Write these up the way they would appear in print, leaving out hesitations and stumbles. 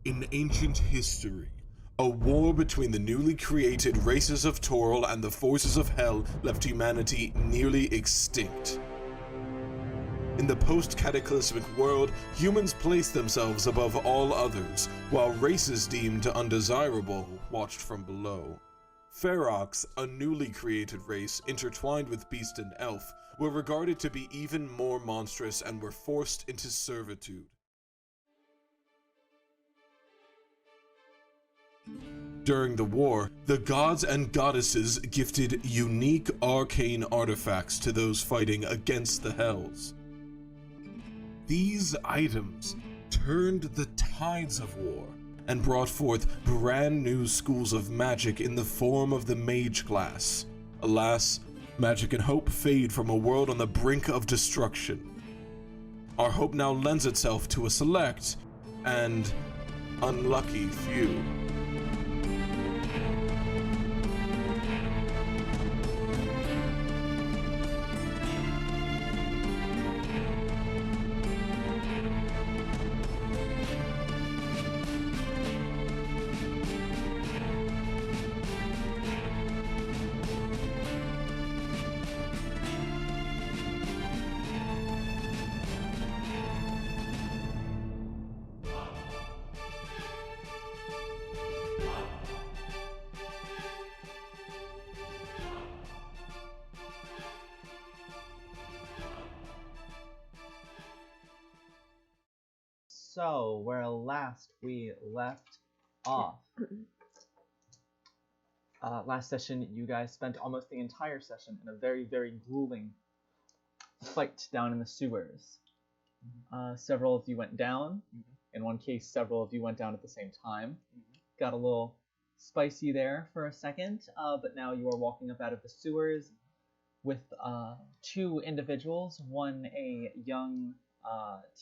In ancient history, a war between the newly created races of Toril and the forces of Hell left humanity nearly extinct. In the post-cataclysmic world, humans placed themselves above all others, while races deemed undesirable watched from below. Ferox, a newly created race intertwined with beast and elf, were regarded to be even more monstrous and were forced into servitude. During the war, the gods and goddesses gifted unique arcane artifacts to those fighting against the Hells. These items turned the tides of war and brought forth brand new schools of magic in the form of the mage class. Alas, magic and hope fade from a world on the brink of destruction. Our hope now lends itself to a select and unlucky few. So, where last we left off. Last session, you guys spent almost the entire session in a very, very grueling fight down in the sewers. Several of you went down. In one case, several of you went down at the same time. Got a little spicy there for a second, but now you are walking up out of the sewers with two individuals, one a young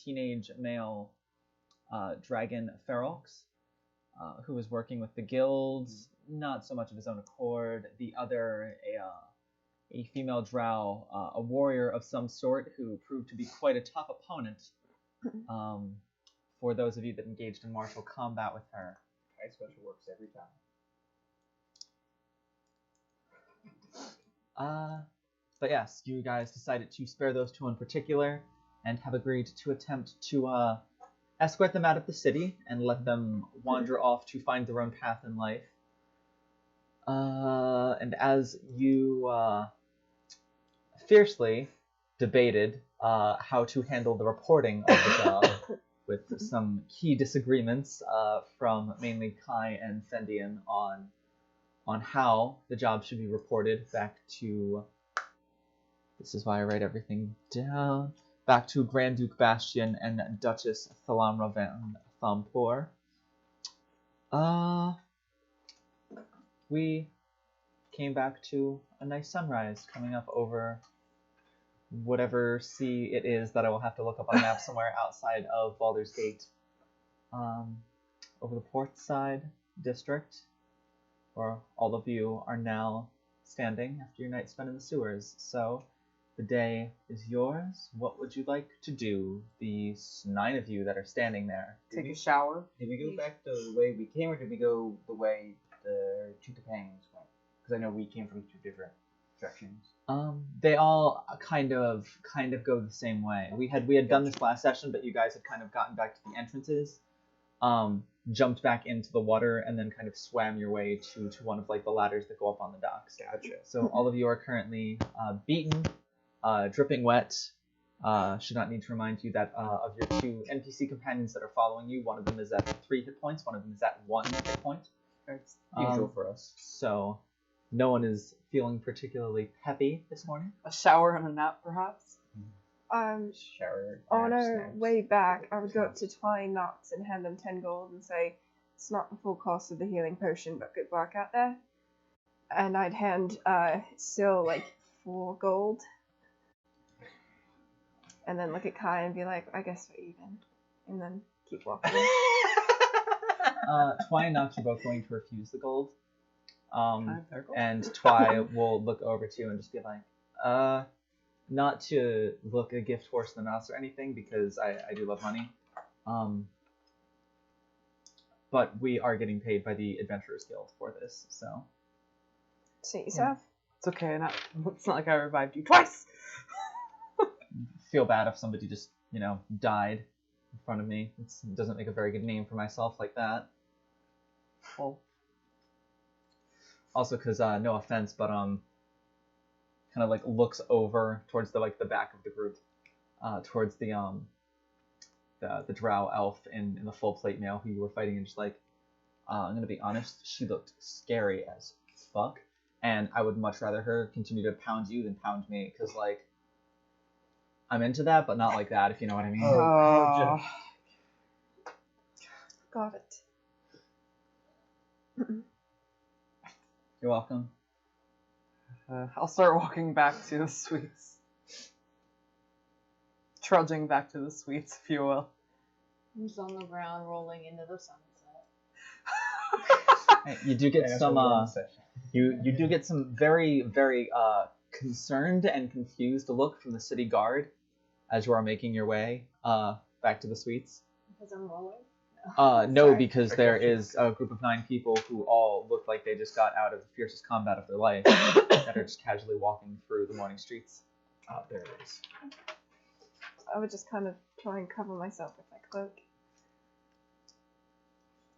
teenage male dragon Ferox, who was working with the guilds, not so much of his own accord. The other, a female drow, a warrior of some sort, who proved to be quite a tough opponent for those of you that engaged in martial combat with her. My special works every time. But yes, you guys decided to spare those two in particular, and have agreed to attempt to escort them out of the city and let them wander off to find their own path in life. And as you fiercely debated how to handle the reporting of the job, with some key disagreements from mainly Kai and Fendian on how the job should be reported back to, this is why I write everything down, back to Grand Duke Bastian and Duchess Thalamra van Thampur. We came back to a nice sunrise coming up over whatever sea it is that I will have to look up on a map somewhere outside of Baldur's Gate. Over the port side district, where all of you are now standing after your night spent in the sewers. So, the day is yours. What would you like to do? The 9 of you that are standing there. Take a shower. Did we go back the way we came, or did we go the way the two Topangs went? Because I know we came from two different directions. They all kind of go the same way. We had done this last session, but you guys had kind of gotten back to the entrances, jumped back into the water, and then kind of swam your way to one of like the ladders that go up on the docks. Gotcha. So all of you are currently beaten, dripping wet. Should not need to remind you that of your two NPC companions that are following you, one of them is at 3 hit points, one of them is at 1 hit point. That's usual for us. So no one is feeling particularly peppy this morning. A shower and a nap, perhaps. Shower. On nap, our snacks. way back, I would go up to Twine Knox and hand them 10 gold and say, it's not the full cost of the healing potion, but good work out there. And I'd hand Syl like 4 gold. And then look at Kai and be like, I guess we're even. And then keep walking. Twy and Nox are both going to refuse the gold. And Twy will look over to you and just be like, not to look a gift horse in the mouth or anything, because I do love money. but we are getting paid by the Adventurers Guild for this, so. Suit yourself. It's okay. It's not like I revived you twice. Feel bad if somebody just, died in front of me. It doesn't make a very good name for myself like that. Well, Also, because no offense, but kind of like looks over towards the back of the group, towards the drow elf in the full plate mail who you were fighting, and just like, I'm gonna be honest, she looked scary as fuck, and I would much rather her continue to pound you than pound me, because like, I'm into that, but not like that, if you know what I mean. Oh. Got it. You're welcome. I'll start walking back to the suites. Trudging back to the suites, if you will. Who's on the ground rolling into the sunset? Hey, you do get some you do get some very, very concerned and confused look from the city guard as you are making your way back to the suites. Because I'm rolling? No, Sorry. because there is a group of 9 people who all look like they just got out of the fiercest combat of their life that are just casually walking through the morning streets. There it is. I would just kind of try and cover myself with my cloak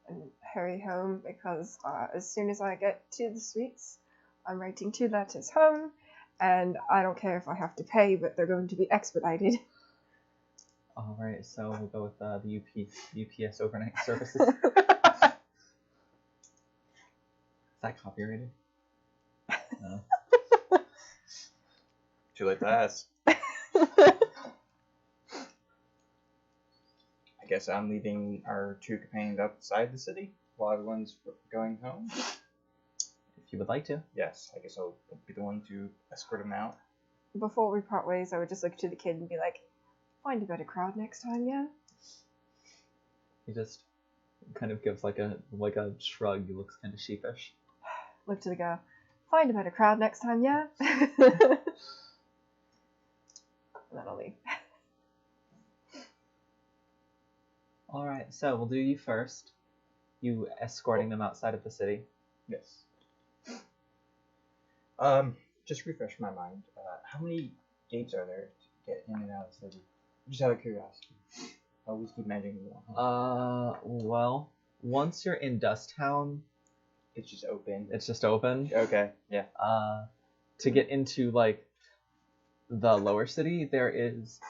and hurry home, because as soon as I get to the suites, I'm writing 2 letters home, and I don't care if I have to pay, but they're going to be expedited. All right, so we'll go with the UPS overnight services. Is that copyrighted? No. Too late to ask. I guess I'm leaving our 2 companions outside the city while everyone's going home. If you would like to. Yes, I guess I'll be the one to escort them out. Before we part ways, I would just look to the kid and be like, find a better crowd next time, yeah? He just kind of gives like a shrug. He looks kind of sheepish. Look to the girl, find a better crowd next time, yeah? And then I'll leave. All right, so we'll do you first. You escorting them outside of the city. Yes. Just refresh my mind. How many gates are there to get in and out of the city? Just out of curiosity. I always keep imagining one. Well, once you're in Dusttown, It's just open. it's just open. Okay. Yeah. To get into like the lower city, there is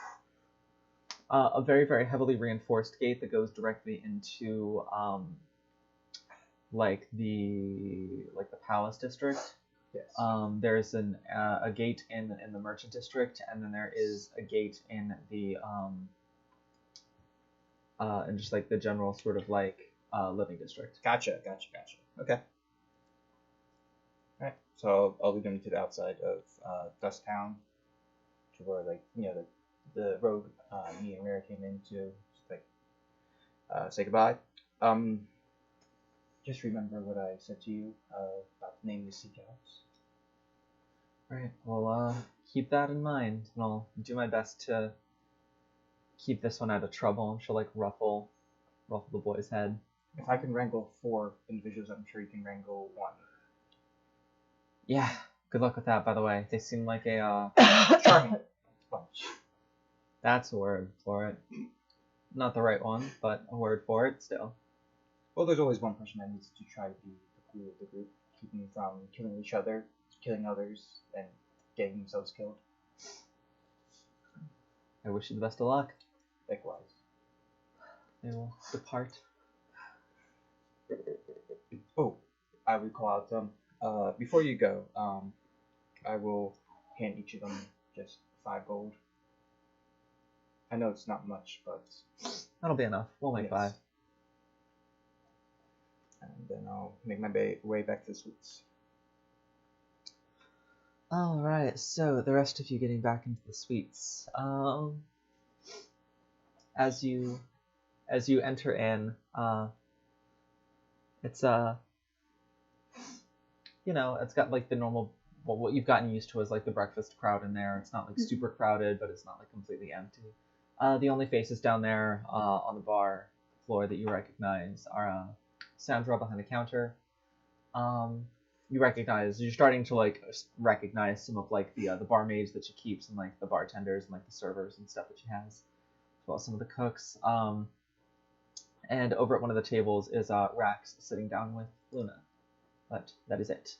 a very, very heavily reinforced gate that goes directly into like the palace district. Yes. There's a gate in the merchant district, and then there is a gate in the and just like the general sort of like living district. Gotcha. Okay. Alright. So I'll lead them to the outside of Dust Town, to where the road me and Mira came into, say goodbye. Just remember what I said to you about the name of the Seek Outs. Right. Well, keep that in mind, and I'll do my best to keep this one out of trouble. And she'll like ruffle the boy's head. If I can wrangle 4 individuals, I'm sure you can wrangle 1. Yeah. Good luck with that, by the way. They seem like a Charming bunch. that's a word for it. Not the right one, but a word for it still. Well, there's always one person that needs to try to be the cool of the group, keeping them from killing each other, killing others, and getting themselves killed. I wish you the best of luck. Likewise. They will depart. Oh, I will call out them. Before you go, I will hand each of them just 5 gold. I know it's not much, but That'll be enough. We'll make yes. 5. And then I'll make my way back to the suites. All right. So the rest of you getting back into the suites. As you enter in, it's it's got like the normal. Well, what you've gotten used to is like the breakfast crowd in there. It's not like super crowded, but it's not like completely empty. The only faces down there on the bar floor that you recognize are Sandra behind the counter. You're starting to like recognize some of like the barmaids that she keeps and like the bartenders and like the servers and stuff that she has, as well as some of the cooks. And over at one of the tables is Rax sitting down with Luna. But that is it.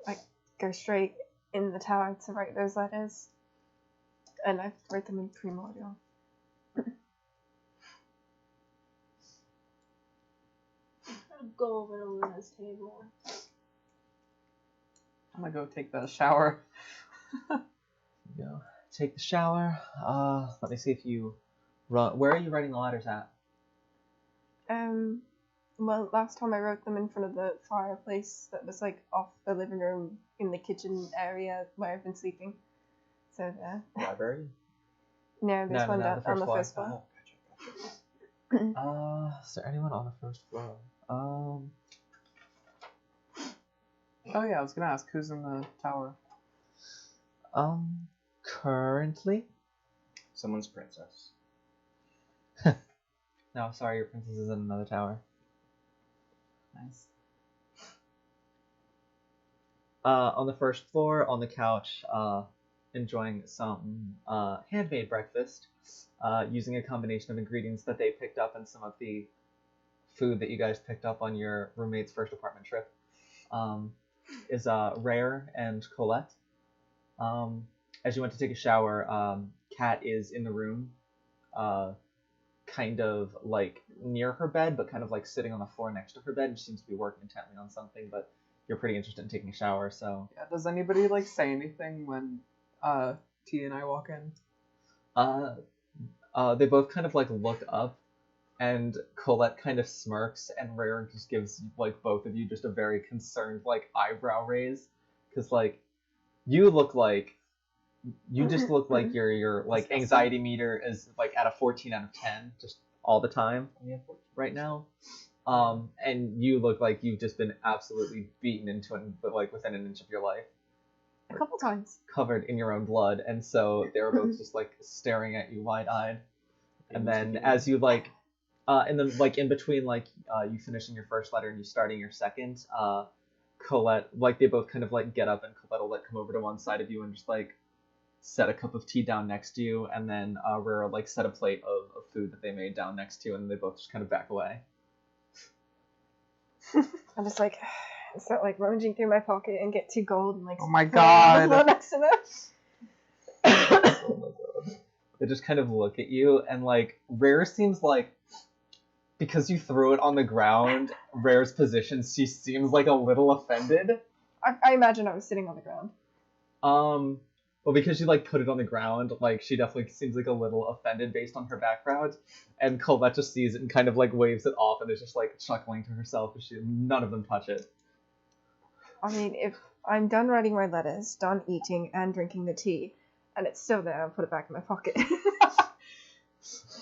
I go straight in the tower to write those letters, and I write them in primordial. I'll go over to Luna's table. I'm gonna go take the shower. Go take the shower. Let me see if you run. Where are you writing the letters at? Well, last time I wrote them in front of the fireplace that was like off the living room in the kitchen area where I've been sleeping. So there. Library? No, there's one down on the first floor. Gotcha. Is there anyone on the first floor? Oh yeah, I was gonna ask who's in the tower. Currently? Someone's princess. No, sorry, your princess is in another tower. Nice. On the first floor, on the couch, enjoying some handmade breakfast, using a combination of ingredients that they picked up in some of the food that you guys picked up on your roommate's first apartment trip, is Rare and Colette. As you went to take a shower, Kat is in the room, kind of like near her bed, but kind of like sitting on the floor next to her bed, and she seems to be working intently on something, but you're pretty interested in taking a shower, so... Yeah, does anybody like say anything when T and I walk in? They both kind of like look up, and Colette kind of smirks, and Rare just gives like both of you just a very concerned like eyebrow raise, because like you just look like your like anxiety meter is like at a 14 out of 10 just all the time right now, and you look like you've just been absolutely beaten into it, but like within an inch of your life. A couple times. Covered in your own blood, and so they were both just like staring at you wide-eyed. And then as you like and then like in between like you finishing your first letter and you starting your second, Colette, like they both kind of like get up, and Colette will like come over to one side of you and just like set a cup of tea down next to you, and then Rare like set a plate of food that they made down next to you, and they both just kind of back away. I'm just like, start like rummaging through my pocket and get 2 gold and like. Oh my put it on the floor god! next to them. They just kind of look at you, and like Rare seems like, because you threw it on the ground, Rare's position, she seems like a little offended. I imagine I was sitting on the ground. Well, because you like put it on the ground, like she definitely seems like a little offended based on her background, and Colette just sees it and kind of like waves it off and is just like chuckling to herself because none of them touch it. I mean, if I'm done writing my letters, done eating and drinking the tea, and it's still there, I'll put it back in my pocket.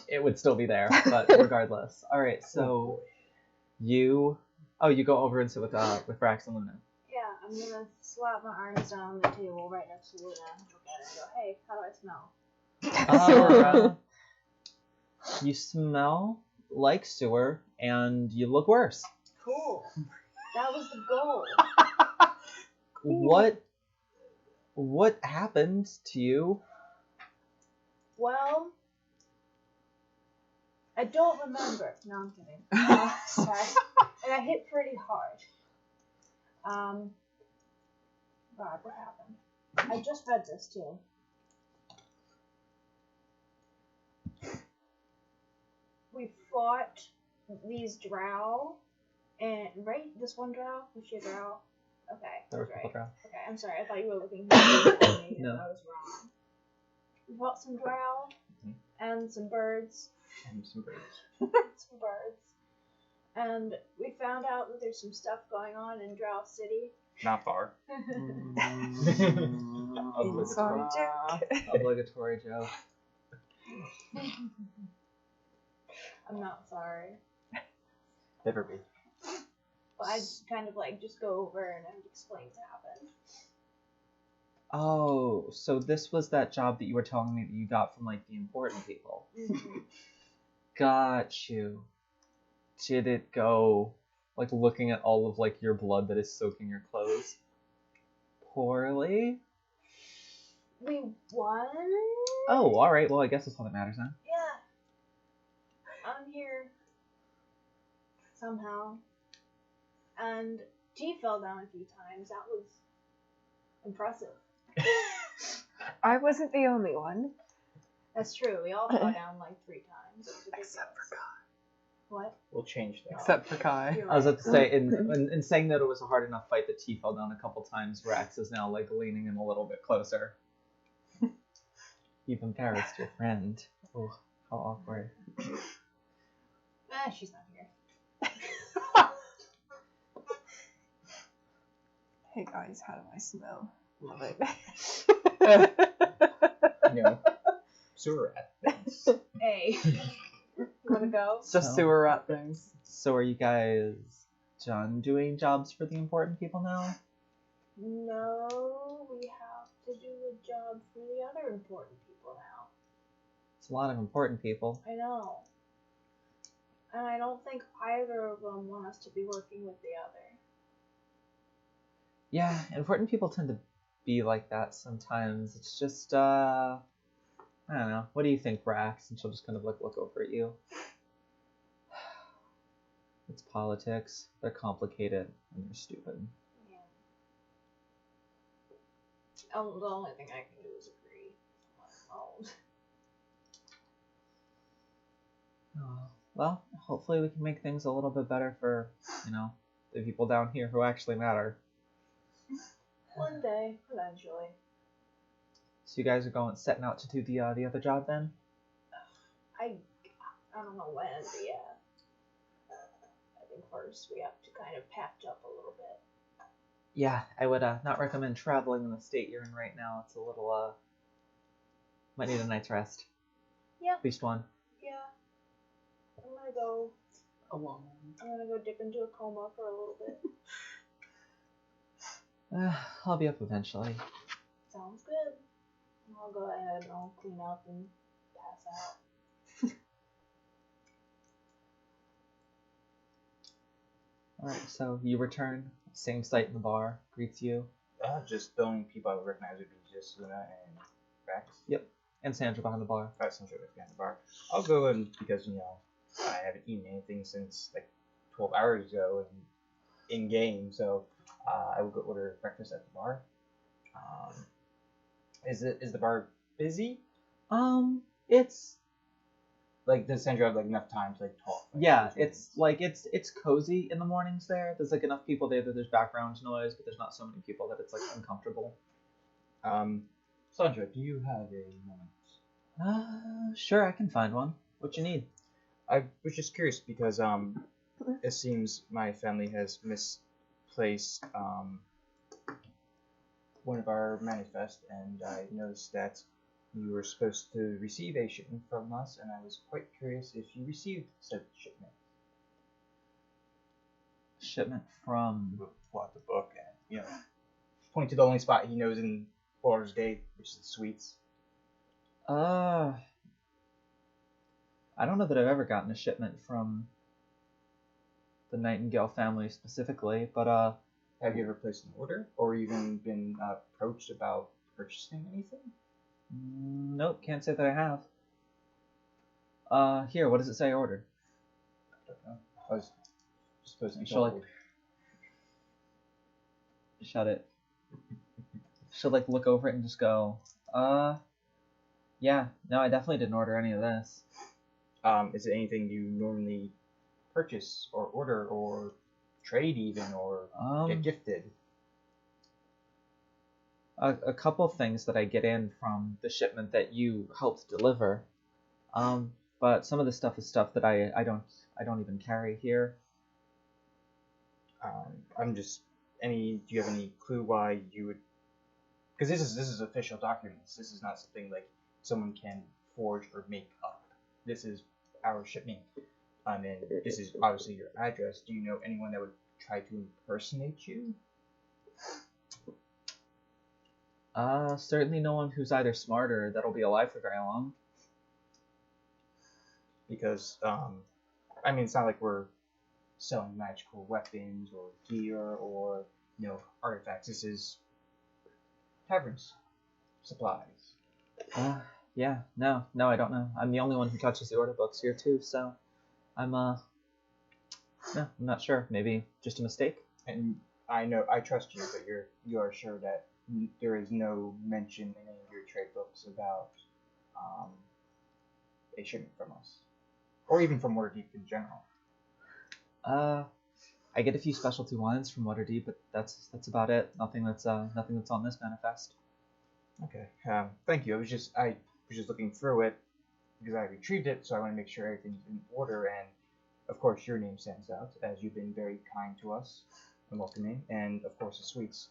It would still be there, but regardless. All right, so you go over and sit with Rax and Luna. Yeah, I'm gonna slap my arms down on the table right next to Luna and look at her and go, hey, how do I smell? You smell like sewer, and you look worse. Cool. That was the goal. What happened to you? Well, I don't remember. No, I'm kidding. And I hit pretty hard. God, what happened? I just read this too. We fought these drow, and right, this one drow, was she a drow? Okay, There were a that's couple right. drow. Okay, I'm sorry, I thought you were looking at me. No. I was wrong. We fought some drow and some birds. And some birds. Some birds. And we found out that there's some stuff going on in Drow City. Not far. Sorry, Jack. Obligatory joke. I'm not sorry. Never be. But I kind of like just go over and explain what happened. Oh, so this was that job that you were telling me that you got from like the important people. Mm-hmm. Got you. did it go? Like looking at all of like your blood that is soaking your clothes. Poorly. We won. Oh, all right. Well, I guess that's all that matters then. Yeah. I'm here. Somehow. And T fell down a few times. That was impressive. I wasn't the only one. That's true. We all fell down like 3 times. It was ridiculous. Except for Kai. What? We'll change that. Except for Kai. You're I was right. about to say, in saying that it was a hard enough fight that T fell down a couple times, Rex is now like leaning in a little bit closer. You've embarrassed your friend. Oh, how awkward. She's not here. Hey guys, how do I smell? Love it. You know, sewer rat things. Hey. You wanna go? It's just No. sewer rat things. So are you guys done doing jobs for the important people now? No, we have to do a job for the other important people now. It's a lot of important people. I know. And I don't think either of them want us to be working with the other. Yeah, important people tend to be like that sometimes. It's just, I don't know. What do you think, Brax? And she'll just kind of like look over at you. It's politics. They're complicated and they're stupid. Yeah. The only thing I can do is agree. Oh. Oh, well, hopefully we can make things a little bit better for, you know, the people down here who actually matter. One day, eventually. So you guys are setting out to do the other job then? I don't know when, but yeah. I think first we have to kind of patch up a little bit. Yeah, I would not recommend traveling in the state you're in right now. It's a little, might need a night's rest. Yeah, At least one. yeah. I'm gonna go Alone. dip into a coma for a little bit. I'll be up eventually. Sounds good. I'll go ahead and I'll clean up and pass out. Alright, so you return. Same sight in the bar. Greets you. Just the only people I would recognize would be just Luna and Rex. Yep. And Sandra behind the bar. That's some sort of behind the bar. I'll go in because, you know, I haven't eaten anything since like 12 hours ago in game, so I will go order breakfast at the bar. Is the bar busy? It's Like, does Sandra have like enough time to like talk? Like, yeah, between- it's cozy in the mornings there. There's like enough people there that there's background noise, but there's not so many people that it's like uncomfortable. Sandra, do you have a moment? Sure, I can find one. What you need? I was just curious because it seems my family has misplaced one of our manifest, and I noticed that you were supposed to receive a shipment from us, and I was quite curious if you received said shipment. Shipment from Pull out the book and, you know, point to the only spot he knows in Baldur's Gate, which is the sweets. I don't know that I've ever gotten a shipment from the Nightingale family specifically, but Have you ever placed an order, or even been approached about purchasing anything? nope, can't say that I have. Here, what does it say I ordered? I don't know. I was supposed to be Shall I- told. Shut it. She'll like look over it and just go, yeah, no, I definitely didn't order any of this. Is it anything you normally purchase or order or trade even or get gifted? A couple things that I get in from the shipment that you helped deliver, but some of the stuff is stuff that I don't even carry here. I'm just do you have any clue why you would? Because this is official documents. This is not something like someone can forge or make up. This is our shipment. And this is obviously your address. Do you know anyone that would try to impersonate you? Certainly no one who's either smart or that'll be alive for very long. Because I mean, it's not like we're selling magical weapons or gear or artifacts. This is taverns, supplies. Yeah, no, I don't know. I'm the only one who touches the order books here too, so I'm no, I'm not sure. Maybe just a mistake. And I trust you, but you are sure that there is no mention in any of your trade books about a shipment from us, or even from Waterdeep in general. I get a few specialty wines from Waterdeep, but that's about it. Nothing that's on this manifest. Okay. Thank you. I was just looking through it because I retrieved it, so I want to make sure everything's in order. And of course, your name stands out as you've been very kind to us and welcoming, and of course, the suites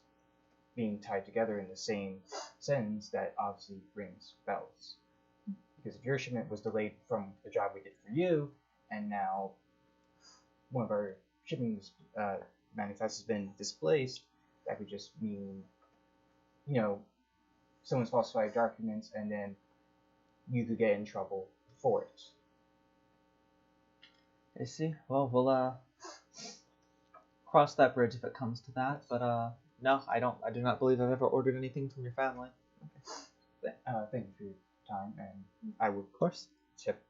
being tied together in the same sense that obviously rings bells. Because if your shipment was delayed from the job we did for you, and now one of our shipping manifests has been displaced, that could just mean, someone's falsified documents, and then you could get in trouble for it. I see. Well, we'll cross that bridge if it comes to that. But no, I do not believe I've ever ordered anything from your family. Thank you for your time, and I would Of course. tip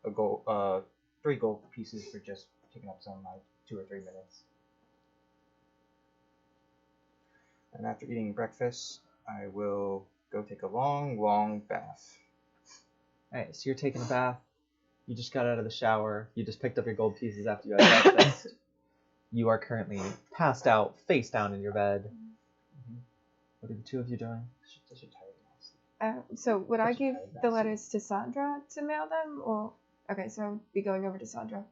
3 gold pieces for just taking up some of my 2 or 3 minutes. And after eating breakfast, I will go take a long, long bath. Alright, so you're taking a bath. You just got out of the shower. You just picked up your gold pieces after you had breakfast. You are currently passed out, face down in your bed. Mm-hmm. What are the two of you doing? Such a tired So would I Such a give tired the bastard. letters to Sandra to mail them, or okay? So I'll be going over to Sandra.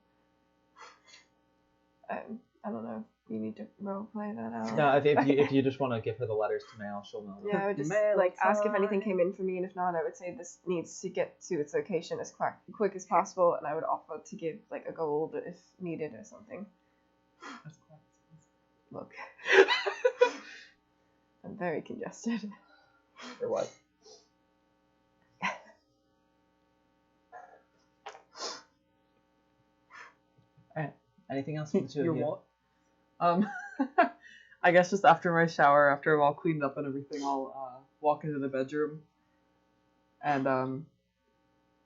I don't know. You need to roleplay that out. No, if you just want to give her the letters to mail, she'll mail them. Yeah, I would just Mail ask if anything time. came in for me, and if not, I would say this needs to get to its location as quick as possible, and I would offer to give a gold if needed or something. Look, I'm very congested. Or what? Alright. Anything else for the two Your of you? what? I guess just after my shower, after I'm all cleaned up and everything, I'll walk into the bedroom. And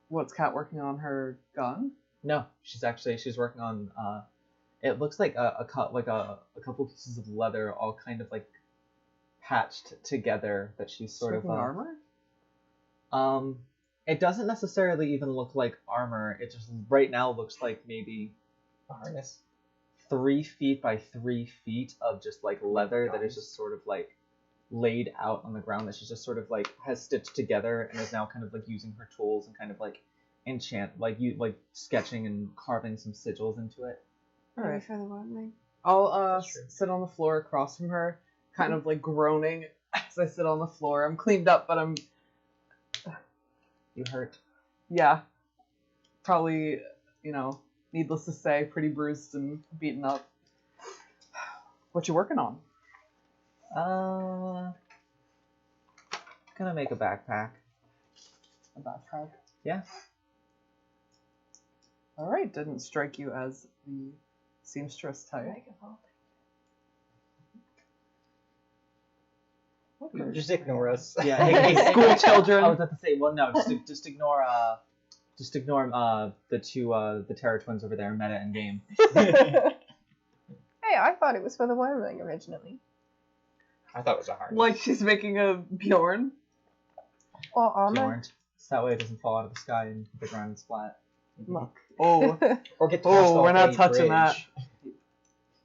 what's Kat working on her gun? No, she's working on it looks like a couple pieces of leather all kind of like patched together that she's sort of armor. It doesn't necessarily even look like armor. It just right now looks like maybe A harness. 3 feet by 3 feet of just like leather that is Nice. just sort of like laid out on the ground that she just sort of like has stitched together and is now kind of like using her tools and kind of like sketching and carving some sigils into it. Maybe Alright. for the one I'll That's true. sit on the floor across from her, kind of like groaning as I sit on the floor. I'm cleaned up, but I'm You hurt? yeah, probably needless to say, pretty bruised and beaten up. What you working on? Gonna make a backpack. A backpack. Yeah. All right, didn't strike you as the seamstress type. Just ignore us. Yeah, Hey, school children. I was about to say, well, no, just ignore the two the Terror Twins over there, meta and game. Hey, I thought it was for the wormling originally. I thought it was a harness. Like she's making a Bjorn. Or armor. Aren't. So that way it doesn't fall out of the sky and hit the ground and splat. Look. Oh, Or get Oh, we're not a touching that.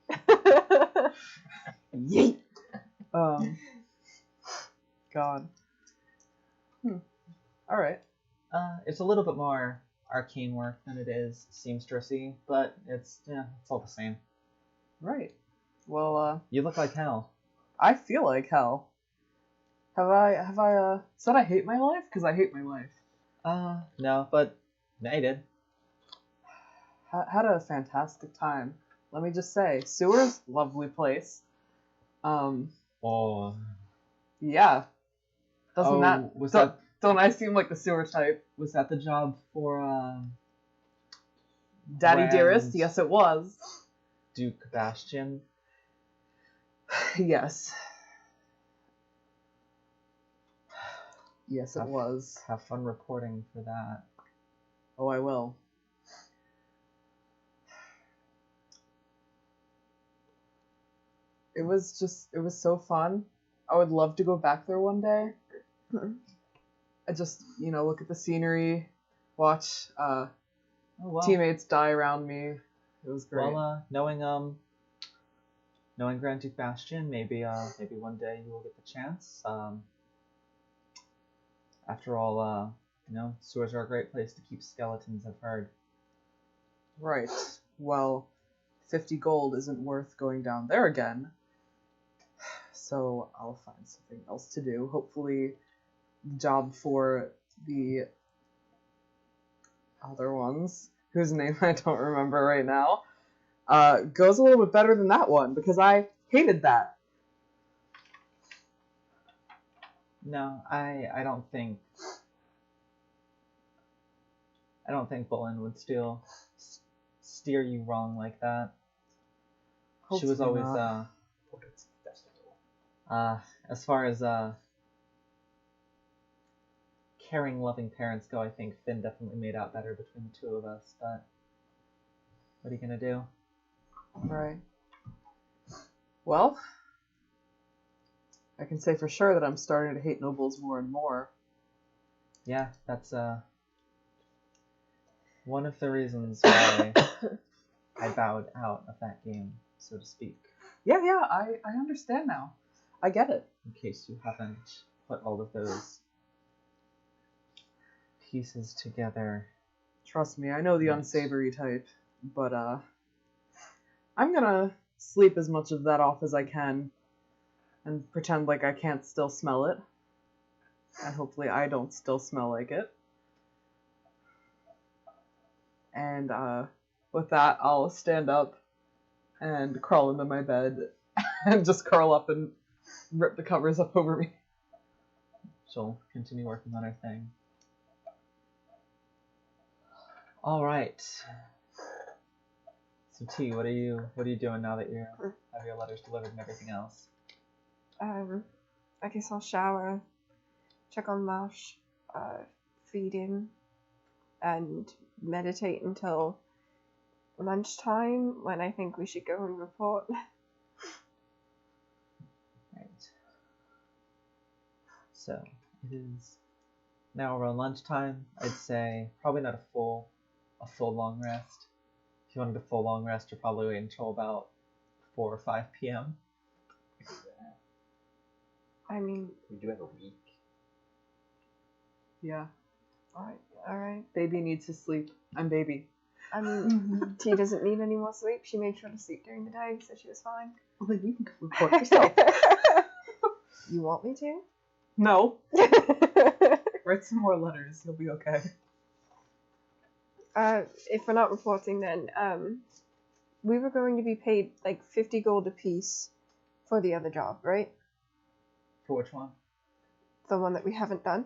bridge. Yeet. God. All right. It's a little bit more arcane work than it is seamstressy, but it's all the same. Right. Well, You look like hell. I feel like hell. Have I said I hate my life? Because I hate my life. No, but no, you did. Had a fantastic time. Let me just say, sewers, lovely place. Oh. Yeah. Doesn't that was don't, that don't I seem like the sewer type? was that the job for Daddy When- dearest? Yes, it was. Duke Bastion. Yes. Yes, it was. Have fun reporting for that. Oh, I will. It was so fun. I would love to go back there one day. I just, look at the scenery, watch teammates die around me. It was great. Well, knowing Grand Duke Bastion, maybe one day you will get the chance. After all, sewers are a great place to keep skeletons, I've heard. Right. Well, 50 gold isn't worth going down there again. So I'll find something else to do. Hopefully, the job for the other ones, whose name I don't remember right now, goes a little bit better than that one, because I hated that. No, I don't think Bullen would steer you wrong like that. She was Hopefully always not. As far as caring, loving parents go, I think Finn definitely made out better between the two of us, but what are you gonna do? Right. Well, I can say for sure that I'm starting to hate nobles more and more. Yeah, that's one of the reasons why I bowed out of that game, so to speak. Yeah, I understand now. I get it. In case you haven't put all of those pieces together. Trust me, I know the unsavory type, but I'm gonna sleep as much of that off as I can and pretend like I can't still smell it. And hopefully I don't still smell like it. And with that, I'll stand up and crawl into my bed and just curl up and rip the covers up over me. She'll continue working on her thing. All right. So T, what are you doing now that you have your letters delivered and everything else? I guess I'll shower, check on Marsh, feed him, and meditate until lunchtime, when I think we should go and report. Right. So it is now around lunchtime. I'd say probably not a full long rest. If you wanted a full long rest, you're probably waiting until about 4 or 5 p.m. I mean, We do have a week. Yeah. alright. Baby needs to sleep. I'm baby. I mean, T doesn't need any more sleep. She made sure to sleep during the day, so she was fine. Well, then you can report yourself. You want me to? No. Write some more letters. You'll be okay. If we're not reporting, then we were going to be paid like 50 gold apiece for the other job, right? For which one? The one that we haven't done.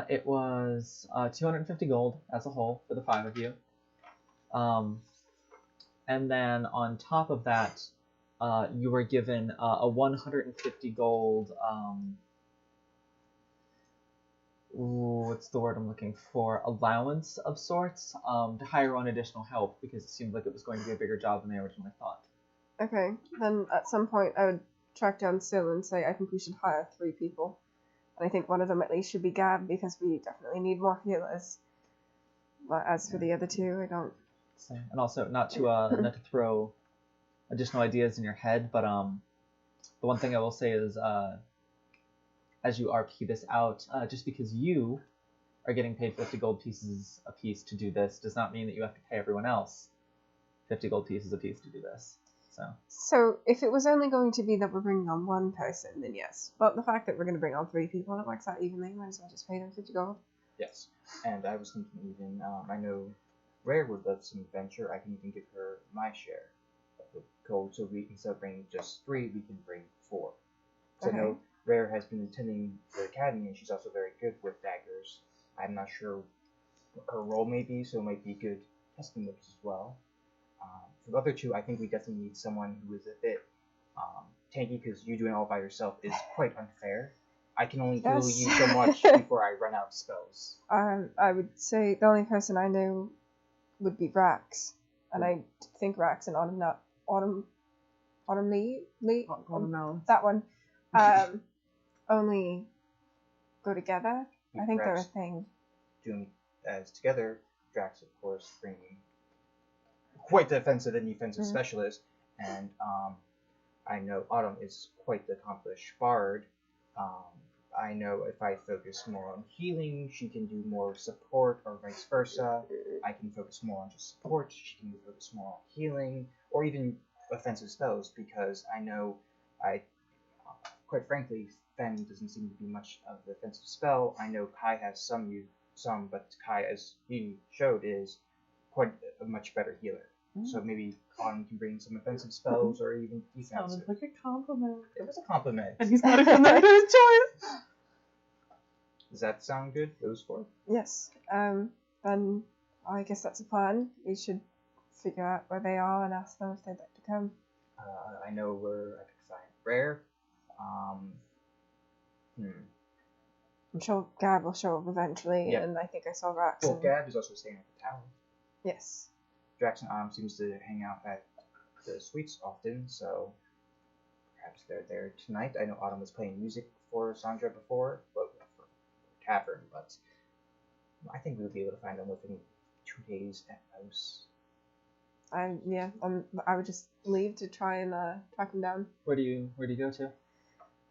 It was 250 gold as a whole for the 5 of you. And then on top of that, you were given a 150 gold. What's the word I'm looking for? Allowance of sorts to hire on additional help, because it seemed like it was going to be a bigger job than they originally thought. Okay, then at some point I would track down Sil and say I think we should hire 3 people. And I think one of them at least should be Gab, because we definitely need more healers. But as for the other 2, I don't... So, and also, not to throw additional ideas in your head, but the one thing I will say is, as you RP this out, just because you are getting paid 50 gold pieces a piece to do this does not mean that you have to pay everyone else 50 gold pieces a piece to do this. So if it was only going to be that we're bringing on 1 person, then yes. But the fact that we're going to bring on 3 people and it works out evenly, might as well just pay them 50 gold. Yes. And I was thinking even, I know Rare would love some adventure. I can even give her my share of the gold, so we, instead of bringing just 3, we can bring 4. So I know Rare has been attending the academy, and she's also very good with daggers. I'm not sure what her role may be, so it might be good testing whips as well. for the other two, I think we definitely need someone who is a bit tanky, because you doing it all by yourself is quite unfair. I can only heal you so much before I run out of spells. I would say the only person I know would be Rax, and I think Rax and Autumn Lee, Autumn that one, only go together. I think they're a Rax thing. doing as together. Drax, of course, bringing quite the offensive and defensive specialist, and I know Autumn is quite the accomplished bard. I know if I focus more on healing, she can do more support, or vice versa. I can focus more on just support, she can focus more on healing, or even offensive spells, because I know quite frankly, Fen doesn't seem to be much of the offensive spell. I know Kai has some, but Kai, as he showed, is quite a much better healer. So maybe Autumn can bring some offensive spells or even defensive. Sounded like a compliment. It was a compliment. And he's not even there to enjoy it. Does that sound good? Those four? Yes. Then I guess that's a plan. We should figure out where they are and ask them if they'd like to come. I know I could find Rare. I'm sure Gab will show up eventually, Yep. and I think I saw Rax. Well, and... Gab is also staying at the tower. Yes. Drax and Autumn seems to hang out at the suites often, so perhaps they're there tonight. I know Autumn was playing music for Sandra before, but for tavern, but I think we'll be able to find them within 2 days at most. I would just leave to try and track him down. Where do you go to?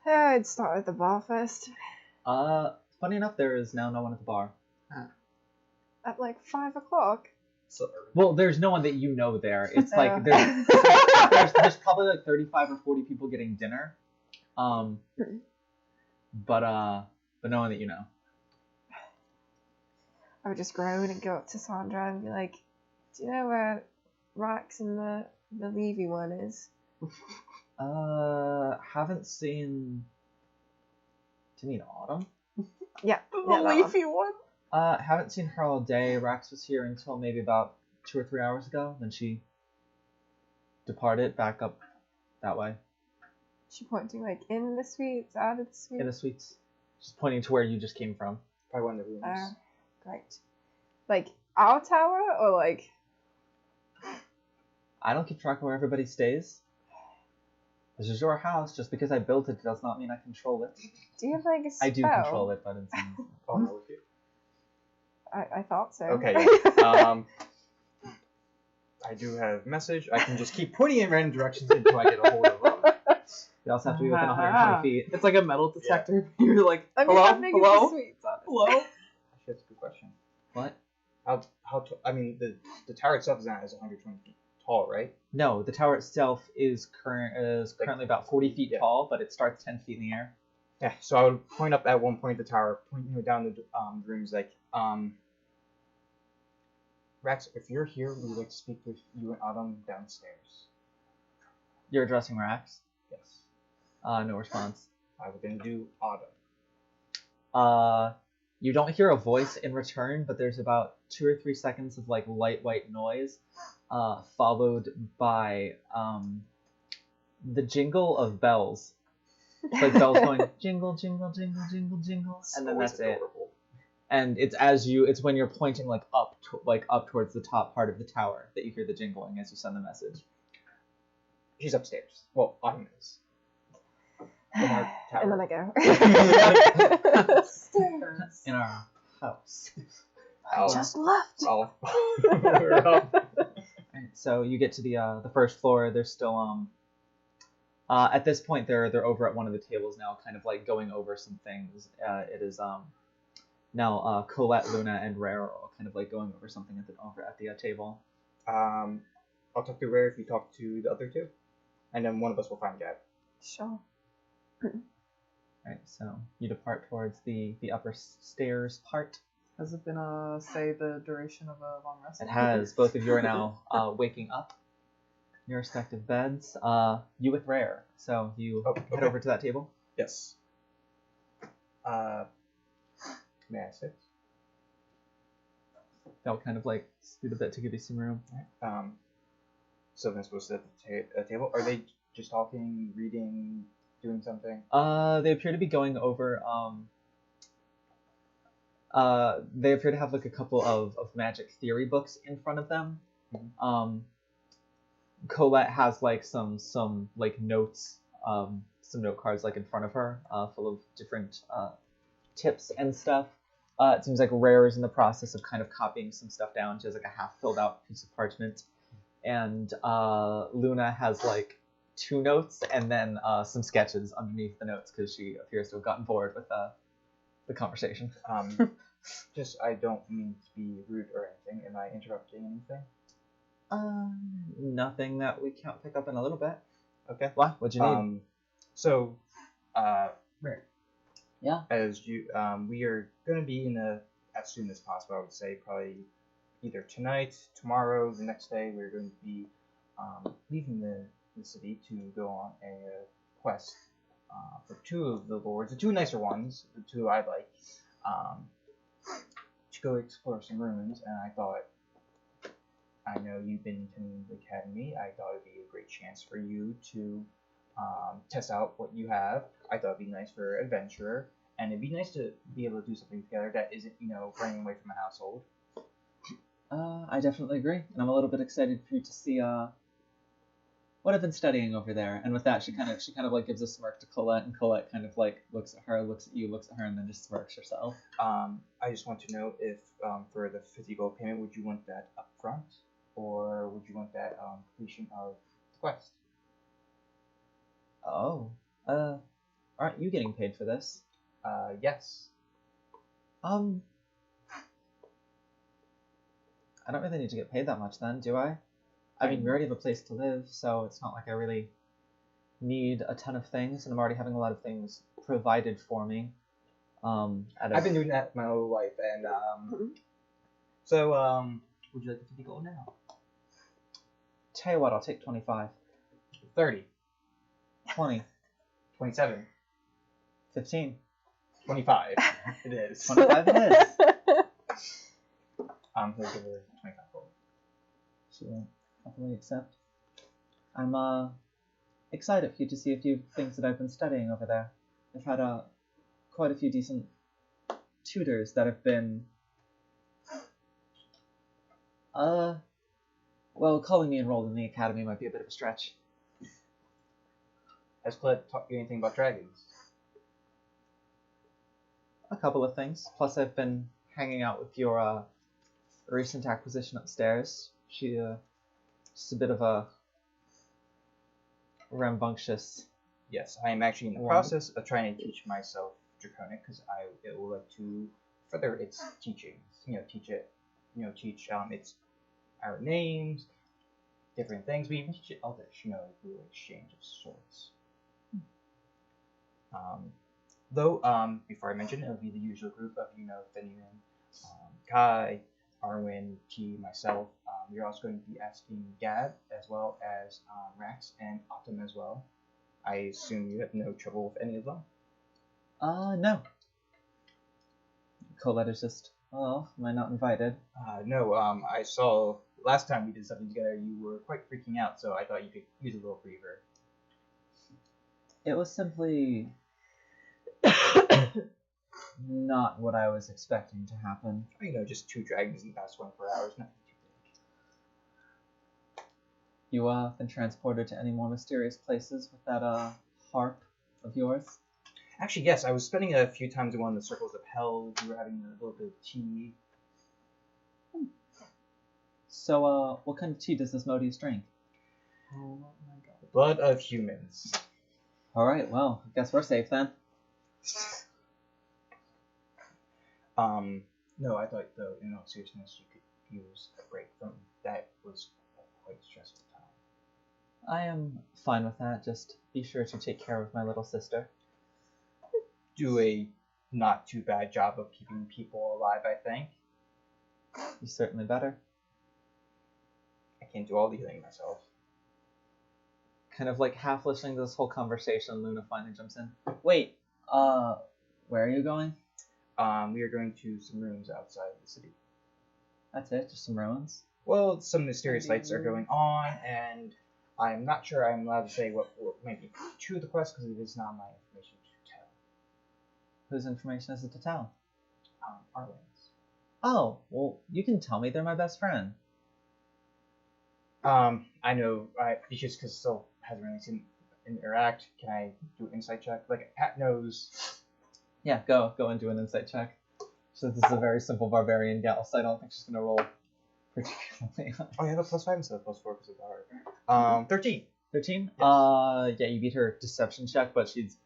I'd start at the bar first. Funny enough, there is now no one at the bar. At like 5 o'clock. So, Well, there's no one that you know there. It's like there's probably like 35 or 40 people getting dinner. But no one that you know. I would just groan and go up to Sandra and be like, "Do you know where Rax and the Levy one is?" Haven't seen. Do you mean Autumn? Yeah. The that one. leafy one. Haven't seen her all day. Rax was here until maybe about 2 or 3 hours ago. Then she departed back up that way. She pointing like in the suites, out of the suites. In the suites. Just pointing to where you just came from. probably one of the rooms. Great. Like our tower or like? I don't keep track of where everybody stays. This is your house. Just because I built it does not mean I control it. Do you have like a spell? I do control it, but it's Oh, no, with you. I thought so. Okay. I do have message. I can just keep pointing in random directions until I get a hold of them. you also have to be within 120 feet. It's like a metal detector. You're like, I mean, hello, how big is hello, the suites? Honestly? hello. Actually, that's a good question. What? I mean, the tower itself is 120 feet tall, right? No, the tower itself is currently about 40 feet tall, but it starts 10 feet in the air. Yeah. So I would point up at one point the tower, pointing down the rooms, like, Rex, if you're here, we would like to speak with you and Autumn downstairs. You're addressing Rax? Yes. No response. I would then do Autumn. You don't hear a voice in return, but there's about 2 or 3 seconds of like light white noise, followed by the jingle of bells. It's like bells going jingle, jingle, jingle, jingle, jingle, and then that's it. And it's when you're pointing like up towards the top part of the tower that you hear the jingling as you send the message. She's upstairs. Well, Autumn is. In our tower. And then I go. Stairs. In our house. I just left. I'll Right, so you get to the first floor. There's still at this point they're over at one of the tables now, kind of like going over some things. It is now Colette, Luna, and Rare are all kind of like going over something over at the table. I'll talk to Rare if you talk to the other two, and then one of us will find Gab. Sure. Right, so you depart towards the upper stairs part. Has it been say the duration of a long rest? It has. Both of you are now waking up in your respective beds. You with Rare, so you head over to that table. Yes. May I sit? They'll kind of like scoot a bit to give you some room. Sylvan's supposed to sit at the table. Are they just talking, reading, doing something? They appear to be going over. They appear to have like a couple of magic theory books in front of them. Mhm. Colette has like some like notes, some note cards like in front of her, full of different tips and stuff. It seems like Rare is in the process of kind of copying some stuff down. She has like a half filled out piece of parchment, and Luna has like 2 notes and then some sketches underneath the notes because she appears to have gotten bored with the conversation. Just I don't mean to be rude or anything. Am I interrupting anything? Nothing that we can't pick up in a little bit. Okay. What? What'd you need? So, Rare. Yeah. As you, we are going to be in as soon as possible. I would say probably either tonight, tomorrow, the next day. We're going to be leaving the city to go on a quest for 2 of the lords, the 2 nicer ones, the 2 I like, to go explore some ruins. And I thought, I know you've been to the academy. I thought it'd be a great chance for you to test out what you have. I thought it'd be nice for an adventurer, and it'd be nice to be able to do something together that isn't, running away from a household. I definitely agree, and I'm a little bit excited for you to see what I've been studying over there. And with that, she kind of like gives a smirk to Colette, and Colette kind of like looks at her, looks at you, looks at her, and then just smirks herself. I just want to know if for the 50 gold payment, would you want that up front, or would you want that completion of the quest? Oh, aren't you getting paid for this? Yes. I don't really need to get paid that much then, do I? I mean, we already have a place to live, so it's not like I really need a ton of things, and I'm already having a lot of things provided for me. I've been doing that my whole life, and so would you like the 50 gold now? Tell you what, I'll take 25. 30. 20. 27. 15. 25. It is. 25 it is. He'll give her 25 gold. She won't happily accept. I'm excited for you to see a few things that I've been studying over there. I've had quite a few decent tutors that have been well, calling me enrolled in the academy might be a bit of a stretch. Has Colette taught you anything about dragons? A couple of things. Plus, I've been hanging out with your recent acquisition upstairs. She just a bit of a rambunctious. Yes, I am actually in the process of trying to teach myself Draconic because it would like to further its teachings. Teach it. Teach its our names, different things. We even teach it Elvish. Through exchange of sorts. Though, before I mention, it'll be the usual group of Fenian, Kai, Arwen, T, myself. You're also going to be asking Gab as well as Rax and Autumn as well. I assume you have no trouble with any of them? No. Colette is just, am I not invited? No, I saw last time we did something together, you were quite freaking out, so I thought you could use a little breather. It was simply not what I was expecting to happen. Just 2 dragons in the past 24 hours, nothing too big. You been transported to any more mysterious places with that harp of yours? Actually, yes. I was spending a few times in one of the circles of hell. We were having a little bit of tea. So, what kind of tea does this Modius drink? Oh my god. The blood of humans. Alright, well, I guess we're safe then. No, I thought, though, in all seriousness, you could use a break from that. Was a quite stressful time. I am fine with that. Just be sure to take care of my little sister. Do a not too bad job of keeping people alive, I think. You certainly better. I can't do all the healing myself. Kind of like half listening to this whole conversation, Luna finally jumps in. Wait, where are you going? We are going to some ruins outside the city. That's it? Just some ruins? Well, some mysterious lights are going on, and I'm not sure I'm allowed to say what might be true of the quest because it is not my information to tell. Whose information is it to tell? Arlen's. Oh, well, you can tell me. They're my best friend. I know. It's just because still hasn't really seen interact. Can I do an insight check? Like Pat knows. Yeah, go and do an insight check. So this is a very simple barbarian gal, so I don't think she's gonna roll particularly high. Oh, you have a +5 instead of +4 because of the art. 13. 13? Yes. Yeah, you beat her deception check, but she's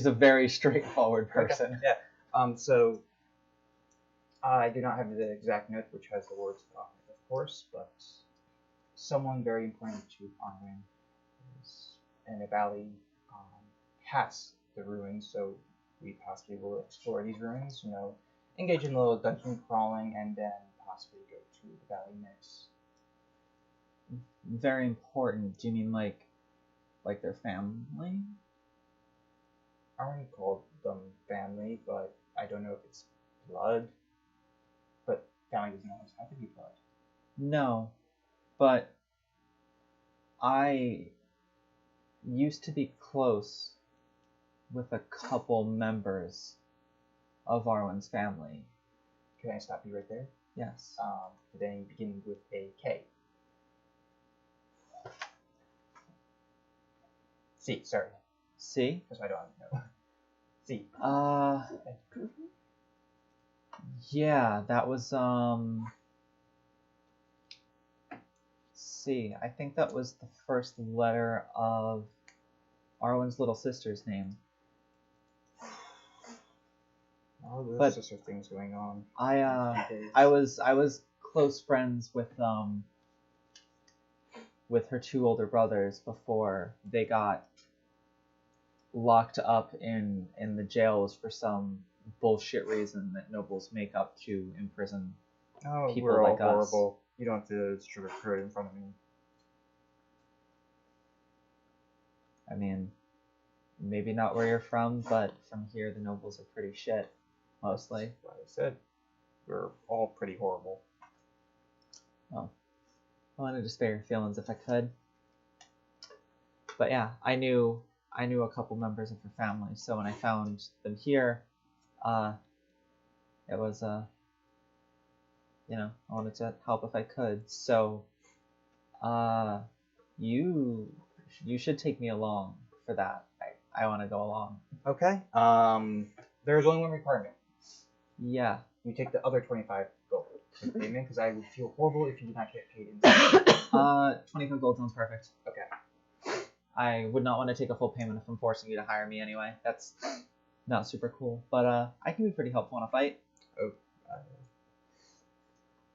a very straightforward person. Okay. Yeah. So I do not have the exact note which has the words on it, of course, but someone very important to Arwen is in a valley past the ruins, so we possibly will explore these ruins, engage in a little dungeon crawling, and then possibly go to the valley next. Very important. Do you mean like their family? Arwen called them family, but I don't know if it's blood. But family doesn't always have to be blood. No, but I used to be close with a couple members of Arwen's family. Can I stop you right there? Yes. The name beginning with a K. C, sorry. C? That's why I don't know. C. Yeah, that was, C. I think that was the first letter of Arwen's little sister's name. All those But sister things going on. I was close friends with her two older brothers before they got locked up in the jails for some bullshit reason that nobles make up to imprison people we're all like us. horrible. You don't have to sugarcoat it in front of me. I mean, maybe not where you're from, but from here the nobles are pretty shit, mostly. That's what I said. We're all pretty horrible. Well, I wanted to spare your feelings if I could. But yeah, I knew a couple members of her family, so when I found them here, it was I wanted to help if I could. So, you should take me along for that. I want to go along. Okay. There's only one requirement. Yeah. You take the other 25 gold as payment, because I would feel horrible if you did not get paid in 25 gold sounds perfect. Okay. I would not want to take a full payment if I'm forcing you to hire me anyway. That's not super cool. But I can be pretty helpful in a fight. Oh.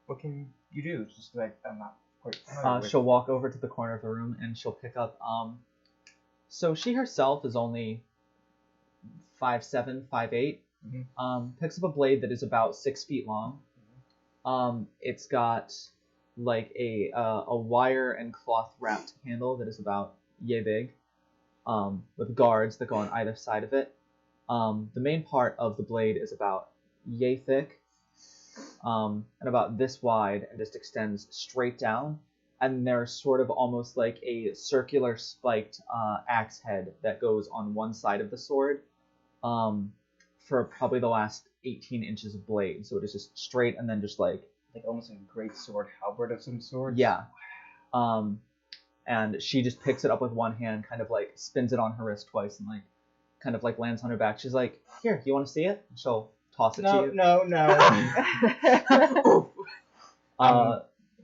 What can you do? Just like I'm not quite familiar with. She'll walk over to the corner of the room and she'll pick up. So she herself is only 5'7", 5'8". Mm-hmm. Picks up a blade that is about 6 feet long. It's got like a wire and cloth wrapped handle that is about yay big, with guards that go on either side of it. The main part of the blade is about yay thick, and about this wide, and just extends straight down. And there's sort of almost like a circular spiked axe head that goes on one side of the sword, for probably the last 18 inches of blade. So it is just straight and then just like almost like a great sword halberd of some sort. Yeah. And she just picks it up with one hand, kind of like spins it on her wrist twice, and like kind of like lands on her back. She's like, "Here, you want to see it?" And she'll toss it to you. No.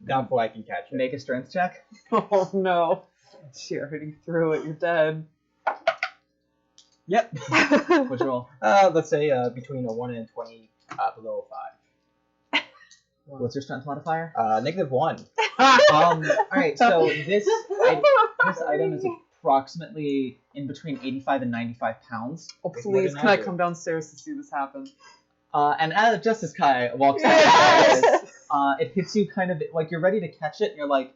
Doubtful I can catch it. Make a strength check. Oh no. She already threw it, you're dead. Yep. What'd you roll? Let's say between a 1 and 20, below a 5. What's your strength modifier? -1. Alright, so this item is approximately in between 85 and 95 pounds. Oh That's more please, than can I I do. come downstairs to see this happen? And just as Kai walks out, it hits you kind of like you're ready to catch it, and you're like,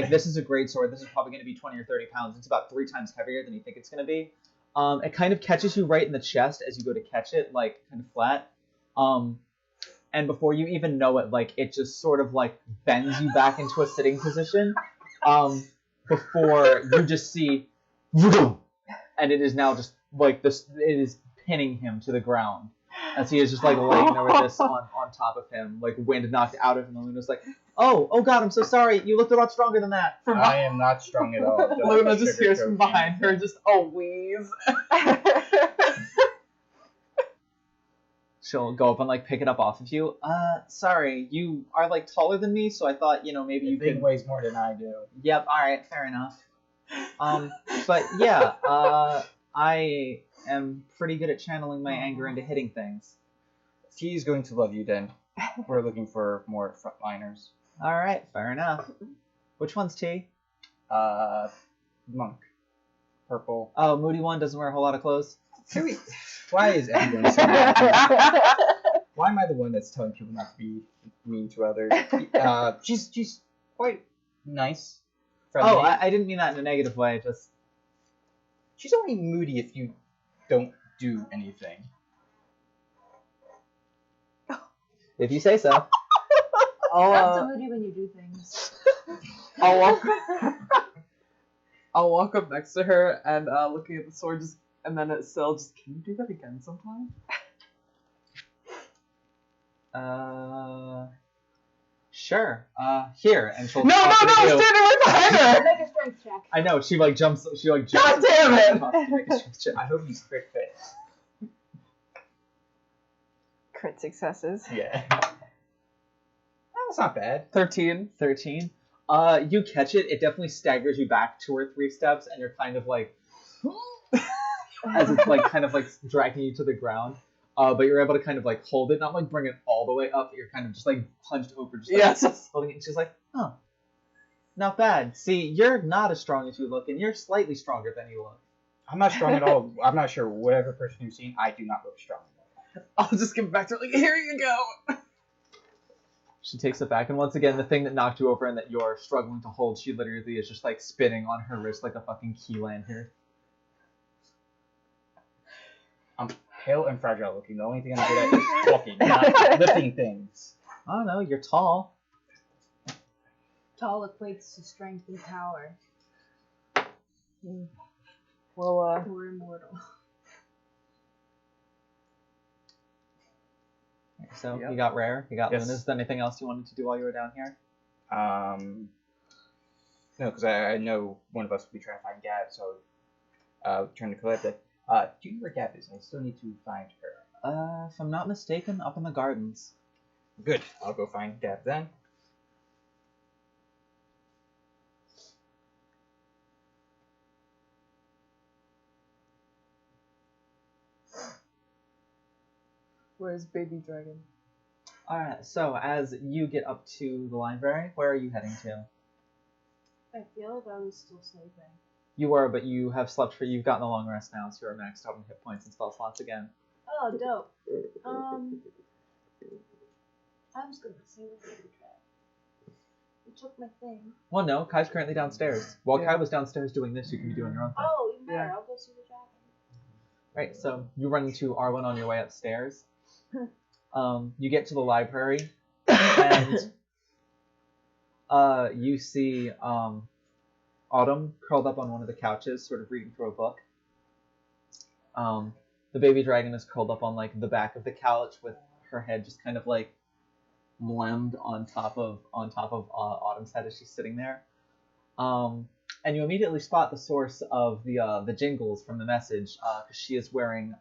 this is a great sword. This is probably going to be 20 or 30 pounds. It's about 3 times heavier than you think it's going to be. It kind of catches you right in the chest as you go to catch it, like kind of flat. and before you even know it, like it just sort of like bends you back into a sitting position. Before you just see, and it is now just like this. It is pinning him to the ground as he is just like laying there with this on top of him, like wind knocked out of him. And Luna's like, oh God, I'm so sorry. You looked a lot stronger than that. I am not strong at all. Luna just hears from behind her, just wheeze. She'll go up and like pick it up off of you. Sorry, you are like taller than me, so I thought maybe you Thing could. weighs more than I do. Yep. All right. Fair enough. But yeah, I am pretty good at channeling my anger into hitting things. She's going to love you then. We're looking for more frontliners. All right. Fair enough. Which one's T? Monk. Purple. Oh, Moody one doesn't wear a whole lot of clothes. Why is everyone so mean? Why am I the one that's telling people not to be mean to others? She's quite nice. Friendly. Oh, I didn't mean that in a negative way. Just She's only moody if you don't do anything. if you say so. Not so I'll moody when you do things. walk up next to her and looking at the sword, and then at Syl, can you do that again sometime? Sure. Here, and she'll. No, toss it at you. standing right behind her. Make a strength check. I know. She jumps. God damn it! Make a strength check. I hope you crit fit. Crit successes. Yeah. That's not bad. 13. 13. You catch it. It definitely staggers you back 2 or 3 steps, and you're kind of like, as it's like kind of like dragging you to the ground. But you're able to kind of like hold it, not like bring it all the way up. But you're kind of just like hunched over, just like Yes. holding it. And she's like, "Huh, not bad. See, you're not as strong as you look, and you're slightly stronger than you look." I'm not strong at all. I'm not sure. Whatever person you've seen, I do not look strong. I'll just give it back to her, here you go. She takes it back, and once again, the thing that knocked you over and that you're struggling to hold, she literally is just like spinning on her wrist like a fucking key lantern. I'm pale and fragile looking. The only thing I'm good at is talking, not lifting things. I don't know, you're tall. Tall equates to strength and power. Well, We're immortal. So Yep. you got Rare, you got Yes. Luna's. Is there anything else you wanted to do while you were down here? No, because I know one of us will be trying to find Gab, so trying to collect it. Do you know where Gab is? I still need to find her. If I'm not mistaken, up in the gardens. Good. I'll go find Gab then. where's Baby Dragon? Alright, so as you get up to the library, where are you heading to? I feel like I was still sleeping. You were, but you have slept for. You've gotten a long rest now, so you're maxed out on hit points and spell slots again. Oh, dope. I was gonna say the baby trap. You took my thing. Well, no, Kai's currently downstairs. While Yeah. Kai was downstairs doing this, you can be doing your own thing. Oh, even better. Yeah. I'll go see the dragon. Right, so you run into Arwen on your way upstairs. You get to the library, and you see Autumn curled up on one of the couches, sort of reading through a book. The baby dragon is curled up on like the back of the couch with her head just kind of like limned on top of Autumn's head as she's sitting there. And you immediately spot the source of the jingles from the message, because she is wearing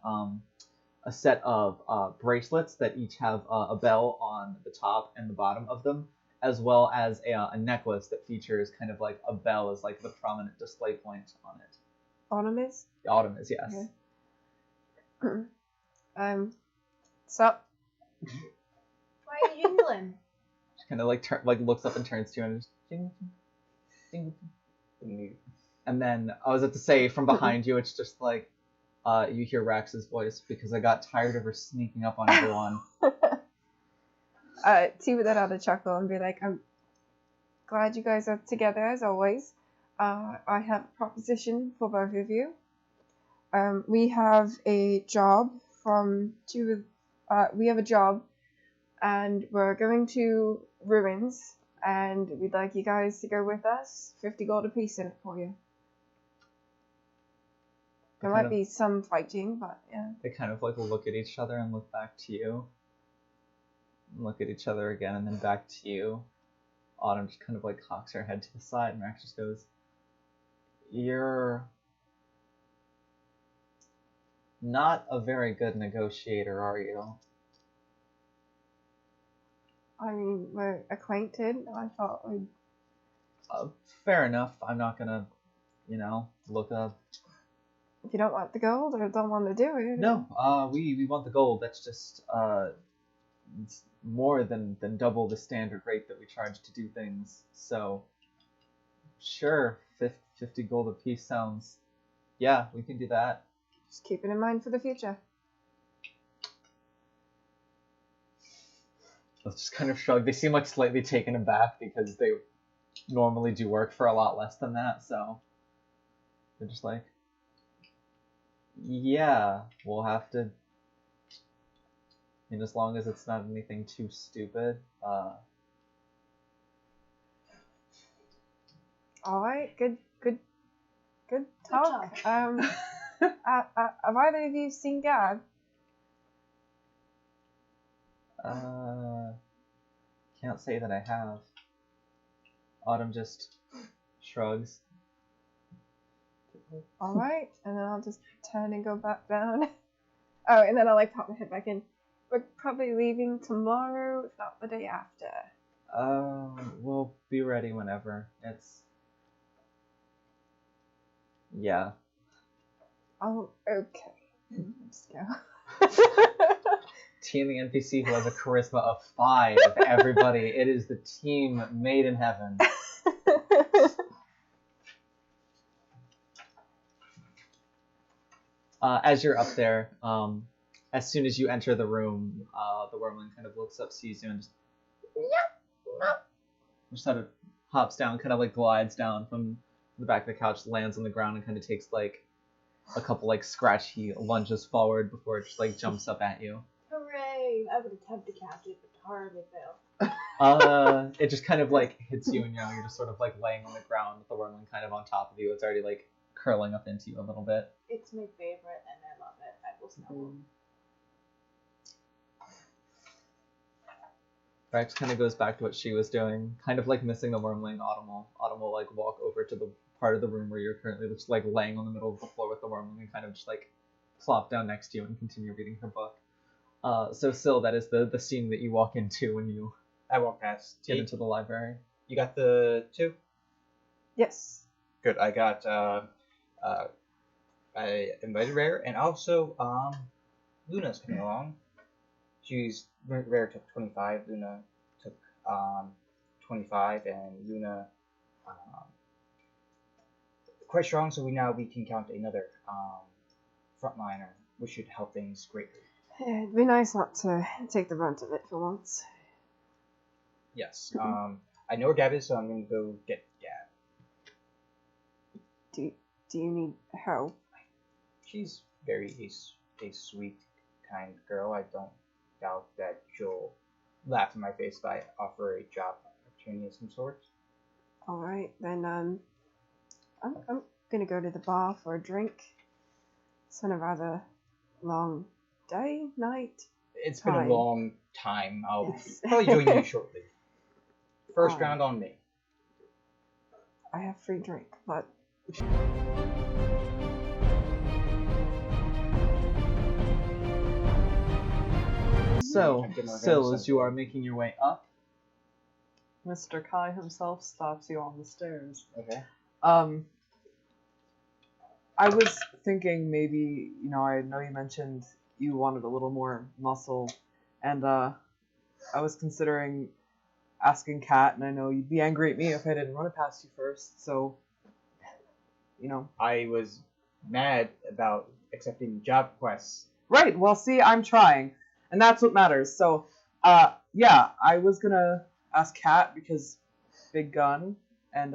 a set of bracelets that each have a bell on the top and the bottom of them, as well as a necklace that features kind of like a bell as like the prominent display point on it. Autumn is? Autumn is, yes. Okay. Sup? Why are you jingling? She kind of like looks up and turns to you and just jingle, jingle, jingle. And then I was about to say from behind you, it's just like you hear Rax's voice because I got tired of her sneaking up on everyone. T would let out a chuckle and be like, I'm glad you guys are together as always. I have a proposition for both of you. We have a job we have a job and we're going to ruins, and we'd like you guys to go with us. 50 gold apiece in it for you. There might be some fighting, but yeah. They kind of like look at each other and look back to you. Look at each other again and then back to you. Autumn just kind of like cocks her head to the side, and Max just goes, "You're not a very good negotiator, are you?" I mean, we're acquainted. I thought we'd... Fair enough. I'm not gonna, look up. If you don't want the gold or don't want to do it... No, we want the gold. That's just, it's more than double the standard rate that we charge to do things. So, sure, 50 gold apiece sounds... Yeah, we can do that. Just keep it in mind for the future. Let's just kind of shrug. They seem like slightly taken aback because they normally do work for a lot less than that, so they're just like, yeah, we'll have to, and as long as it's not anything too stupid. Alright, good talk. Have either of you seen Gab? Can't say that I have. Autumn just shrugs. Alright, and then I'll just turn and go back down. Oh, and then I'll like pop my head back in. We're probably leaving tomorrow, if not the day after. We'll be ready whenever. Yeah. Oh, okay. Let's go. T and the NPC who has a charisma of 5. Everybody, it is the team made in heaven. As you're up there, as soon as you enter the room, the wormling kind of looks up, sees you, and just sort of hops down, kind of like glides down from the back of the couch, lands on the ground, and kind of takes like a couple like scratchy lunges forward before it just like jumps up at you. Hooray! I would attempt to catch it, but horribly fail. It just kind of like hits you, and you're just sort of like laying on the ground with the wormling kind of on top of you. It's already like curling up into you a little bit. It's my favorite, and I love it. I will snuggle. Rex kind of goes back to what she was doing, kind of like missing the wormling. Autumn will like walk over to the part of the room where you're currently just like laying on the middle of the floor with the wormling, and kind of just like plop down next to you and continue reading her book. So Syl, that is the scene that you walk into when you I walk past. get into the library. You got the 2? Yes. Good. I got I invited Rare, and also Luna's coming along. Rare took 25, Luna took 25, and Luna quite strong. So we can count another frontliner, which should help things greatly. Yeah, it'd be nice not to take the brunt of it for once. Yes. I know where Gab is, so I'm gonna go get Gab. Do you need help? She's very a sweet, kind girl. I don't doubt that she'll laugh in my face if I offer a job opportunity of some sort. Alright, then I'm gonna go to the bar for a drink. It's been a rather long day, night. It's time. been a long time. I'll Yes. probably join you shortly. First Alright. round on me. I have free drink, but So, Get my Syl, grandson. as you are making your way up, Mr. Kai himself stops you on the stairs. Okay. I was thinking maybe, I know you mentioned you wanted a little more muscle, and I was considering asking Kat, and I know you'd be angry at me if I didn't run it past you first, so, I was mad about accepting job requests. Right, well, see, I'm trying, and that's what matters. So, yeah, I was gonna ask Kat because big gun, and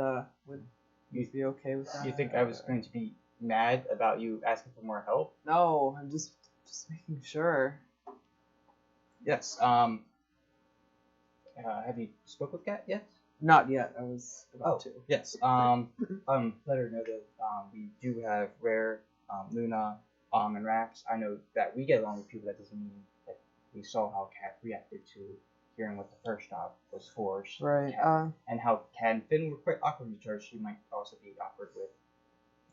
would you be okay with that? You think I was going to be mad about you asking for more help? No, I'm just making sure. Yes. Have you spoke with Kat yet? Not yet. I was about to. Yes. Let her know that we do have Rare, Luna, and Rax. I know that we get along with people. That doesn't mean that we saw how Kat reacted to hearing what the first job was for. Right. And how Kat and Finn were quite awkward with her. She might also be awkward with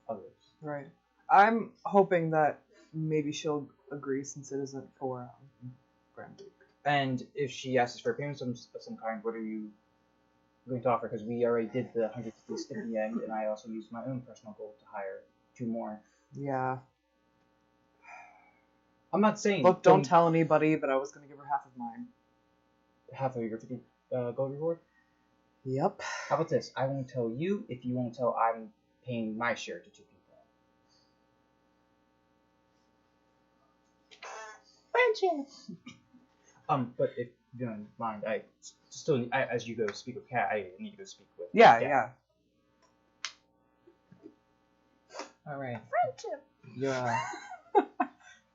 others. Right. I'm hoping that maybe she'll agree since it isn't for Grand Duke. And if she asks for payment of some kind, what are you going to offer? Because we already did the 150 in the end, and I also used my own personal gold to hire 2 more. Yeah. I'm not saying... Look, don't tell anybody, but I was going to give her half of mine. Half of your 50 gold reward? Yep. How about this? I won't tell you if you won't tell I'm paying my share to 2 people. Friendship. But if you don't mind, I still need, as you go speak with Kat, I need to go speak with Yeah, Kat. yeah. All right. Friendship. Yeah.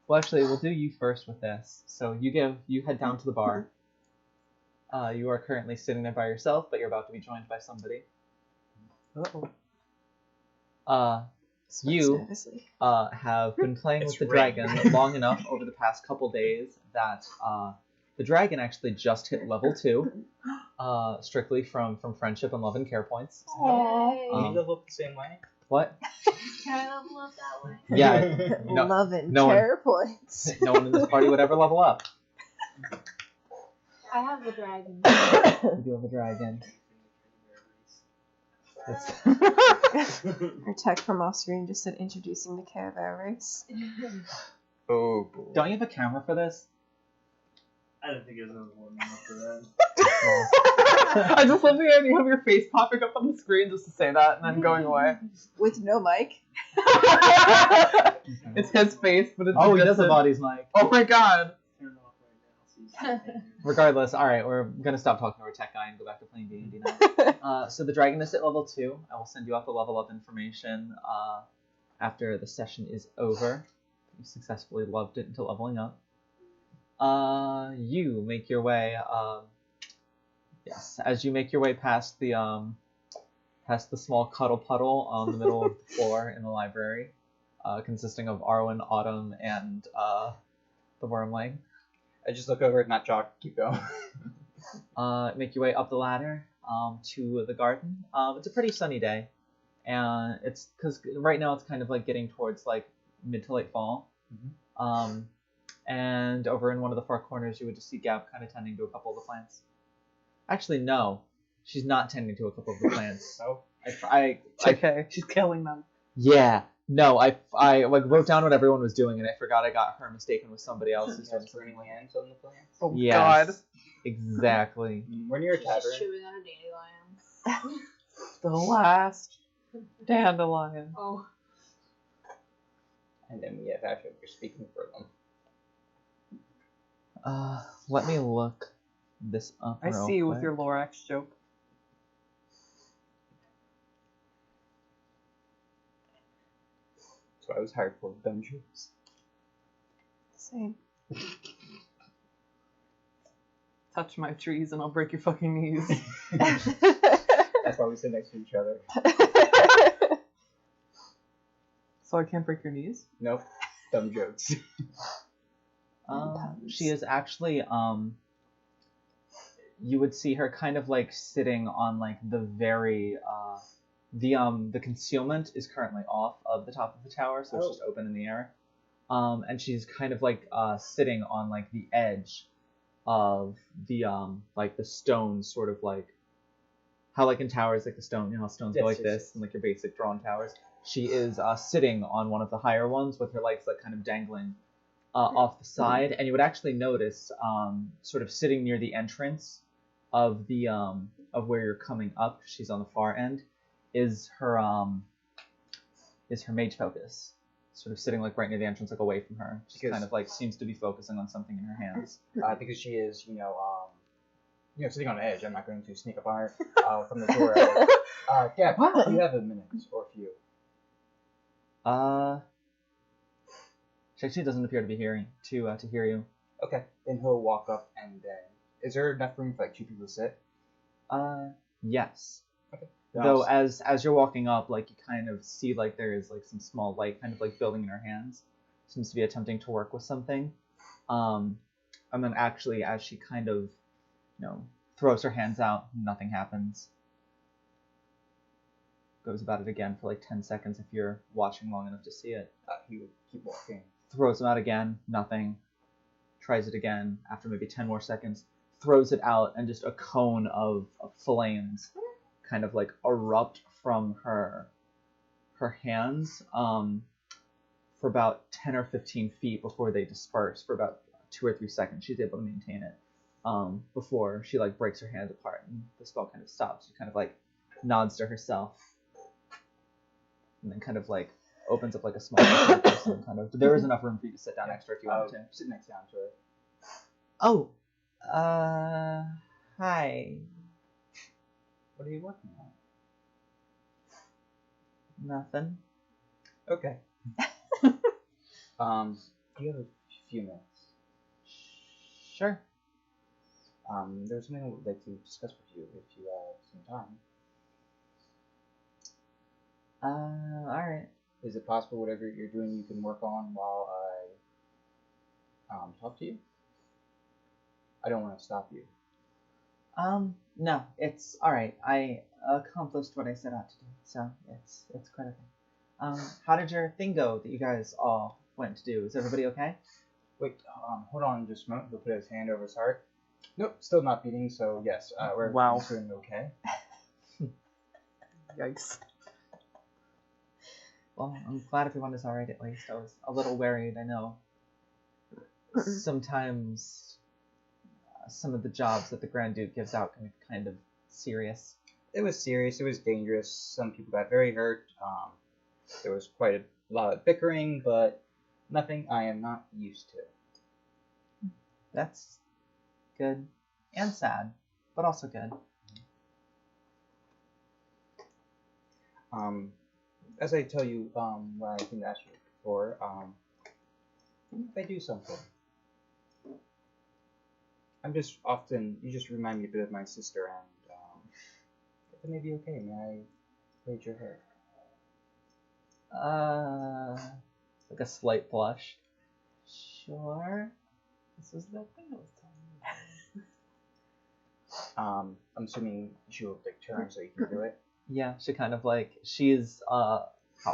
Well, actually, we'll do you first with this. So you head down to the bar. You are currently sitting there by yourself, but you're about to be joined by somebody. Uh-oh. You Nervously. have been playing It's with the raining. dragon long enough over the past couple days that the dragon actually just hit level 2, strictly from friendship and love and care points. Can you level up the same way? What? Can I level up that way? Yeah, no, Love and no one- care points. no one in this party would ever level up. I have the dragon. You do have a dragon. Our tech from off screen just said introducing the Care Bear race. Oh boy. Don't you have a camera for this? I didn't think it was important enough for that. I just love the idea of your face popping up on the screen just to say that and then going away. With no mic. It's his face, but it's Oh, he does a have Body's mic. Oh my god. Turn it off right now so you can see it. Regardless, alright, we're gonna stop talking to our tech guy and go back to playing D&D now. So the dragon is at level 2. I will send you out the level up information after the session is over. You successfully loved it until leveling up. You make your way, yes, as you make your way past the small cuddle puddle on the middle of the floor in the library, consisting of Arwen, Autumn, and the Wormling. I just look over at not Jock. Keep going. Make your way up the ladder to the garden. It's a pretty sunny day, and it's because right now it's kind of like getting towards like mid to late fall. And over in one of the far corners, you would just see Gab kind of tending to a couple of the plants. Actually, no, she's not tending to a couple of the plants. No. Okay, she's killing them. Yeah, no, I like wrote down what everyone was doing, and I forgot I got her mistaken with somebody else who's doing Just something. burning hands on the plants. Oh Yes, god. exactly. We're near a She's tavern. chewing on a dandelion. The last dandelion. Oh. And then we have Asher speaking for them. Let me look this up. I real see you with quick. your Lorax joke. So I was hired for dumb jokes. Same. Touch my trees and I'll break your fucking knees. That's why we sit next to each other. So I can't break your knees? Nope. Dumb jokes. She is actually you would see her kind of like sitting on like the very the concealment is currently off of the top of the tower, so it's just open in the air. And she's kind of like sitting on like the edge of the like the stone, sort of like how like in towers, like the stone, you know how stones go Yes, like yes, this yes. and like your basic drawn towers. She is sitting on one of the higher ones with her legs like kind of dangling off the side, and you would actually notice sort of sitting near the entrance of the of where you're coming up. She's on the far end. Is her mage focus, sort of sitting like right near the entrance, like away from her. She Because- kind of like seems to be focusing on something in her hands. Because she is, sitting on the edge. I'm not going to sneak up on her from the door. Yeah, you have a minute or a few. She actually doesn't appear to be hearing to hear you. Okay. Then he'll walk up and then Is there enough room for like 2 people to sit? Yes. Okay. Though as you're walking up, like you kind of see like there is like some small light kind of like building in her hands. Seems to be attempting to work with something. And then actually as she kind of, throws her hands out, nothing happens. Goes about it again for like 10 seconds if you're watching long enough to see it. He would keep walking. Throws them out again, nothing. Tries it again after maybe 10 more seconds. Throws it out and just a cone of flames kind of like erupt from her hands for about 10 or 15 feet before they disperse for about 2 or 3 seconds. She's able to maintain it before she like breaks her hands apart and the spell kind of stops. She kind of like nods to herself and then kind of like opens up like a small person kind of. There is enough room for you to sit down extra if you want to. Sit next down to her. Oh, hi. What are you working on? Nothing. Okay. Do you have a few minutes? Sure. There's something I would like to discuss with you if you have some time. Alright. Is it possible whatever you're doing you can work on while I talk to you? I don't want to stop you. No, it's alright. I accomplished what I set out to do, so it's quite okay. How did your thing go that you guys all went to do? Is everybody okay? Wait, hold on just a moment. He'll put his hand over his heart. Nope, still not beating, so yes, we're doing okay. Yikes. Well, I'm glad everyone is alright at least. I was a little worried, I know. Sometimes some of the jobs that the Grand Duke gives out can be kind of serious. It was serious, it was dangerous. Some people got very hurt. There was quite a lot of bickering, but nothing I am not used to. That's good and sad, but also good. As I tell you, what I can ask you for, if I do something, you just remind me a bit of my sister, and if it may be okay, may I braid your hair? Like a slight blush. Sure. This was that thing I was telling you. I'm assuming she'll like turn so you can do it. Yeah, she kind of like, she's, how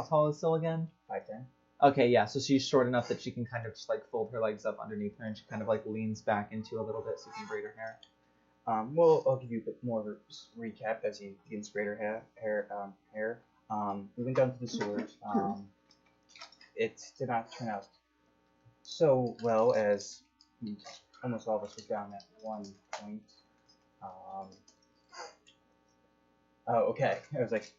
tall is Syl again? 5'10". Okay, yeah, so she's short enough that she can kind of just like fold her legs up underneath her and she kind of like leans back into a little bit so you can braid her hair. Well, I'll give you a bit more of a recap as he begins to braid her hair. We went down to the sewers. It did not turn out so well as almost all of us were down at one point. Oh, okay. I was like,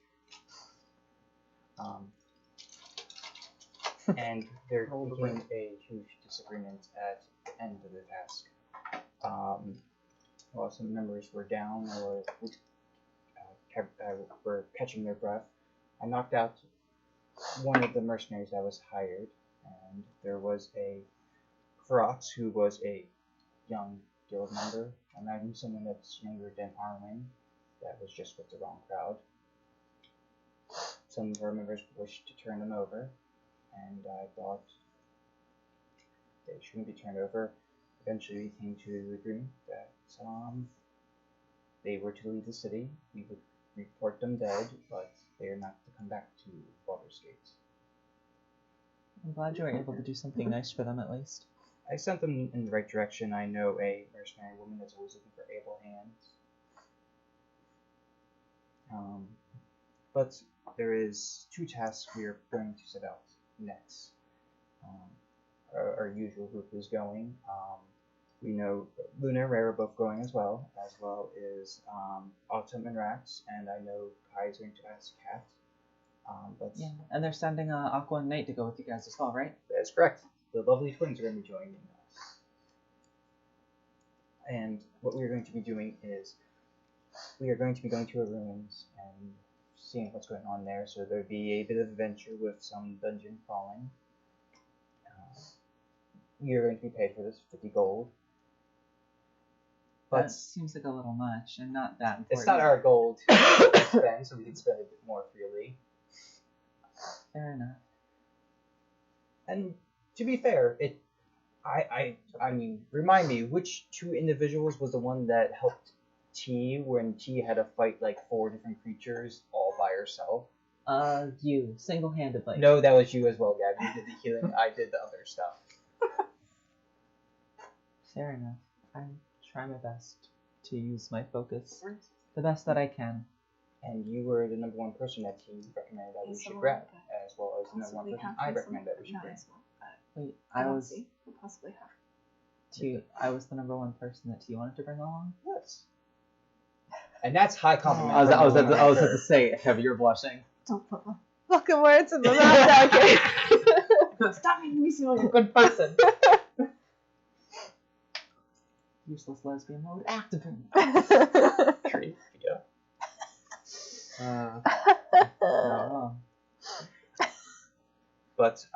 and there became a huge disagreement at the end of the task. While some members were down or were catching their breath, I knocked out one of the mercenaries that was hired, and there was a Ferox who was a young guild member, and I knew someone that's younger than Arwen that was just with the wrong crowd. Some of our members wished to turn them over, and I thought they shouldn't be turned over. Eventually we came to the agreement that they were to leave the city. We would report them dead, but they are not to come back to Baldur's Gate. I'm glad you were able to do something nice for them at least. I sent them in the right direction. I know a mercenary woman that's always looking for able hands. But there is 2 tasks we are going to set out next. Our usual group is going. We know Luna and Ray are both going as well as Autumn and Rax, and I know Kai's going to ask Kat. But Yeah, and they're sending Aqua and Nate to go with you guys as well, right? that's correct. The lovely twins are going to be joining us. And what we're going to be doing is we are going to be going to our rooms and seeing what's going on there. So there'll be a bit of adventure with some dungeon crawling. You're going to be paid for this 50 gold. But That seems like a little much, and not that important. it's not our goal to spend, so we can spend a bit more freely. Fair enough. And to be fair, I mean, remind me, which two individuals was the one that helped T when T had to fight like 4 different creatures all by herself? You, single-handedly. No, that was you as well, Gab. You did the healing, I did the other stuff. Fair enough. I try my best to use my focus the best that I can. And you were the number 1 person that T recommended that we He's should someone grab, that as well as the number 1 possibly person have I some recommend that we should grab. knowledge about Wait, I was Galaxy. We'll possibly have. I was the number 1 person that T wanted to bring along. Yes. And that's high compliment. I was from at the to say, heavier blushing. Don't put my fucking words in the mouth, okay? Stop making me seem like a good person. Useless lesbian mode active. Tree. Yeah. Not wrong. But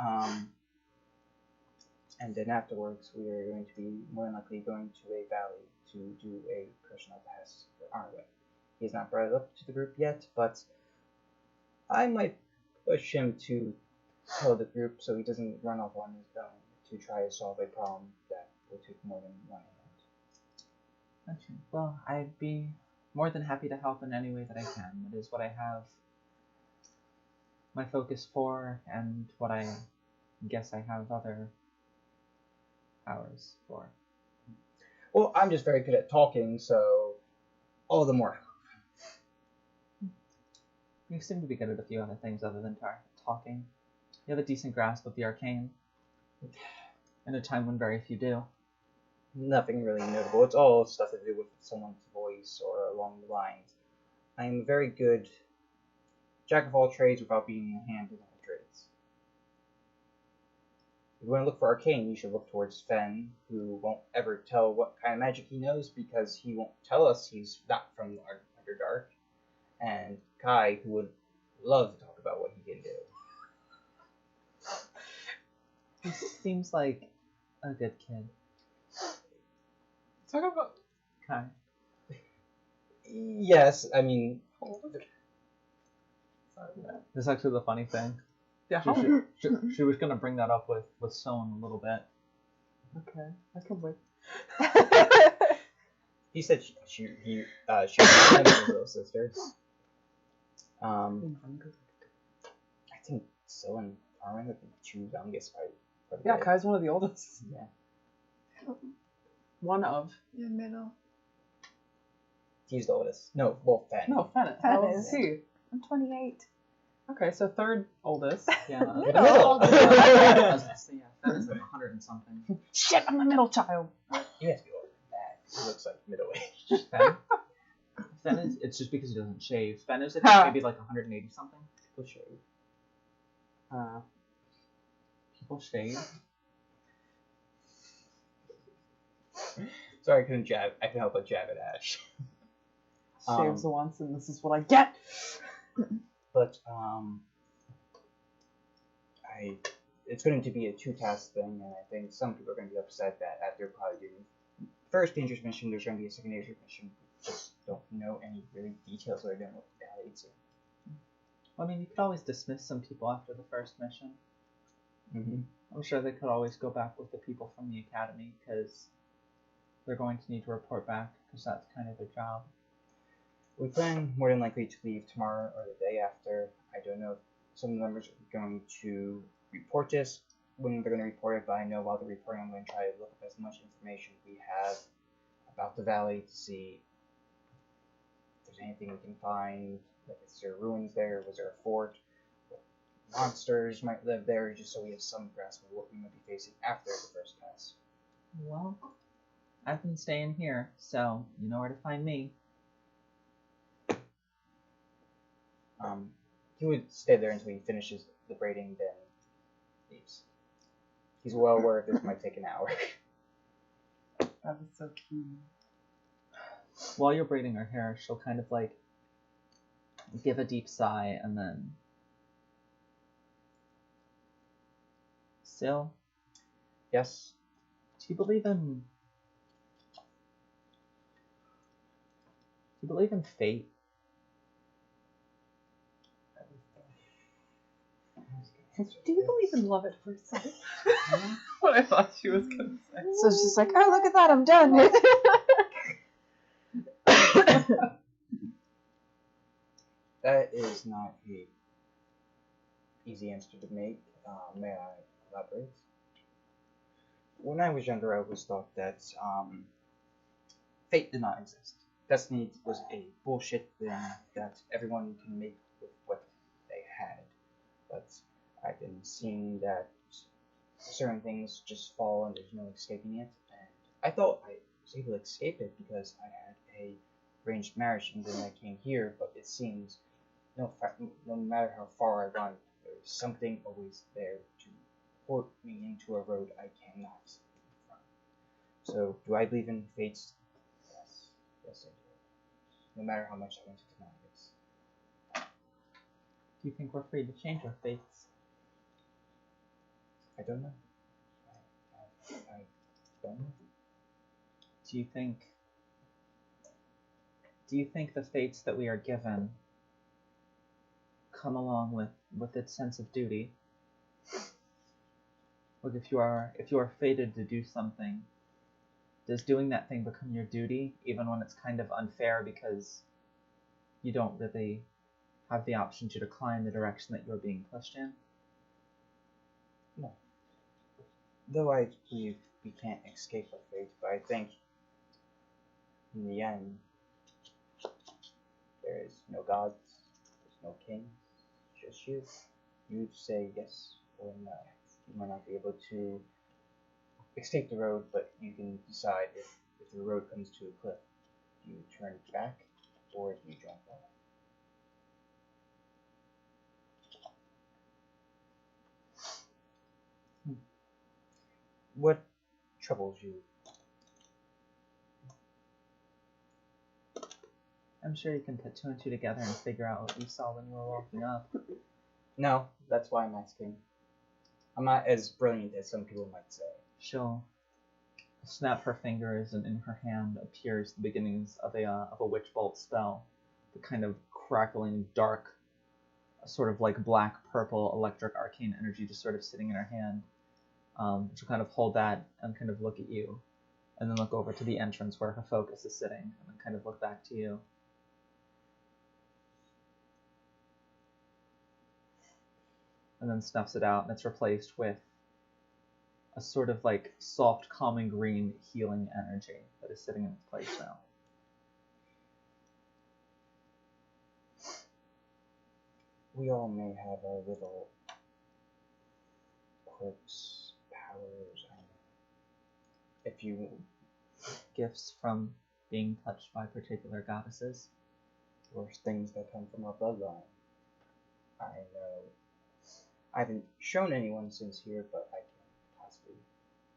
and then afterwards we are going to be more than likely going to a valley to do a personal test for Arwen. He's not brought it up to the group yet, but I might push him to tell the group so he doesn't run off on his own to try to solve a problem that will take more than one hand. Okay. Well, I'd be more than happy to help in any way that I can. It is what I have my focus for, and what I guess I have other powers for. Well, I'm just very good at talking, so all the more. You seem to be good at a few other things other than talking. You have a decent grasp of the arcane, in a time when very few do. Nothing really notable. It's all stuff to do with someone's voice or along the lines. I am a very good jack of all trades without being a hand in all trades. If you want to look for arcane, you should look towards Fen, who won't ever tell what kind of magic he knows because he won't tell us he's not from Underdark, and Kai, who would love to talk about what he can do. He seems like a good kid. Talk about. Kai. Yes, I mean, This is actually the funny thing. Yeah, She, how? she was gonna bring that up with Soen a little bit. Okay, I can wait. he said she was his little sister. I think so and Armin are the 2 youngest by the Yeah, way. Kai's one of the oldest. Yeah. One of. Your middle. He's the oldest. No, well, Fen. No, Fennet. Fen How old is. is he? I'm 28. Okay, so third oldest. Yeah. Middle. I was gonna say, yeah, Fen is like 100 and something. Shit, I'm the middle child. He has to be older than that. He looks like middle-aged. Fen? Fen is, it's just because he doesn't shave. Fen is, I Ha. think, maybe like 180 something. People shave. People shave. Sorry, I couldn't jab. I can help but jab at Ash. Shaves once, and this is what I get. But it's going to be a 2-task thing, and I think some people are going to be upset that after probably doing the first dangerous mission, there's going to be a second dangerous mission. We just don't know any really details other than what the valley is. Well, I mean, you could always dismiss some people after the first mission. Mm-hmm. I'm sure they could always go back with the people from the academy, because they're going to need to report back, because that's kind of their job. We plan more than likely to leave tomorrow or the day after. I don't know if some members are going to report this when they're going to report it, but I know while they're reporting, I'm going to try to look up as much information we have about the valley to see if there's anything we can find. Like, is there ruins there? Was there a fort? What monsters might live there? Just so we have some grasp of what we might be facing after the first test. Well, I've been staying here, so you know where to find me. He would stay there until he finishes the braiding, then leaves. He's well aware if this might take an hour. That was so cute. While you're braiding her hair, she'll kind of like give a deep sigh and then... Still, Yes? do you believe in you believe in fate? Do you believe in love at first sight? What I thought she was gonna say. So it's just like, oh, look at that, I'm done. That is not a easy answer to make. May I elaborate? When I was younger, I always thought that fate did not exist. Destiny was a bullshit thing that everyone can make with what they had. But I've been seeing that certain things just fall and there's no escaping it. And I thought I was able to escape it because I had a arranged marriage and then I came here, but it seems no matter how far I run, there's something always there to port me into a road I cannot escape from. So, do I believe in fates? Yes. Yes, I do. No matter how much I want to deny it. Do you think we're free to change our fates? I don't know. I don't know. Do you think the fates that we are given come along with its sense of duty? Like if you are fated to do something, does doing that thing become your duty, even when it's kind of unfair because you don't really have the option to decline the direction that you're being pushed in? No. Though I believe we can't escape our fate, but I think in the end, there is no gods, there's no king, just you. You say yes or no. You might not be able to escape the road, but you can decide if the road comes to a cliff. Do you turn back or do you jump off? What troubles you? I'm sure you can put two and two together and figure out what you saw when you were walking up. No, that's why I'm asking. I'm not as brilliant as some people might say. She'll snap her fingers, and in her hand appears the beginnings of a witch bolt spell. The kind of crackling, dark, sort of like black purple electric arcane energy just sort of sitting in her hand. She'll kind of hold that and kind of look at you, and then look over to the entrance where her focus is sitting, and then kind of look back to you. And then snuffs it out, and it's replaced with a sort of like soft, calming green healing energy that is sitting in its place now. We all may have our little quirks, powers, I don't know. If you Gifts from being touched by particular goddesses. or things that come from our bloodline. I know. I haven't shown anyone since here, but I can possibly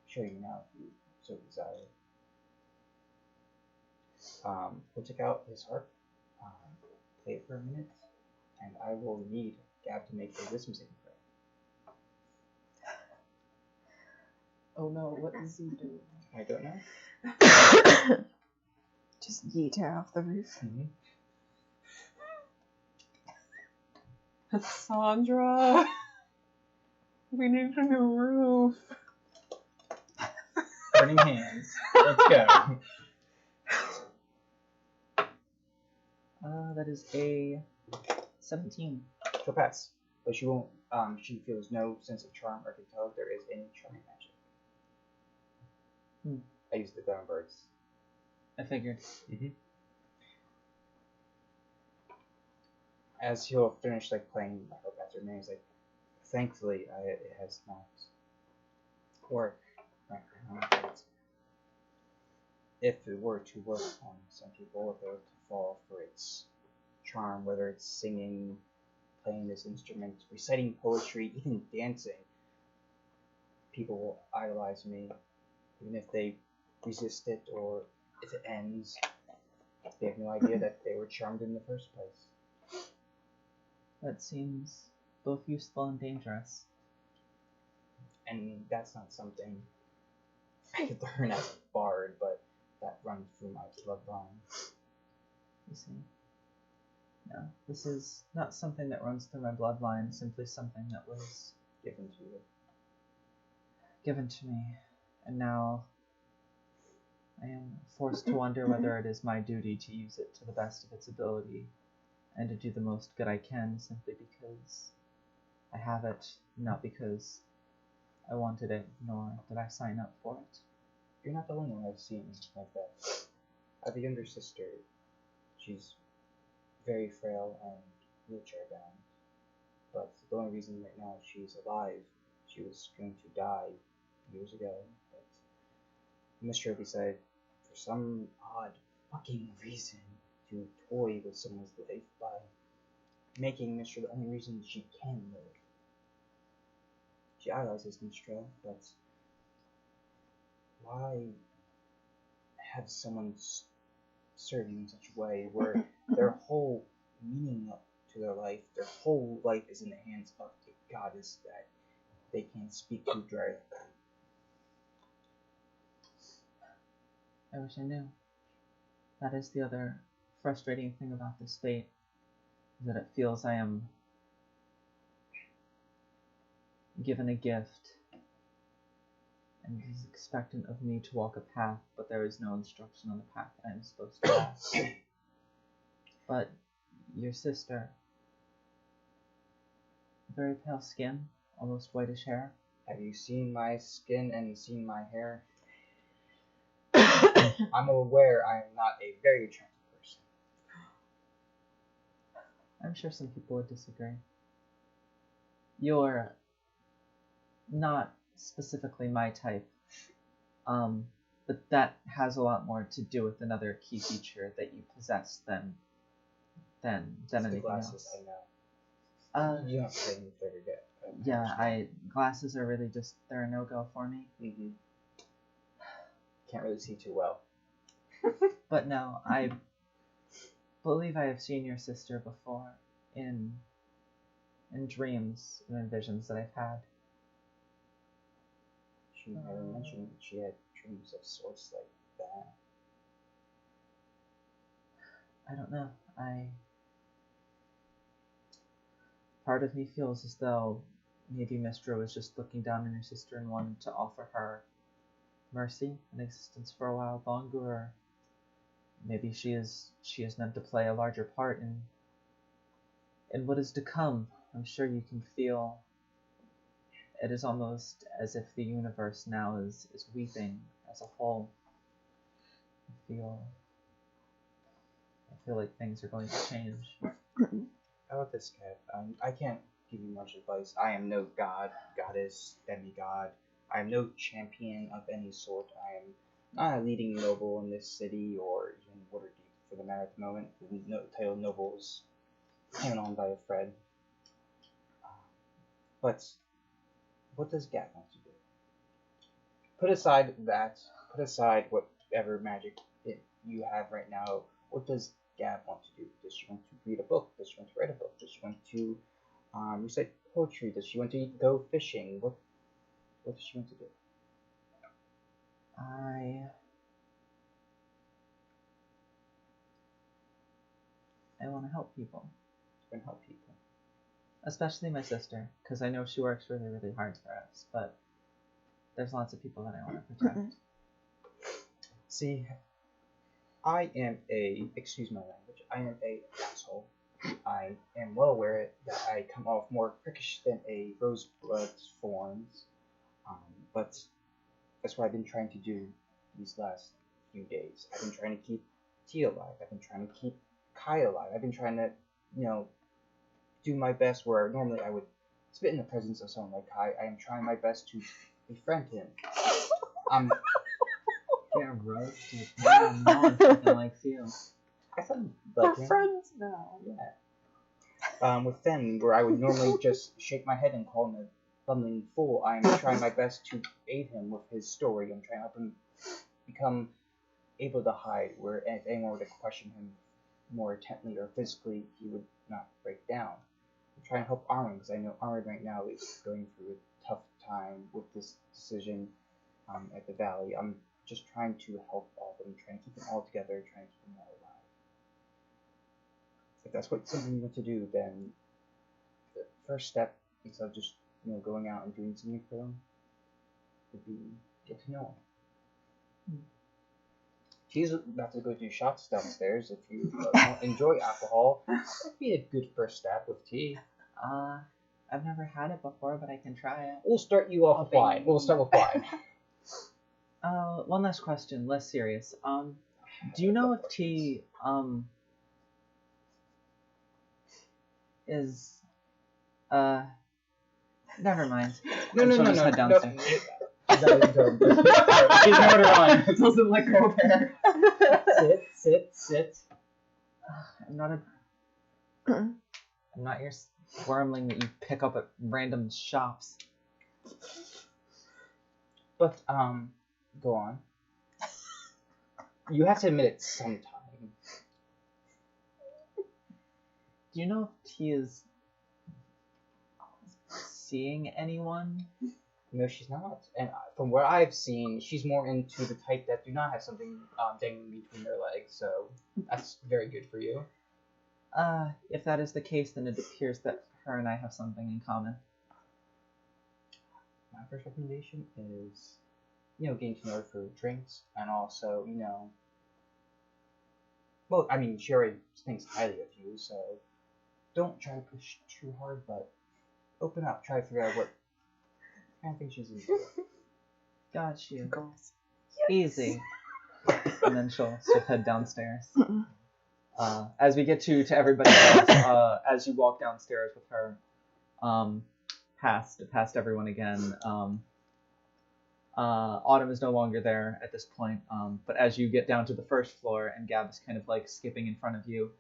show you now if you so desire. He'll take out his harp, play it for a minute, and I will need Gab to make a wisdom saving throw. Oh no, what does he do? I don't know. Just yeet her off the roof. Cassandra! We need a new roof. Burning hands. Let's go. That is a 17. She'll pass, but she won't. She feels no sense of charm or can tell if there is any charming magic. I use the gun birds. I figured. As he'll finish like playing the harp after me, he's like, thankfully, it has not worked right now. But if it were to work on some people, if it were to fall for its charm, whether it's singing, playing this instrument, reciting poetry, even dancing, people will idolize me, even if they resist it or if it ends. They have no idea that they were charmed in the first place. That seems both useful and dangerous. And that's not something I could learn as a bard, but that runs through my bloodline. You see? No, this is not something that runs through my bloodline, simply something that was Given to you. given to me, and now I am forced to wonder whether it is my duty to use it to the best of its ability, and to do the most good I can simply because I have it, not because I wanted it, nor did I sign up for it. You're not the only one I've seen like that. I have a younger sister. She's very frail and wheelchair bound. But the only reason right now she's alive, she was going to die years ago. But Mr. decided, for some odd fucking reason, to toy with someone's life by making Mr. the only reason she can live. She idolizes Mr. but why have someone serve you in such a way where their whole meaning to their life, their whole life is in the hands of a goddess that they can't speak to directly? I wish I knew. That is the other frustrating thing about this fate, is that it feels I am given a gift and is expectant of me to walk a path, but there is no instruction on the path that I am supposed to walk. But your sister, very pale skin, almost whitish hair. Have you seen my skin and seen my hair? I'm aware I am not a very attractive person. I'm sure some people would disagree. You're not specifically my type, but that has a lot more to do with another key feature that you possess than It's the anything glasses, else. I know. You don't have to say any further yet. Yeah, glasses are really just, they're a no-go for me. Mm-hmm. Can't really see too well. But no, I believe I have seen your sister before in dreams and in visions that I've had. She never mentioned that she had dreams of sorts like that. I don't know. Part of me feels as though maybe Mistra was just looking down on your sister and wanted to offer her mercy and existence for a while longer, or maybe she is meant to play a larger part in what is to come. I'm sure you can feel it is almost as if the universe now is weeping as a whole. I feel like things are going to change. How about this, Cat? I can't give you much advice. I am no god, goddess, demigod. I am no champion of any sort. I am not a leading noble in this city, or even Waterdeep for the matter at the moment. The title noble is handed on by a Fred. But what does Gat want to do? Put aside whatever magic you have right now. What does Gab want to do? Does she want to read a book? Does she want to write a book? Does she want to recite poetry? Does she want to go fishing? What does she want to do? I want to help people. You can help people. Especially my sister, because I know she works really, really hard for us, but there's lots of people that I want to protect. See, I am excuse my language, I am a asshole. I am well aware that I come off more prickish than a rosebud's thorns, but that's what I've been trying to do these last few days. I've been trying to keep T alive. I've been trying to keep Kai alive. I've been trying to, do my best where normally I would spit in the presence of someone like Kai. I am trying my best to befriend him. Get roasted. No one fucking likes you. I thought like We're friends now. Yeah. With Fen, where I would normally just shake my head and call him a bumbling fool, I'm trying my best to aid him with his story. I'm trying to help him become able to hide, where if anyone were to question him more intently or physically, he would not break down. I'm trying to help Armin, because I know Armin right now is going through a tough time with this decision at the Valley. I'm just trying to help all of them, trying to keep them all together, trying to keep them all alive. if that's what something you want to do, then the first step, instead of just going out and doing something for them, would be get to know them. She's about to go do shots downstairs. If you enjoy alcohol, that'd be a good first step with tea. I've never had it before, but I can try it. We'll start you off with wine. We'll start with wine. One last question, less serious. Do you know if tea, is, never mind. No. Just head downstairs. She's order on. It doesn't let go there. Sit. I'm not your wormling that you pick up at random shops. But go on. You have to admit it sometime. Do you know if he is seeing anyone? No, she's not. And from what I've seen, she's more into the type that do not have something dangling between their legs. So that's very good for you. If that is the case, then it appears that her and I have something in common. My first recommendation is, getting to know her for drinks, and also, well, I mean, she already thinks highly of you, so don't try to push too hard, but open up, try to figure out what kind of thing she's into. Got you. Girls. Easy. And then she'll head downstairs. As we get to everybody else, as you walk downstairs with her, past everyone again, Autumn is no longer there at this point, but as you get down to the first floor and Gab is kind of like skipping in front of you,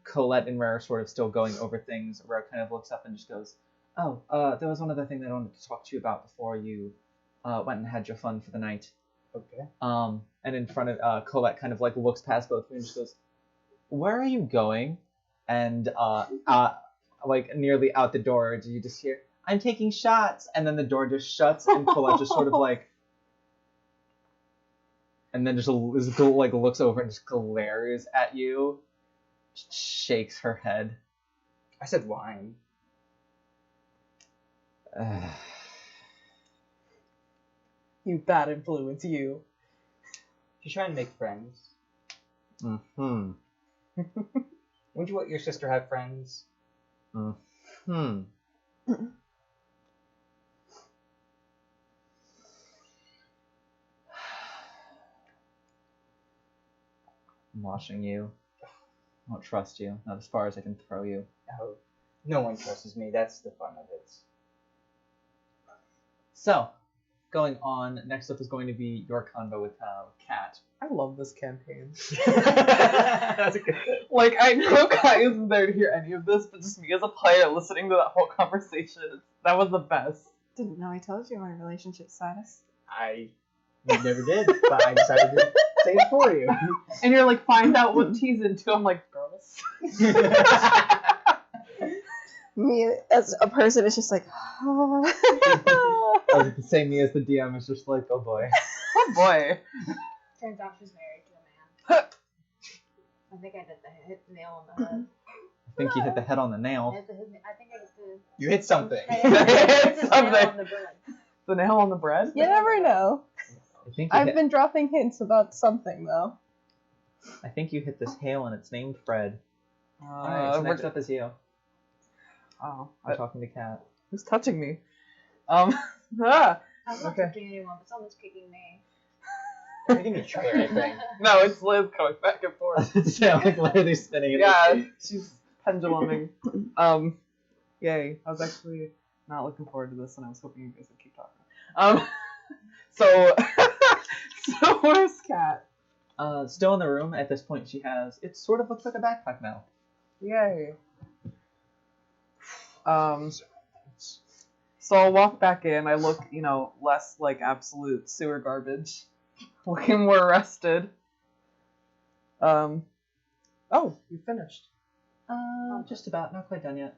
Colette and Rare are sort of still going over things. Rare kind of looks up and just goes, "Oh, there was one other thing that I wanted to talk to you about before you went and had your fun for the night." Okay. And in front of Colette kind of like looks past both of you and just goes, "Where are you going?" And like nearly out the door, do you just hear, "I'm taking shots," and then the door just shuts and Colette just sort of like, and then just like looks over and just glares at you, just shakes her head. I said wine. You bad influence, you. She's trying to make friends. Mm-hmm. Wouldn't you let your sister have friends? Mm-hmm. I'm watching you. I don't trust you. Not as far as I can throw you. Oh, no one trusts me. That's the fun of it. So, going on, next up is going to be your convo with Kat. I love this campaign. That's a good thing. Like, I know Kai isn't there to hear any of this, but just me as a player listening to that whole conversation, that was the best. Didn't know I told you my relationship status. I never did, but I decided to say it for you. And you're like, find out what he's into. I'm like, girls. Me as a person is just like, I was the same me as the DM is just like, oh boy. Oh boy. Turns out she's married to a man. I think I hit the nail on the head. I think you hit the head on the nail. I think I hit the. You hit something. I hit the nail on the bread. The nail on the bread? you never know. I think you I've hit, been dropping hints about something though. I think you hit this hail and it's named Fred. Alright, so next up is you. Oh, I'm talking to Kat. who's touching me? I'm not Okay. touching anyone, but someone's kicking me. You're giving me a trailer, I think. No, it's Liz going back and forth. Yeah, like literally spinning it. Yeah, she's penduluming. Yay. I was actually not looking forward to this, and I was hoping you guys would keep talking. So where's Kat? Still in the room at this point. It sort of looks like a backpack now. Yay. So I'll walk back in. I look, less like absolute sewer garbage. Looking more rested. Oh, you finished. Just about. Not quite done yet.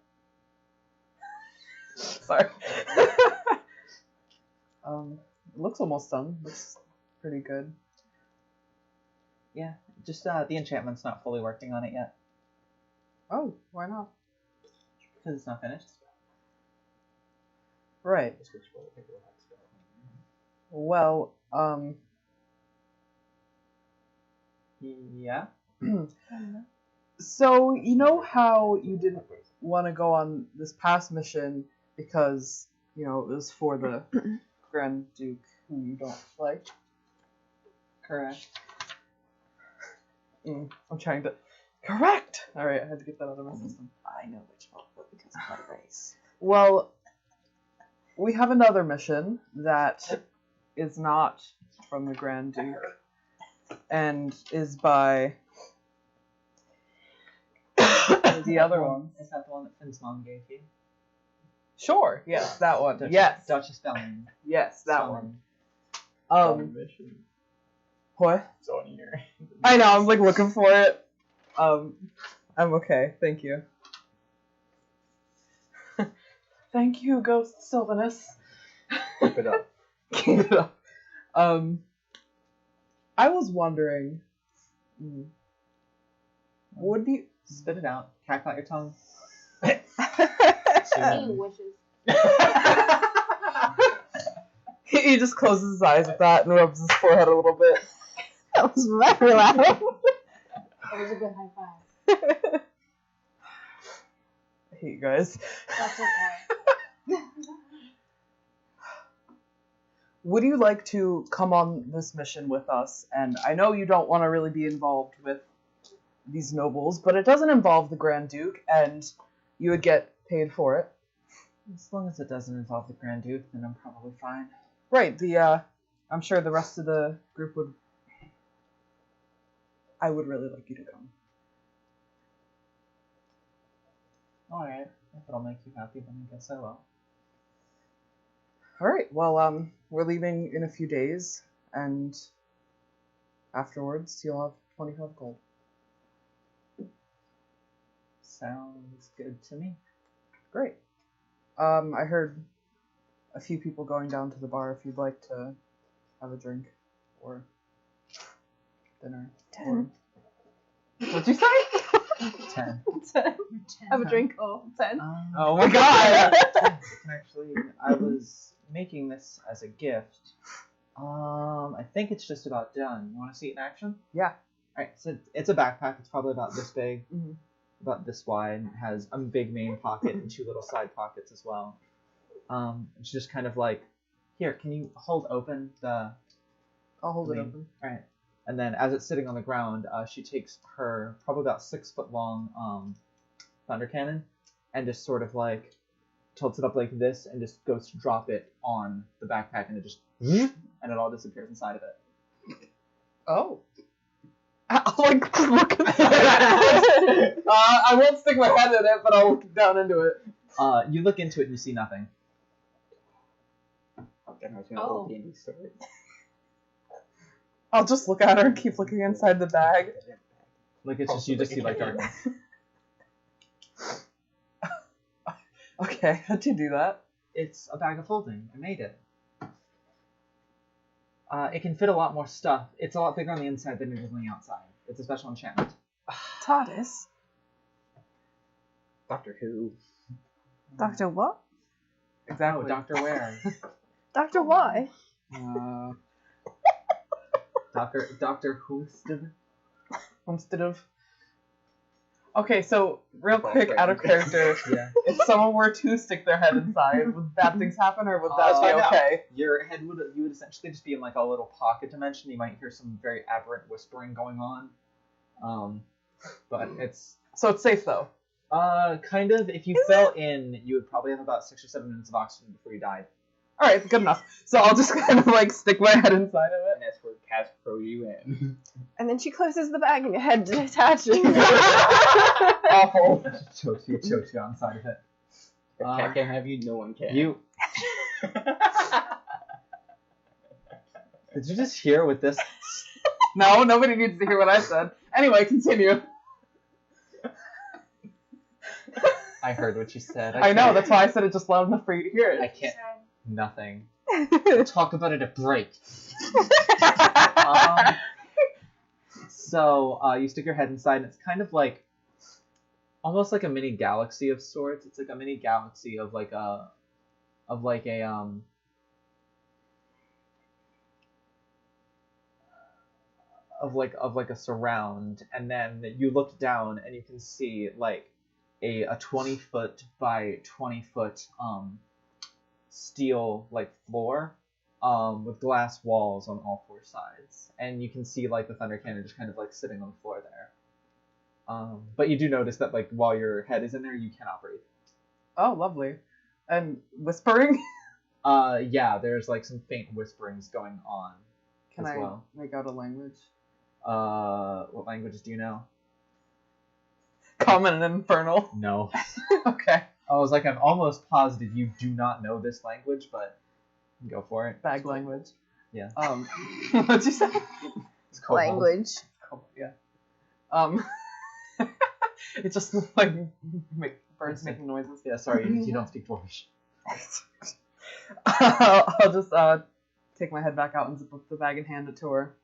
Sorry. It looks almost done. Looks pretty good. Yeah, just the enchantment's not fully working on it yet. Oh, why not? Because it's not finished. Right. Well, Yeah. so you know how you didn't want to go on this past mission because, you know, it was for the Grand Duke who you don't like? Correct. I'm trying to... Correct! Alright, I had to get that out of my system. I know which one, but because of my race. Well, we have another mission that is not from the Grand Duke and is by the other one. Is that the one that Finn's mom gave you? Sure, yes, that one. Duchess, Yes, Duchess Spellman. yes, that Spellman. one. What? It's on here. I know, I'm like looking for it. I'm okay, thank you. Thank you, Ghost Sylvanus. Keep it up. Keep it up. I was wondering, would you... Spit it out. Cackle out your tongue. He wishes. He just closes his eyes with that and rubs his forehead a little bit. That was very loud. That was a good high five. I hate you guys. That's okay. Would you like to come on this mission with us? And I know you don't want to really be involved with these nobles, but it doesn't involve the Grand Duke, and you would get paid for it. As long as it doesn't involve the Grand Duke, then I'm probably fine. Right, I'm sure the rest of the group would... I would really like you to come. Alright. If it'll make you happy, then I guess I will. Alright, well, we're leaving in a few days, and afterwards you'll have 25 gold. Sounds good to me. Great. I heard a few people going down to the bar if you'd like to have a drink or dinner. 10. What'd you say? 10. 10. Have a drink. Oh, 10. Oh my god! Actually, I was making this as a gift. I think it's just about done. You want to see it in action? Yeah. Alright, so it's a backpack. It's probably about this big, Mhm. about this wide, and it has a big main pocket and 2 little side pockets as well. It's just kind of like, here, can you hold open the... I'll hold it Lean. open. Alright. And then as it's sitting on the ground, she takes her probably about 6 foot long thunder cannon and just sort of like tilts it up like this and just goes to drop it on the backpack, and it just and it all disappears inside of it. Oh. I'll like look at that. I won't stick my head in it, but I'll look down into it. You look into it and you see nothing. Then I was gonna hold the indie sword. I'll just look at her and keep looking inside the bag. Like it's just you just see like darkness. Okay, how'd you do that? It's a bag of holding. I made it. It can fit a lot more stuff. It's a lot bigger on the inside than it is on the outside. It's a special enchantment. TARDIS. Doctor Who. Doctor what? Exactly. Oh, Dr. Ware. Doctor Y. Dr. Hoosted. Instead of... Okay, so real quick, out of character, Yeah. if someone were to stick their head inside, would bad things happen, or would that be no. okay? Your head you would essentially just be in like a little pocket dimension. You might hear some very aberrant whispering going on. But it's So it's safe, though. kind of. If you fell in, you would probably have about 6 or 7 minutes of oxygen before you died. Alright, good enough. So I'll just kind of like stick my head inside of And that's where Cass throw you in. And then she closes the bag and your head detaches. it. Awful. Chokes you on the side of it. If Cat can't have you, no one can. You. Did you just hear with this? No, nobody needs to hear what I said. Anyway, continue. I heard what you said. I know, that's why I said it just loud enough for you to hear I it. can't. Nothing. We'll talk about it at break. So you stick your head inside, and it's kind of like almost like a mini galaxy of sorts. It's like a mini galaxy of like a surround, and then you look down and you can see like a 20-foot by 20-foot steel like floor with glass walls on all four sides, and you can see like the thunder cannon just kind of like sitting on the floor there. But you do notice that like while your head is in there, you cannot breathe. Oh, lovely. And whispering? Yeah, there's like some faint whisperings going on. Can as I well. make out a language? What languages do you know? Common and Infernal. No. Okay. I was like, I'm almost positive you do not know this language, but go for it. Bag language. Yeah. What'd you say? It's kobold. Language. Yeah. It's just like birds making noises. Yeah, sorry, you don't speak Dwarvish. I'll just take my head back out and zip up the bag and hand it to her.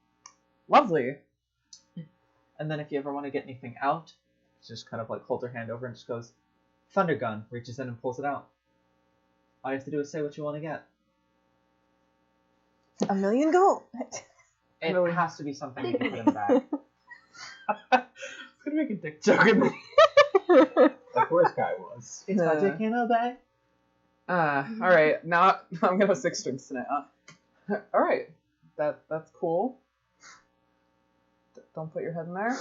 Lovely. And then if you ever want to get anything out, just kind of like hold her hand over and just goes, Thunder Gun, reaches in and pulls it out. All you have to do is say what you want to get. $1 million gold. It Really? has to be something you can put in the bag. It's gonna make a dick joke in there. Of course, Guy was. It's my dick in a bag. Alright, now I'm gonna 6 strings tonight. Alright, that's cool. Don't put your head in there.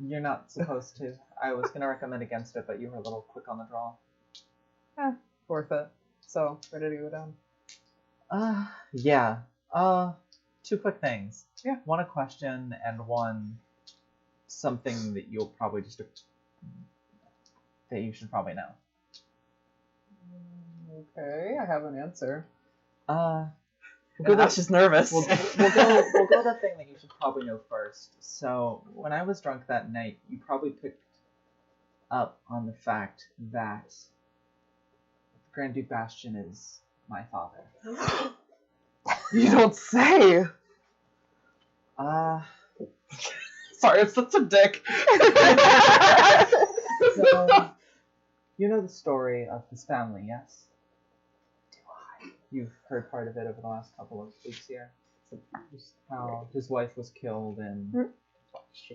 You're not supposed to. I was going to recommend against it, but you were a little quick on the draw. Worth it. So, ready to go down? Yeah. 2 quick things. Yeah. One a question and one something that you'll probably just that you should probably know. Okay, I have an answer. We'll She's nervous. go to the thing that you should probably know first. So, when I was drunk that night, you probably picked up on the fact that Grand Duke Bastion is my father. You don't say! Sorry, I'm such a dick. So, you know the story of his family, yes? Do I? You've heard part of it over the last couple of weeks here. Just how his wife was killed in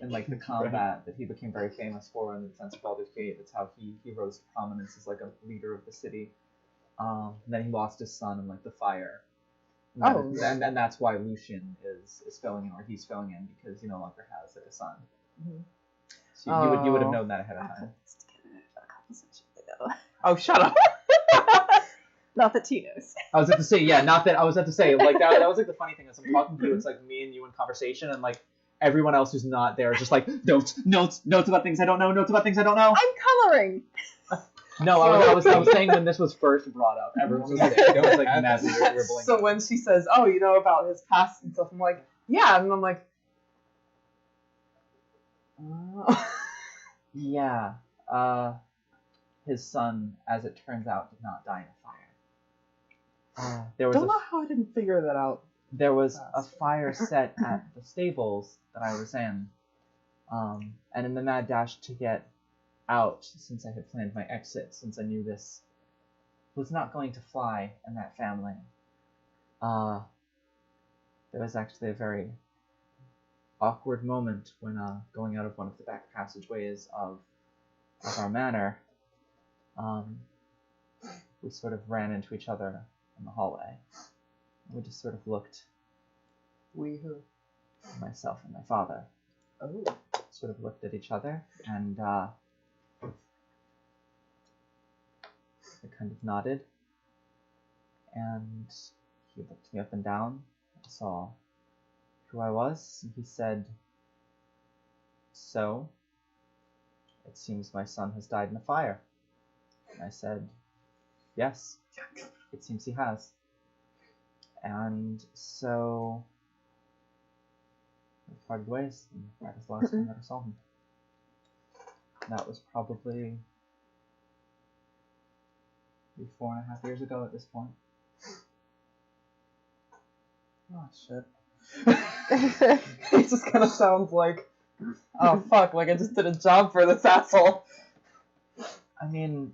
like the combat that he became very famous for in the Defense of Baldur's Gate. That's how he rose to prominence as like a leader of the city. And then he lost his son in like the fire. And that's why Lucian is filling in, or he's filling in, because he no longer has a son. Mm-hmm. So you would have known that ahead of time. Oh, shut up. Not that T knows. I was about to say, yeah, not that I was about to say, like that was like the funny thing is I'm talking to you, it's like me and you in conversation, and like everyone else who's not there is just like notes about things I don't know, notes about things I don't know. I'm coloring. No, I was saying when this was first brought up, everyone was like, it was like mad we're bullying. So when she says, oh, you know about his past and stuff, I'm like, yeah, and I'm like, Yeah. His son, as it turns out, did not die in a fire. There was don't know how I didn't figure that out. There was a fire set at the stables that I was in, and in the mad dash to get out, since I had planned my exit, since I knew this was not going to fly in that family, there was actually a very awkward moment when going out of one of the back passageways of our manor. We sort of ran into each other in the hallway. We just sort of looked. We who? Myself and my father. Oh. Sort of looked at each other, and I kind of nodded. And he looked me up and down. I saw who I was, and he said, "So, it seems my son has died in a fire." And I said, "Yes, it seems he has." And so we parted ways, and that was the last time that I saw him. That was probably 4.5 years ago at this point. Oh, shit. It just kind of sounds like Oh fuck, like I just did a job for this asshole. I mean,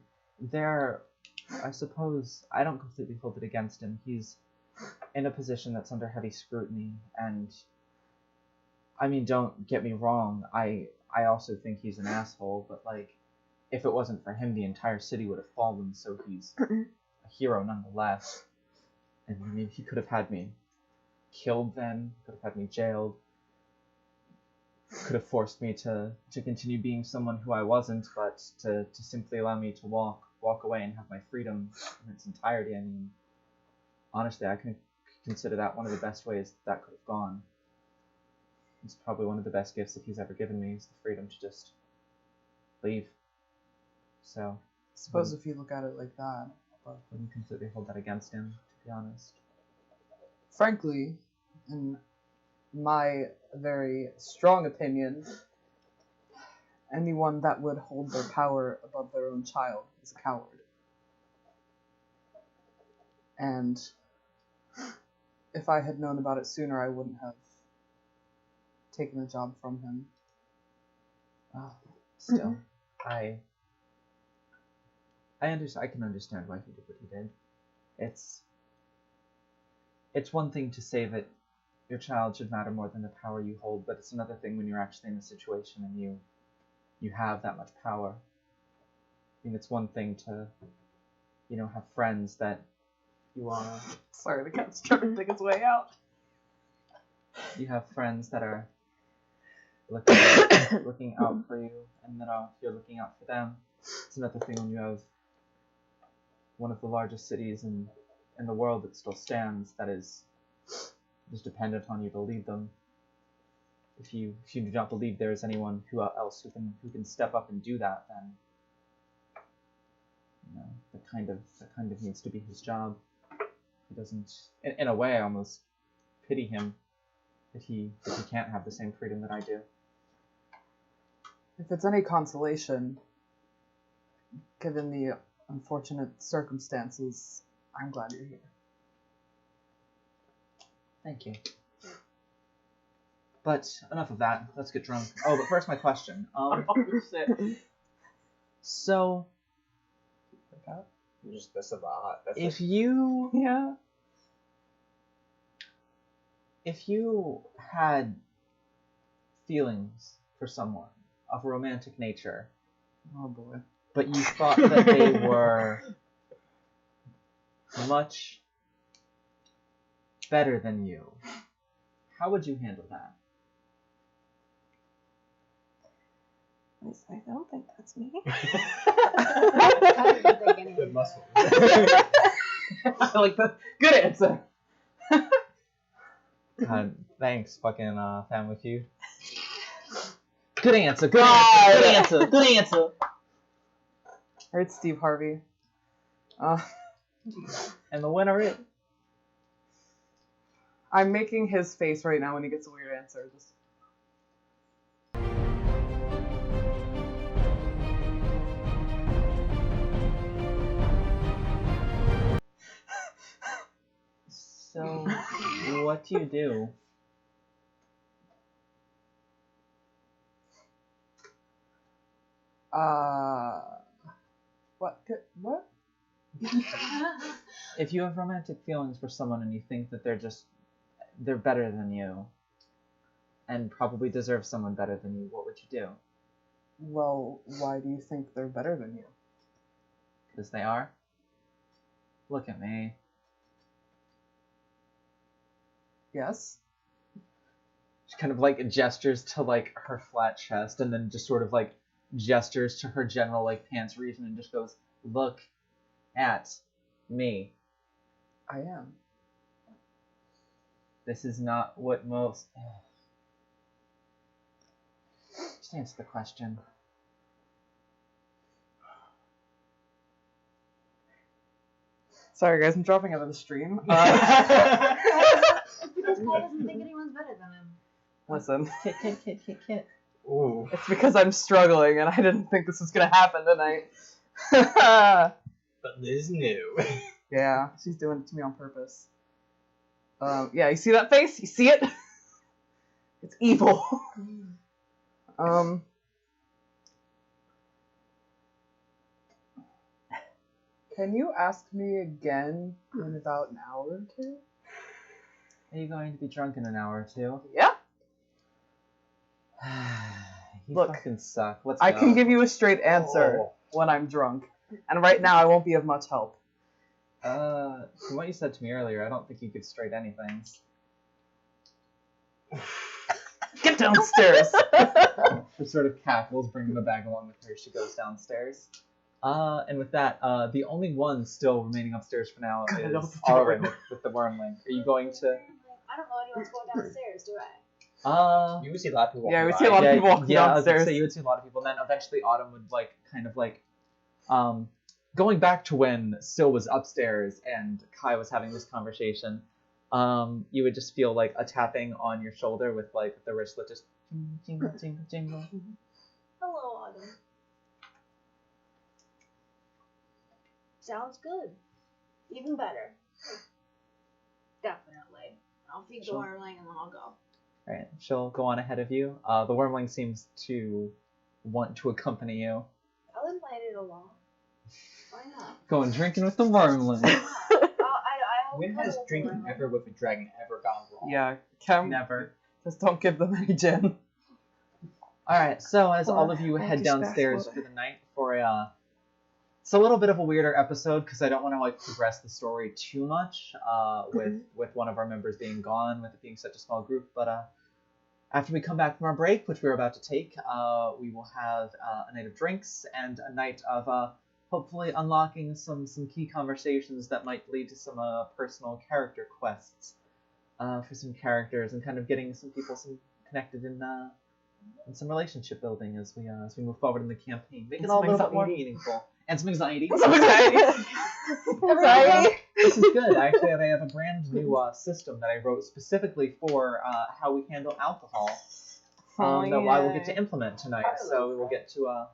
I suppose I don't completely hold it against him. He's in a position that's under heavy scrutiny, and I mean, don't get me wrong, I also think he's an asshole, but like, if it wasn't for him, the entire city would have fallen, so he's a hero nonetheless. And I mean, he could have had me killed then, could have had me jailed, could have forced me to continue being someone who I wasn't, but to simply allow me to walk away and have my freedom in its entirety. I mean, honestly, I can consider that one of the best ways that could have gone. It's probably one of the best gifts that he's ever given me, is the freedom to just leave. So, I suppose if you look at it like that, but I wouldn't completely hold that against him, to be honest. frankly, in my very strong opinion, anyone that would hold their power above their own child is a coward. And if I had known about it sooner, I wouldn't have taken the job from him. Still, I can understand why he did what he did. It's one thing to say that your child should matter more than the power you hold, but it's another thing when you're actually in a situation and you have that much power. I mean, it's one thing to, have friends that you wanna. Sorry, the cat's trying to dig its way out. You have friends that are looking out for you, and that you're looking out for them. It's another thing when you have one of the largest cities in the world that still stands, that is dependent on you to lead them. If you do not believe there is anyone else who can step up and do that, then that kind of needs to be his job. He doesn't, in a way, I almost pity him if he can't have the same freedom that I do. If it's any consolation, given the unfortunate circumstances, I'm glad you're here. Thank you. But enough of that. Let's get drunk. Oh, but first my question. So, Just the Sabahat. That's if you Yeah. had feelings for someone of a romantic nature, Oh boy. but you thought that they were much better than you, how would you handle that? I don't think that's me. I didn't think anyone Good muscle. I like that. Good answer. Thanks, fucking Family Feud. Good answer. Good answer. Good answer. Good answer. Alright, Steve Harvey. And the winner is. I'm making his face right now when he gets a weird answer. Just... So, what do you do? What? What? If you have romantic feelings for someone and you think that they're better than you, and probably deserve someone better than you, what would you do? Well, why do you think they're better than you? Because they are. Look at me. Yes? She kind of like gestures to like her flat chest, and then just sort of like gestures to her general like pants region, and just goes, "Look at me. I am. This is not what most." Just answer the question. Sorry guys, I'm dropping out of the stream. It's because Paul doesn't think anyone's better than him. Listen, Kit. Ooh. it's because I'm struggling and I didn't think this was gonna happen tonight. But Liz knew. Yeah, she's doing it to me on purpose. Yeah, you see that face? You see it? It's evil. Can you ask me again in about an hour or two? Are you going to be drunk in an hour or two? Yeah. You Look, fucking suck. Let's I go. can give you a straight answer when I'm drunk. And right now I won't be of much help. From what you said to me earlier, I don't think you could straight anything. Get downstairs! She sort of cackles, bringing the bag along with her. She goes downstairs. And with that, the only one still remaining upstairs for now God, I know is the door. Arwen with the wormling. Are you going to? I don't know anyone's going downstairs, do I? You would see a lot of people. Yeah, we walking see a by. lot of people walking I was downstairs. gonna say you would see a lot of people, and then eventually Autumn would going back to when Sil was upstairs and Kai was having this conversation. You would just feel like a tapping on your shoulder with like the wristlet just jingle jingle jingle. Hello, Autumn. Sounds good. Even better. Definitely. I'll feed the Sure. wormling and then I'll go. Alright, she'll go on ahead of you. The wormling seems to want to accompany you. I'll invite it along. Why not? Going drinking with the wormling. When has drinking ever with a dragon ever gone wrong? Yeah, Cam, Never. just don't give them any gin. Alright, so as all of you Or head just downstairs fast for the night for it's a little bit of a weirder episode because I don't want to like progress the story too much with one of our members being gone, with it being such a small group. But after we come back from our break, which we're about to take, we will have a night of drinks and a night of hopefully unlocking some key conversations that might lead to some personal character quests for some characters and kind of getting some people connected in some relationship building as we move forward in the campaign, make it all a little bit more meaningful. And some anxiety. Anxiety. This is good. Actually, I have a brand new system that I wrote specifically for how we handle alcohol. That I will get to implement tonight. So we'll get to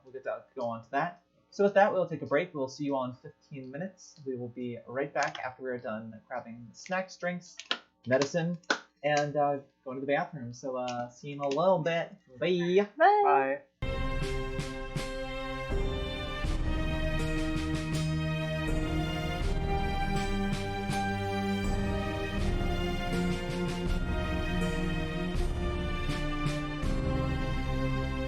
go on to that. So with that, we'll take a break. We'll see you all in 15 minutes. We will be right back after we're done grabbing snacks, drinks, medicine, and going to the bathroom. So see you in a little bit. Bye. Bye.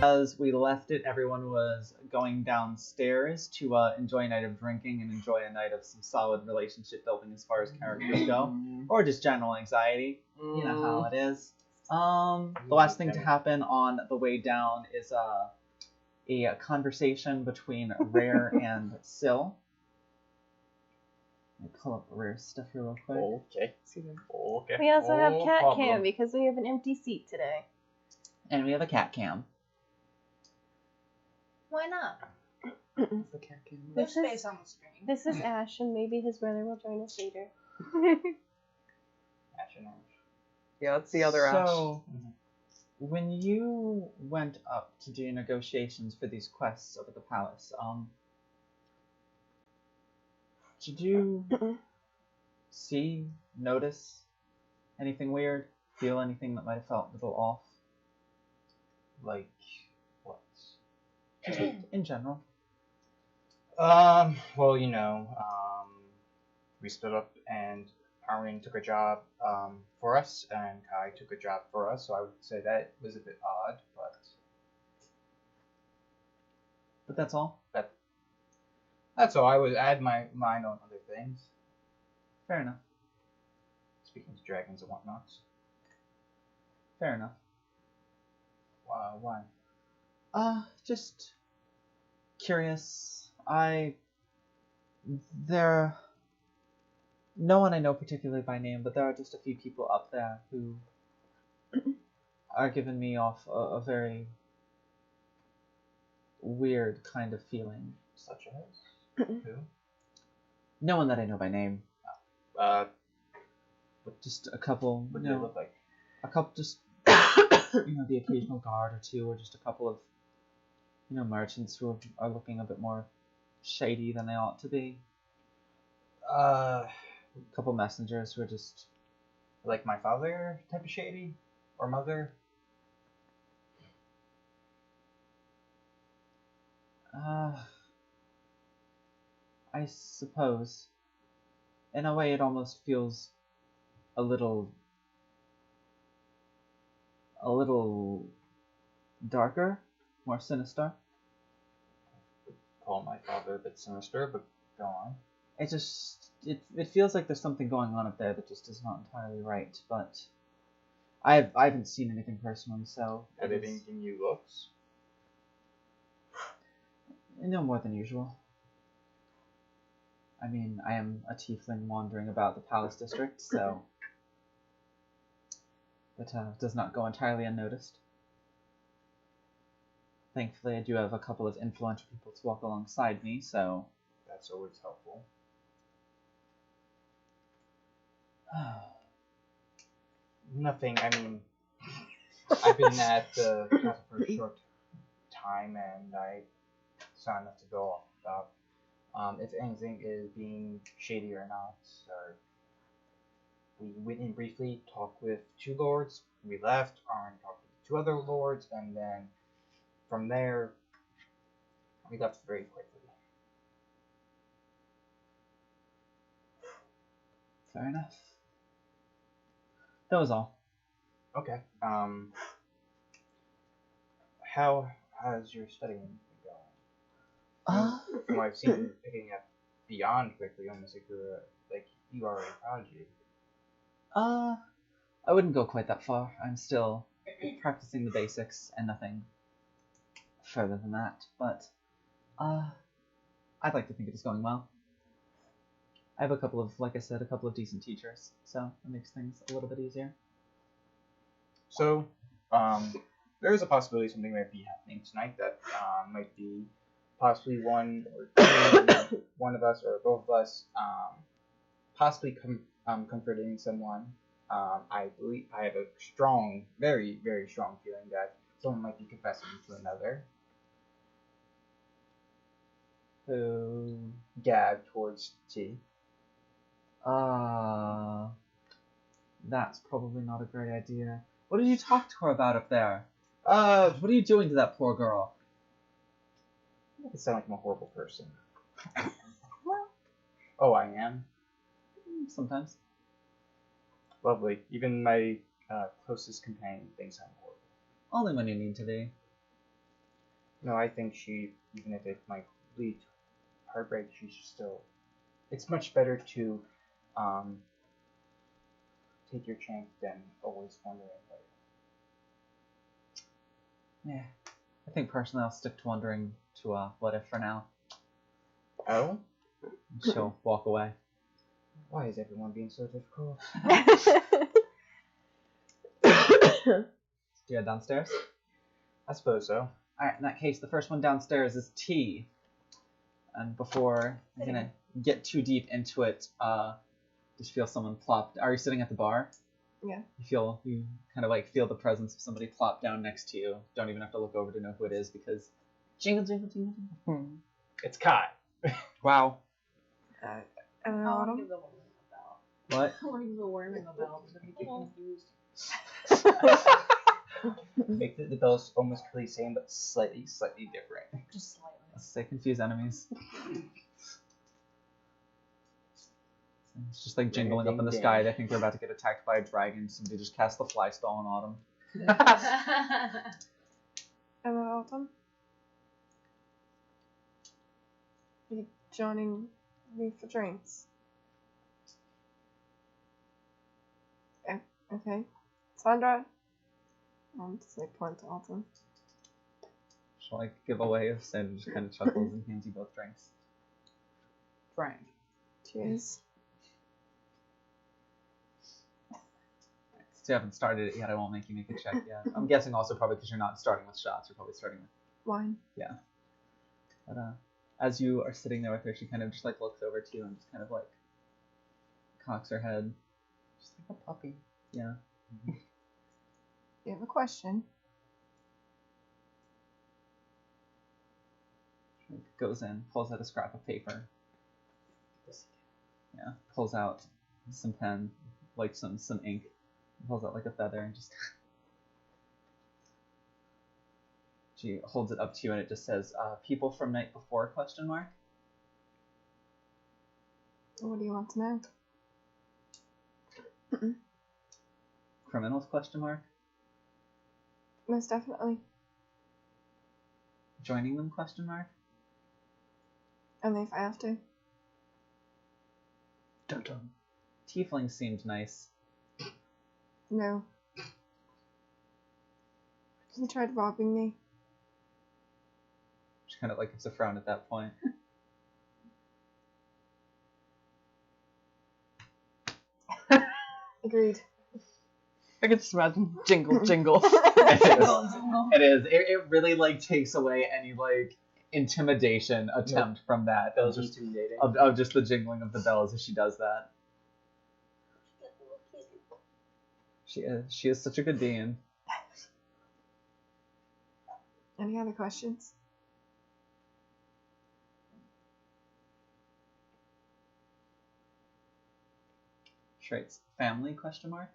As we left it, everyone was going downstairs to enjoy a night of drinking and enjoy a night of some solid relationship building as far as characters go, or just general anxiety. You know how it is. The last thing to happen on the way down is a conversation between Rare and Sil. Let me pull up Rare's stuff here real quick. Okay. Okay. We also have No cat problem. cam because we have an empty seat today. And we have a cat cam. Why not? The cat came. There's This is- space on the screen. This is Ash, and maybe his brother will join us later. Ash and Ash. Yeah, that's the other Ash. So, when you went up to do negotiations for these quests over the palace, did you notice anything weird? Feel anything that might have felt a little off? Like what? Just in general. Well, we stood up and Armin took a job for us, and Kai took a job for us, so I would say that was a bit odd, but But that's all? that's all. I would add my mind on other things, Fair enough. speaking to dragons and whatnot. Fair enough. Why? Just curious. No one I know particularly by name, but there are just a few people up there who are giving me off a very weird kind of feeling. Such as? Who? No one that I know by name. Just a couple. What do they look like? A couple just the occasional guard or two, or just a couple of merchants who are looking a bit more shady than they ought to be. A couple messengers who are just Like my father type of shady? Or mother? I suppose. In a way, it almost feels a little darker, more sinister. Call my father a bit sinister, but go on. It feels like there's something going on up there that just is not entirely right, but I haven't seen anything personally, so Have they been giving you looks? no more than usual. I mean, I am a tiefling wandering about the palace district, so it does not go entirely unnoticed. Thankfully, I do have a couple of influential people to walk alongside me, so That's always helpful. Nothing, I mean, I've been at the castle for a short time, and I saw enough to go off about. If anything is being shady or not, or we went in briefly, talked with 2 lords, we left, and talked with 2 other lords, and then from there, we left very quickly. fair enough. That was all. Okay. How has your studying been going? From what I've seen, you're picking up beyond quickly, almost like you are a prodigy. I wouldn't go quite that far. I'm still practicing the basics and nothing further than that, but I'd like to think it is going well. I have a couple of decent teachers, so it makes things a little bit easier. So, there is a possibility something might be happening tonight that might be possibly one of us or both of us, possibly comforting someone. I have a strong, very, very strong feeling that someone might be confessing to another. Who? Gab towards T. That's probably not a great idea. What did you talk to her about up there? Uh, What are you doing to that poor girl? I sound like I'm a horrible person. Oh, I am? Sometimes. Lovely. Even my closest companion thinks I'm horrible. Only when you need to be. No, I think she, even if it might lead to heartbreak, she's still... It's much better to take your chance than always wondering later. Yeah. I think personally I'll stick to wondering to what if for now. Oh? She'll walk away. Why is everyone being so difficult? Do you head downstairs? I suppose so. Alright, in that case, the first one downstairs is T. And before you're gonna get too deep into it, just feel someone plop. Are you sitting at the bar? Yeah. You kind of like feel the presence of somebody plop down next to you. Don't even have to look over to know who it is because jingle jingle jingle jingle. It's Kai. Wow. I I don't want to know. give the woman a belt. What? I want to give the worming a belt so they get confused. Make the bells almost the same, but slightly different. Just slightly. Let's say confuse enemies. It's just like jingling up in the sky. They think they're about to get attacked by a dragon. Somebody just cast the fly spell on Autumn. Hello, Autumn. Are you joining me for drinks? Okay. Sandra? Just like point to Autumn. She'll like give away if Sandra just kind of chuckles and hands you both drinks. Frank. Cheers. So you haven't started it yet. I won't make you make a check yet. I'm guessing also probably because you're not starting with shots. You're probably starting with Wine. But as you are sitting there with her, she kind of just like looks over to you and just kind of like cocks her head, just like a puppy. Yeah. You have a question? She goes in, pulls out a scrap of paper. Yeah. Pulls out some pen, like some ink. Pulls out like a feather and just She holds it up to you and it just says, people from night before, question mark? What do you want to know? Criminals, question mark? Most definitely. Joining them, question mark? Only if I have to. Dun dun. Tiefling seemed nice. No. He tried robbing me. She kind of like gives a frown at that point. Agreed. I could just imagine jingle jingle. It is. It really like takes away any like intimidation attempt from that. That was intimidating. Of just the jingling of the bells as she does that. She is such a good being. Any other questions? Traits. Family, question mark?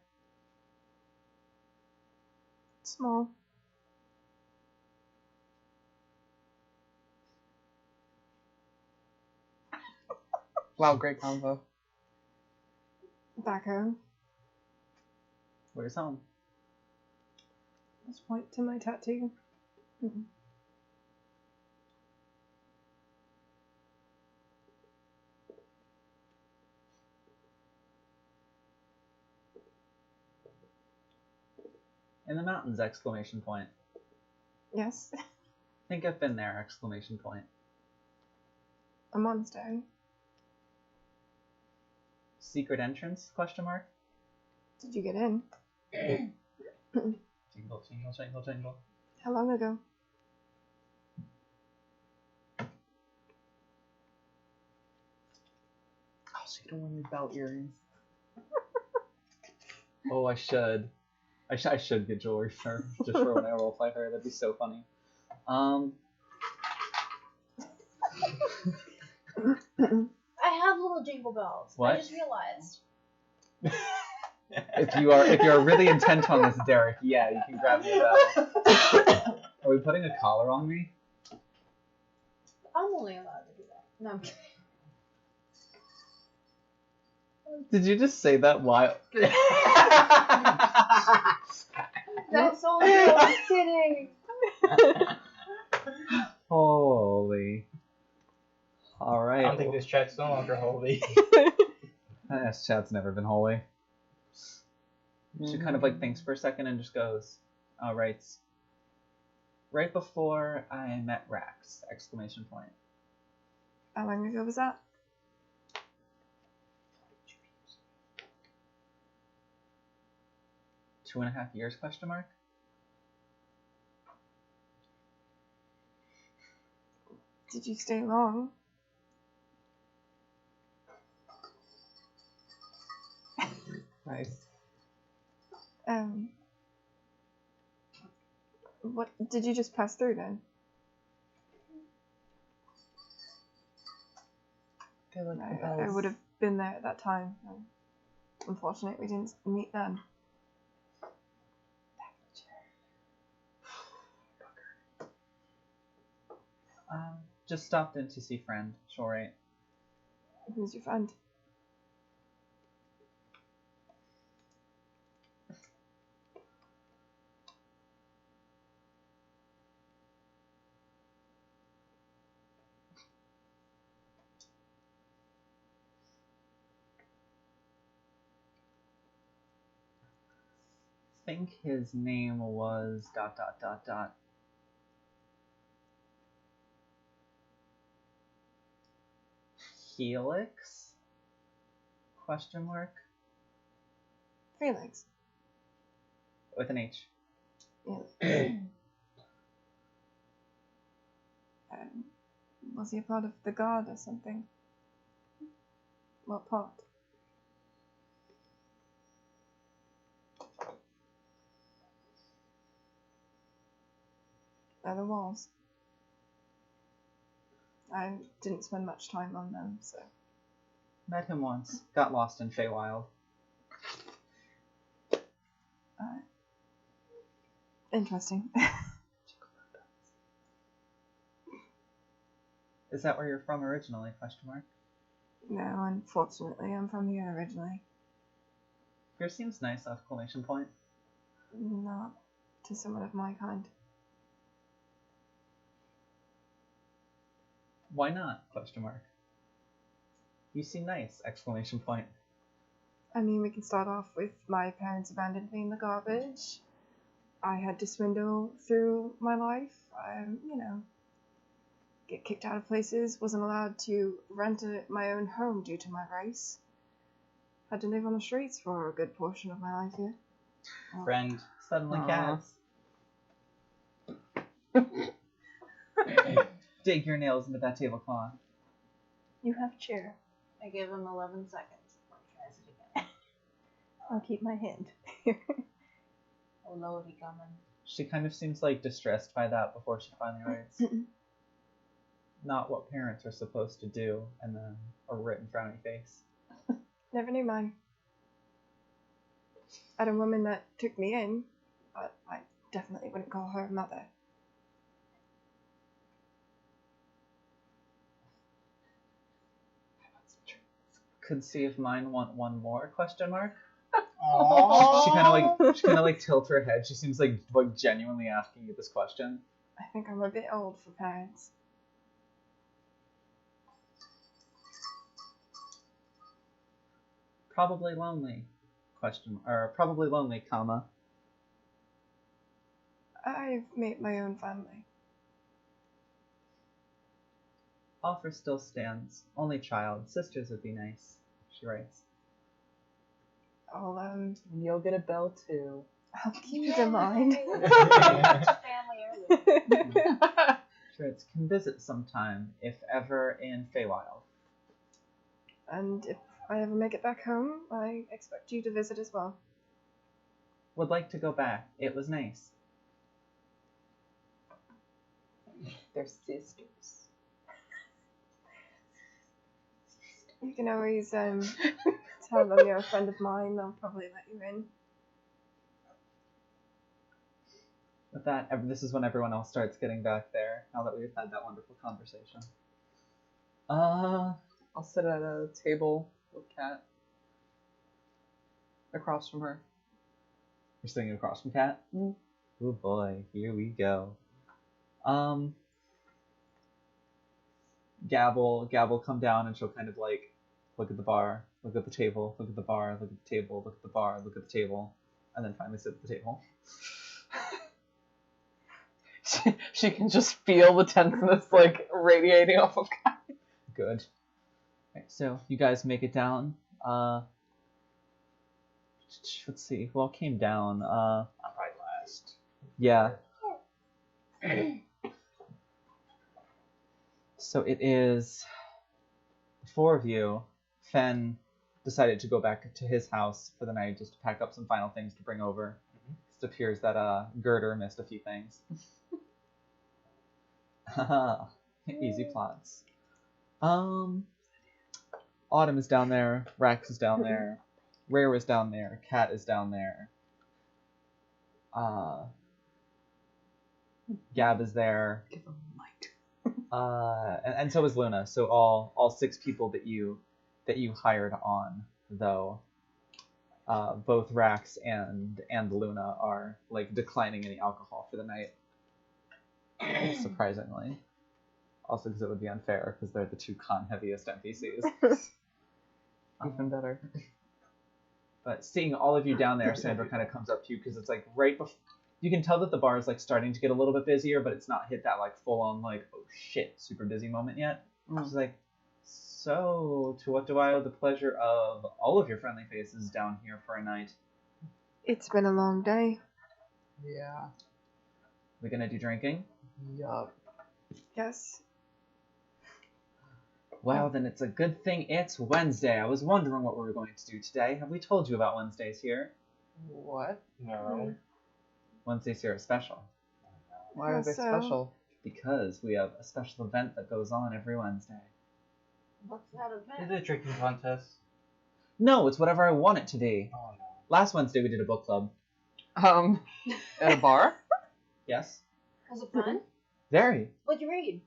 Small. Wow, great combo. Back home. Where's home? Let's point to my tattoo. In the mountains, exclamation point. Yes. I think I've been there, exclamation point. A monastery. Secret entrance, question mark? Did you get in? Jingle, jingle, jingle, jingle. How long ago? Oh, so you don't want your belt earrings. Oh, I should. I should get jewelry for her, just for when I roleplay her. That'd be so funny. I have little jingle bells. What? I just realized. If you are really intent on this, Derek, yeah, you can grab me a bell. Are we putting a collar on me? I'm only allowed to do that. No, I'm kidding. Did you just say that while? That's only I was kidding. Holy. Alright. I don't think this chat's no longer holy. This chat's never been holy. She kind of like thinks for a second and just goes, alright. Right before I met Rax, exclamation point. How long ago was that? Two and a half years, question mark? Did you stay long? Nice. What did you just pass through then? I would have been there at that time. Unfortunately, we didn't meet then. Just stopped in to see friend. Sure, right? Who's your friend? I think his name was ... Helix? Question mark? Felix. With an H. Yeah. Was he a part of the guard or something? What part? The walls. I didn't spend much time on them, so. Met him once. Got lost in Feywild. Interesting. Is that where you're from originally? Question mark. No, unfortunately, I'm from here originally. Here seems nice! Exclamation point. Not to someone of my kind. Why not? Question mark. You seem nice! Exclamation point. I mean, we can start off with my parents abandoned me in the garbage. I had to swindle through my life. Get kicked out of places, wasn't allowed to rent my own home due to my race. Had to live on the streets for a good portion of my life here. Friend. Suddenly Aw. cats. Dig your nails into that tablecloth. You have chair. I give him 11 seconds before he tries it again. I'll keep my hint. Oh lordy, coming. She kind of seems like distressed by that before she finally writes. Not what parents are supposed to do, and then a written frowny face. Never knew mine. I had a woman that took me in, but I definitely wouldn't call her mother. Could see if mine want one more? Question mark. Aww. She kind of like tilts her head. She seems like genuinely asking you this question. I think I'm a bit old for parents. Probably lonely. Probably lonely, comma. I've made my own family. Offer still stands. Only child. Sisters would be nice. She writes. I'll And you'll get a bell too. keep it in mind. Family early. She writes, can visit sometime, if ever, in Feywild. And if I ever make it back home, I expect you to visit as well. Would like to go back. It was nice. They're sisters. You can always tell them you're a friend of mine. They'll probably let you in. With that, this is when everyone else starts getting back there, now that we've had that wonderful conversation. I'll sit at a table with Kat. Across from her. You're sitting across from Kat? Mm. Oh boy, here we go. Gab will come down and she'll kind of like look at the bar, look at the table, look at the bar, look at the table, look at the bar, look at the table, and then finally sit at the table. She can just feel the tenseness like radiating off of Kat. Good. Right, so you guys make it down. Let's see, who all came down? I'm right last. Yeah. So it is the four of you. Fen decided to go back to his house for the night just to pack up some final things to bring over. It appears that Girder missed a few things. Easy plots. Autumn is down there. Rax is down there. Rare is down there. Cat is down there. Gab is there. Give them light. And so is Luna. So all six people that you hired on, though, both Rax and Luna are like declining any alcohol for the night. Surprisingly. Also because it would be unfair because they're the two con heaviest NPCs. Even better. But seeing all of you down there, Sandra kind of comes up to you because it's like right before. You can tell that the bar is like starting to get a little bit busier, but it's not hit that like full on like oh shit super busy moment yet. She's like, so to what do I owe the pleasure of all of your friendly faces down here for a night? It's been a long day. Yeah. We gonna do drinking? Yup. Yes. Well, then it's a good thing it's Wednesday. I was wondering what we were going to do today. Have we told you about Wednesdays here? What? No. Wednesdays here are special. Why are they So- special? Because we have a special event that goes on every Wednesday. What's that Is event? it a drinking contest? No, it's whatever I want it to be. Oh no. Last Wednesday we did a book club. At a bar? Yes? Was it fun? Very. What'd you read?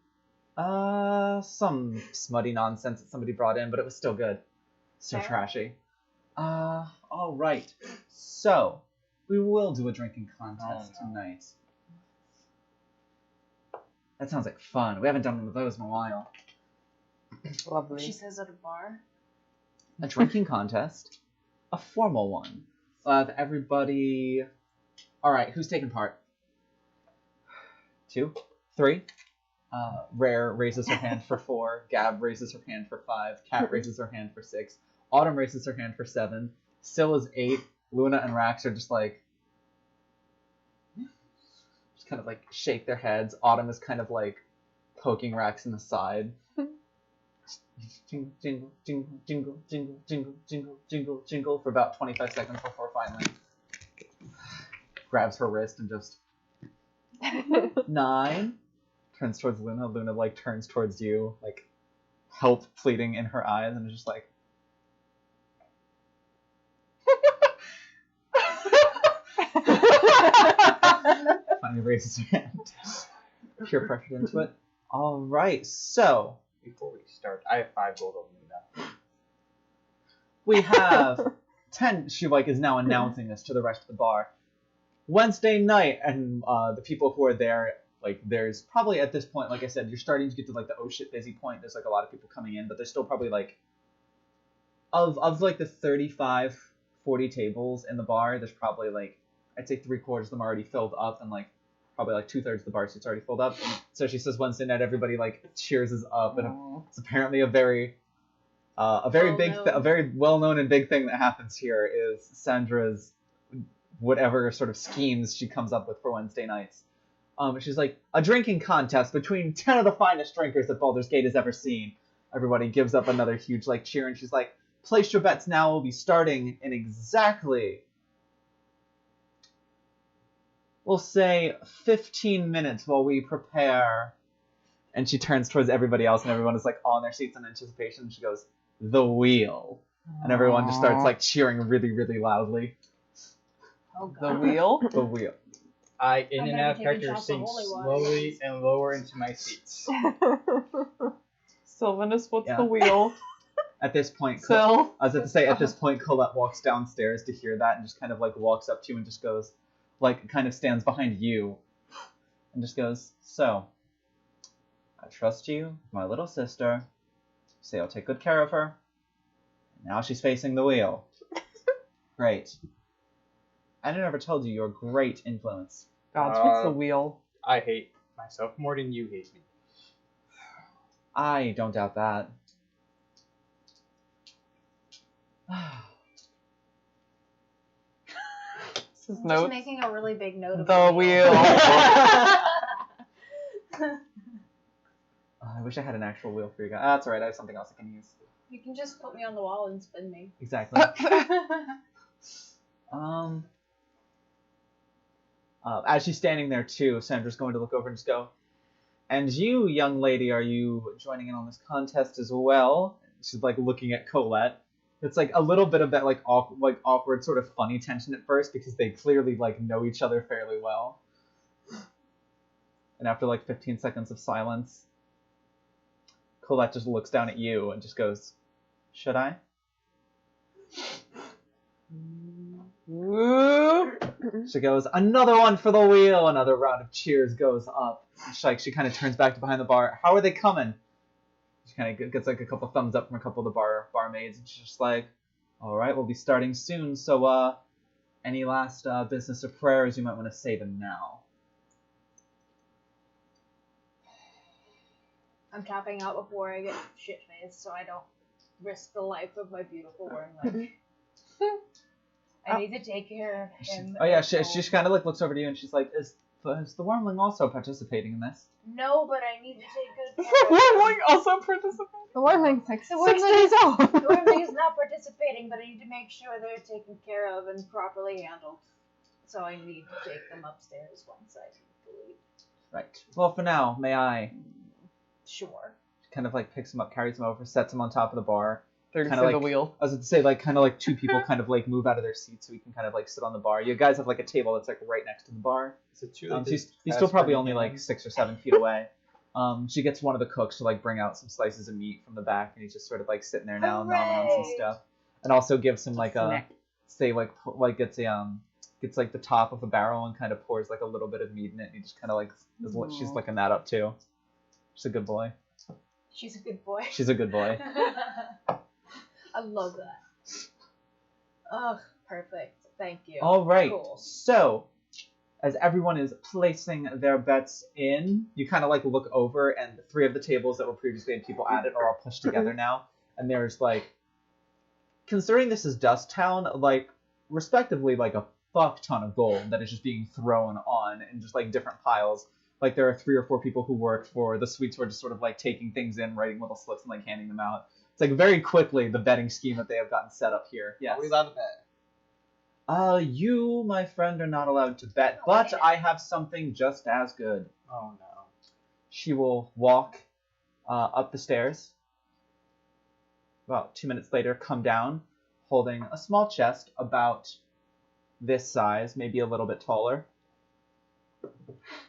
Some smutty nonsense that somebody brought in, but it was still good. So Fair. trashy. All right. So, we will do a drinking contest tonight. That sounds like fun. We haven't done one of those in a while. Lovely. She says at a bar. A drinking contest. A formal one. Everybody... Alright, who's taking part? 2? 3? Rare raises her hand for 4. Gab raises her hand for 5. Kat raises her hand for 6. Autumn raises her hand for 7. Still is 8. Luna and Rax are just like... Just kind of like shake their heads. Autumn is kind of like poking Rax in the side. Jingle, jingle, jingle, jingle, jingle, jingle, jingle, jingle, jingle for about 25 seconds before finally grabs her wrist and just 9. Turns towards Luna. Luna like turns towards you, like help pleading in her eyes, and is just like finally raises her hand. Peer pressured into it. All right, so Before we start, I have 5 gold on Luna. we have 10. She like is now announcing this to the rest of the bar. Wednesday night, and the people who are there, like there's probably at this point, like I said, you're starting to get to like the oh shit busy point. There's like a lot of people coming in, but there's still probably like of like the 35, 40 tables in the bar. There's probably like I'd say 3/4 of them are already filled up, and like probably like 2/3 of the bar seats already filled up. So she says Wednesday night, everybody like cheers us up, and it's apparently a very well-known and big thing that happens here is Sandra's whatever sort of schemes she comes up with for Wednesday nights. She's like, a drinking contest between 10 of the finest drinkers that Baldur's Gate has ever seen. Everybody gives up another huge like cheer, and she's like, place your bets now. We'll be starting in exactly, we'll say 15 minutes while we prepare. And she turns towards everybody else, and everyone is like on their seats in anticipation. She goes, the wheel. And everyone just starts like cheering really, really loudly. Oh The god. wheel? The wheel. I, in I'm and gonna out of be taking character, shots of sink holy water. slowly and lower into my seats. Sylvanus, what's Yeah. the wheel? At this point, Syl? I was about to say, at this point, Colette walks downstairs to hear that and just kind of like walks up to you and just goes, like, kind of stands behind you and just goes, so, I trust you, my little sister. Say I'll take good care of her. Now she's facing the wheel. Great. I never told you you're a great influence. Gods, what's the wheel? I hate myself more than you hate me. I don't doubt that. This is I'm just notes. making a really big note of The wheel. I wish I had an actual wheel for you guys. That's alright, I have something else I can use. You can just put me on the wall and spin me. Exactly. As she's standing there too, Sandra's going to look over and just go, and you, young lady, are you joining in on this contest as well? She's like looking at Colette. It's like a little bit of that like awkward sort of funny tension at first because they clearly like know each other fairly well. And after like 15 seconds of silence, Colette just looks down at you and just goes, should I? She goes, another one for the wheel. Another round of cheers goes up. She kind of turns back to behind the bar. How are they coming? She kind of gets like a couple thumbs up from a couple of the barmaids, and she's just like, all right, we'll be starting soon. So, any last business or prayers, you might want to say them now. I'm tapping out before I get shit-faced so I don't risk the life of my beautiful wormling. I need to take care of him. Oh yeah, she kind of like looks over to you and she's like, is the wormling also participating in this? No, but I need to take good Is care the of him. wormling also participating? The wormling's like The 6 wormling days old. The wormling is not participating, but I need to make sure they're taken care of and properly handled. So I need to take them upstairs once I leave. Right. Well, for now, may I? Sure. Kind of like picks him up, carries him over, sets him on top of the bar. They're Kinda gonna say the like- wheel. I was going to say, like, kind of like two people kind of like move out of their seats so we can kind of like sit on the bar. You guys have like a table that's like right next to the bar. Is it too So he's still probably only like 6 or 7 feet away. She gets one of the cooks to like bring out some slices of meat from the back, and he's just sort of like sitting there now, gnawing on some Hooray! stuff, and also gives him like a Snack. say like gets a gets like the top of a barrel and kind of pours like a little bit of meat in it, and he just kind of like she's licking that up too. She's a good boy. She's a good boy. She's a good boy. I love that. Ugh, perfect. Thank you. All right. Cool. So, as everyone is placing their bets in, you kind of like look over, and 3 of the tables that were previously had people at it are all pushed together now. And there's like, considering this is Dust Town, like respectively like a fuck ton of gold that is just being thrown on in just like different piles. Like there are 3 or 4 people who work for the suites who are just sort of like taking things in, writing little slips, and like handing them out. It's like very quickly the betting scheme that they have gotten set up here. Yes. Are we allowed to bet? You, my friend, are not allowed to bet, but I have something just as good. Oh no. She will walk up the stairs. About 2 minutes later, come down, holding a small chest about this size, maybe a little bit taller.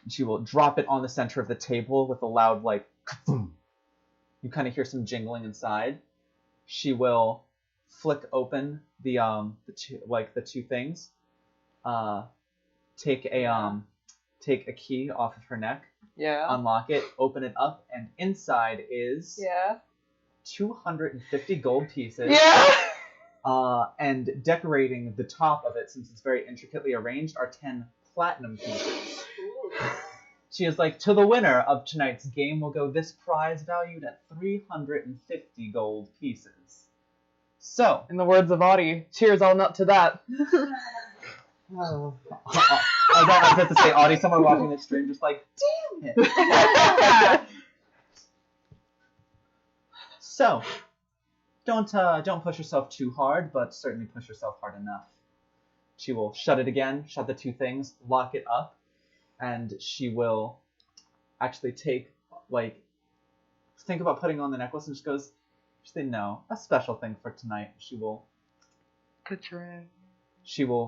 She will drop it on the center of the table with a loud, like, kaboom. You kind of hear some jingling inside. She will flick open the two things. Take a key off of her neck. Yeah. Unlock it, open it up, and inside is Yeah. 250 gold pieces. Yeah. And decorating the top of it, since it's very intricately arranged, are 10 platinum pieces. She is like, to the winner of tonight's game will go this prize valued at 350 gold pieces. So, In the words of Audie, cheers all nut to that. I was about to say, Audie, someone watching this stream just like, damn it. So, don't push yourself too hard, but certainly push yourself hard enough. She will shut it again, shut the 2 things, lock it up, and she will actually take, like, think about putting on the necklace, and she goes, no, a special thing for tonight. She will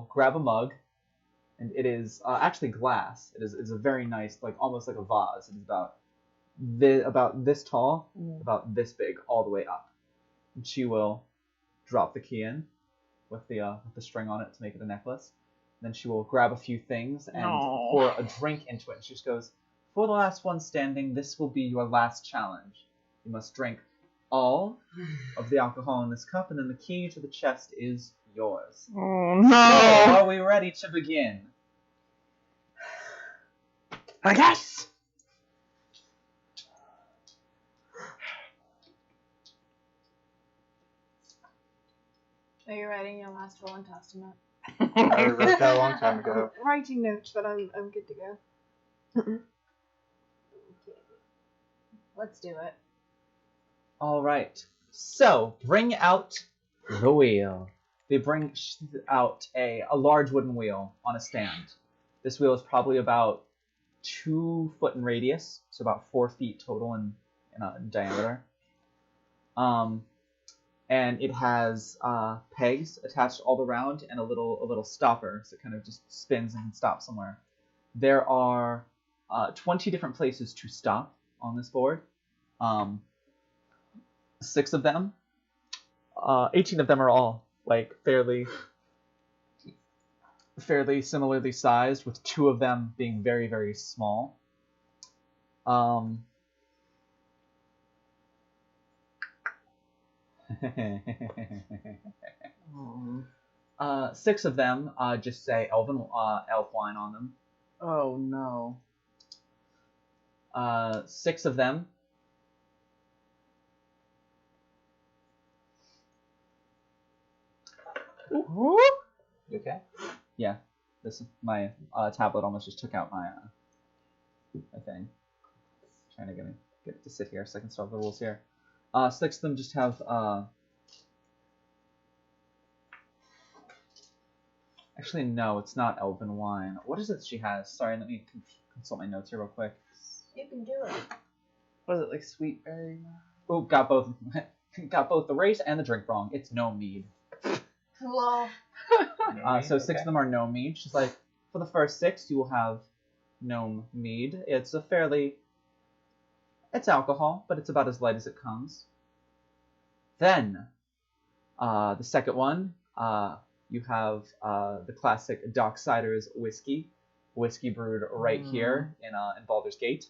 grab a mug, and it is actually glass. It's a very nice, like almost like a vase. It is about this tall, about this big, all the way up. And she will drop the key in with the string on it to make it a necklace. Then she will grab a few things and pour a drink into it. And she just goes, for the last one standing, this will be your last challenge. You must drink all of the alcohol in this cup, and then the key to the chest is yours. Oh So, no! are we ready to begin? I guess. Are you writing your last will and testament? I wrote that a long time ago. Writing notes, but I'm good to go. Okay. Let's do it. All right. So, bring out the wheel. They bring out a large wooden wheel on a stand. This wheel is probably about 2 foot in radius, so about 4 feet total in diameter. And it has pegs attached all around and a little stopper, so it kind of just spins and stops somewhere. There are 20 different places to stop on this board. 6 of them. 18 of them are all like fairly similarly sized, with 2 of them being very, very small. 6 of them just say elf wine on them. Oh no. 6 of them You okay? Yeah, this my tablet almost just took out my thing. Trying to get it to sit here so I can start the rules here. 6 of them just have actually no, it's not elven wine. What is it she has? Sorry, let me consult my notes here real quick. You can do it. Was it like sweet berry? Oh, got both the race and the drink wrong. It's no mead. Lol. So 6 of them are gnome mead. She's like, for the first 6, you will have gnome mead. It's a fairly It's alcohol, but it's about as light as it comes. Then, the second one, you have the classic Docksiders whiskey brewed right here in Baldur's Gate.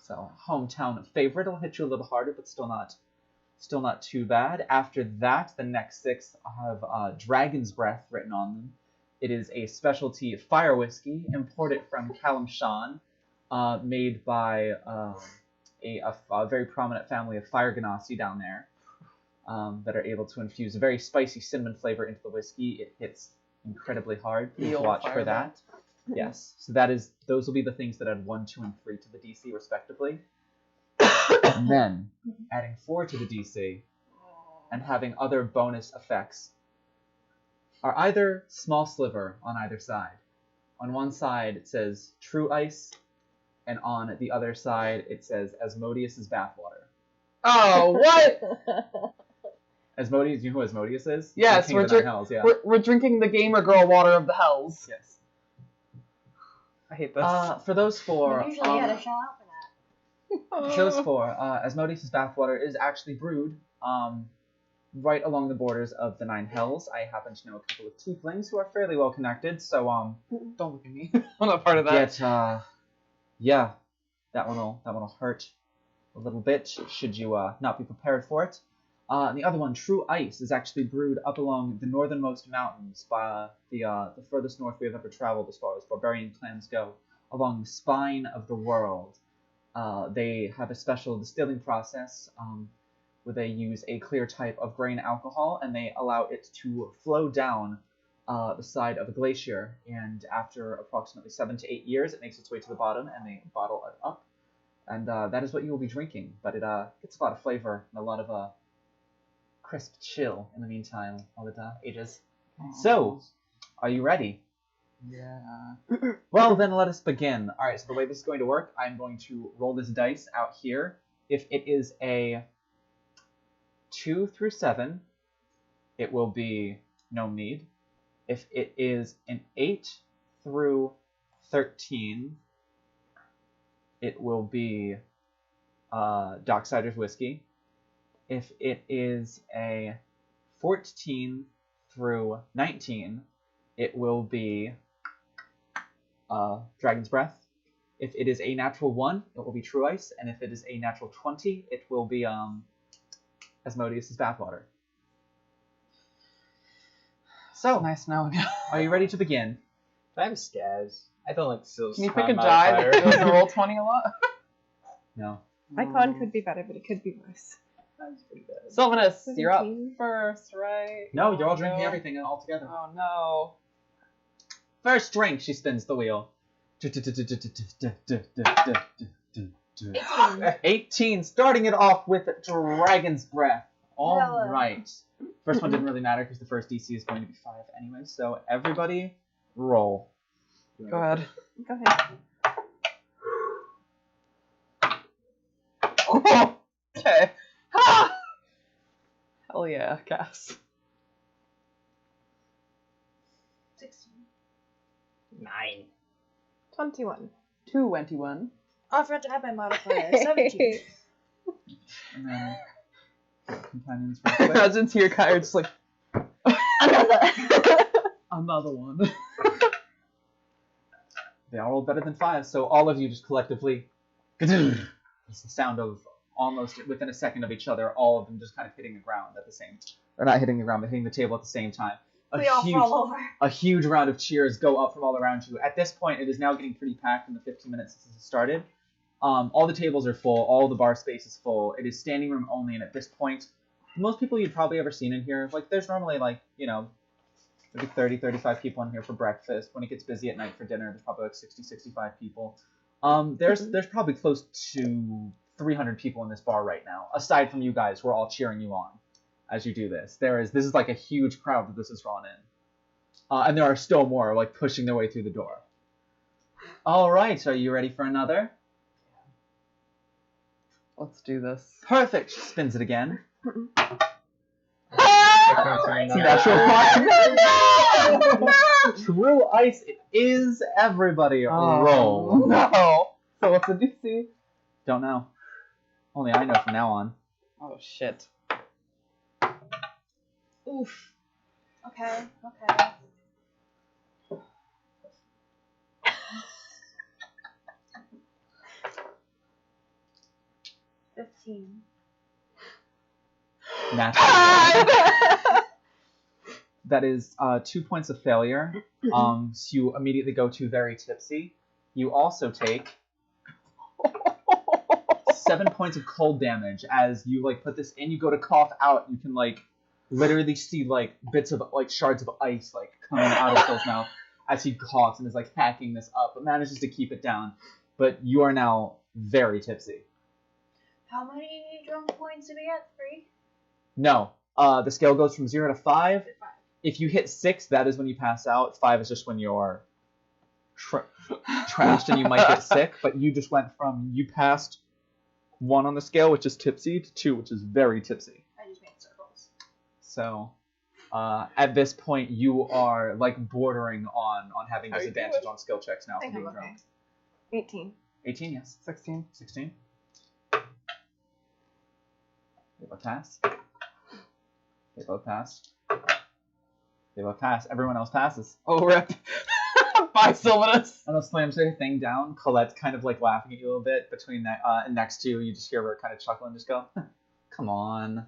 So hometown favorite. It'll hit you a little harder, but still not too bad. After that, the next 6 have Dragon's Breath written on them. It is a specialty fire whiskey imported from Kalimshan, made by a very prominent family of fire ganassi down there, that are able to infuse a very spicy cinnamon flavor into the whiskey. It hits incredibly hard. Please watch for that. Yes. So those will be the things that add 1, 2, and 3 to the DC respectively. And then adding 4 to the DC and having other bonus effects are either small sliver on either side. On one side it says True Ice, and on the other side it says Asmodeus's Bathwater. Oh, what? Asmodeus, you know who Asmodeus is? Yes, The King of the Nine Hells, yeah. we're drinking the gamer girl water of the hells. Yes. I hate this. For those 4, We usually had a shout out for that. those 4, Asmodeus' Bathwater is actually brewed right along the borders of the Nine Hells. I happen to know a couple of tieflings who are fairly well connected, so Don't look at me. I'm not part of that. yeah, that one'll hurt a little bit should you not be prepared for it. And the other one, True Ice, is actually brewed up along the northernmost mountains by the furthest north we have ever traveled as far as barbarian clans go, along the spine of the world. They have a special distilling process where they use a clear type of grain alcohol, and they allow it to flow down the side of a glacier, and after approximately 7 to 8 years, it makes its way to the bottom, and they bottle it up. And that is what you will be drinking, but it gets a lot of flavor and a lot of crisp chill in the meantime while it ages. So, are you ready? Yeah. Well, then let us begin. Alright, so the way this is going to work, I'm going to roll this dice out here. If it is a 2 through 7, it will be Gnome Mead. If it is an 8 through 13, it will be Docksiders Whiskey. If it is a 14 through 19, it will be Dragon's Breath. If it is a natural 1, it will be True Ice. And if it is a natural 20, it will be Asmodeus' Bathwater. So, Nice knowing. are you ready to begin? I'm Skaz. I don't like Sil's Can you pick a modifier. jive that doesn't roll 20 a lot? No. My con could be better, but it could be worse. That's pretty bad. Sylvanus, you're up 17. first, right? No, you're all Oh, drinking no. everything all together. Oh no. First drink, she spins the wheel. 18, starting it off with Dragon's Breath. All Hello. right. First one didn't really matter because the first DC is going to be 5 anyway. So everybody, roll. Go ahead. Go ahead. Okay. Ha! Hell yeah, Cass. 16. 9. 21. 21. Oh, I forgot to add my modifier. 17. And then companions real quick. Imagine Tierkai just like, Another. another one. They all rolled better than 5, so all of you just collectively. It's the sound of almost within a second of each other, all of them just kind of hitting the ground at the same. Or not hitting the ground, but hitting the table at the same time. We all fall over. A huge round of cheers go up from all around you. At this point, it is now getting pretty packed in the 15 minutes since it started. All the tables are full. All the bar space is full. It is standing room only, and at this point, most people you've probably ever seen in here, like, there's normally, like, you know, maybe 30, 35 people in here for breakfast. When it gets busy at night for dinner, there's probably like 60, 65 people. There's probably close to 300 people in this bar right now, aside from you guys who are all cheering you on as you do this. This is like a huge crowd that this is drawn in. And there are still more, like, pushing their way through the door. All right, are you ready for another? Let's do this. Perfect. She spins it again. Natural True Ice, it is everybody. Roll. No. So what's the DC? Don't know. Only I know from now on. Oh shit. Oof. Okay. Okay. 15. Naturally. That is 2 points of failure. So you immediately go to very tipsy. You also take 7 points of cold damage as you like put this in. You go to cough out. You can like literally see like bits of like shards of ice like coming out of Phil's mouth as he coughs and is like hacking this up, but manages to keep it down. But you are now very tipsy. How many drunk points do we get? 3? No. The scale goes from 0 to 5. 5. If you hit 6, that is when you pass out. 5 is just when you're trashed and you might get sick. But you just went from, you passed 1 on the scale, which is tipsy, to 2, which is very tipsy. I just made circles. So, at this point, you are like bordering on having How you disadvantage doing? on skill checks now I for think being I'm okay. drunk. 18. 18, yes. 16. 16. They both pass. They both pass. They both pass. Everyone else passes. Oh, rip. Bye, Sylvanus. And the slams her thing down. Colette's kind of like laughing at you a little bit between that and next to you. You just hear her kind of chuckle and just go, "Come on.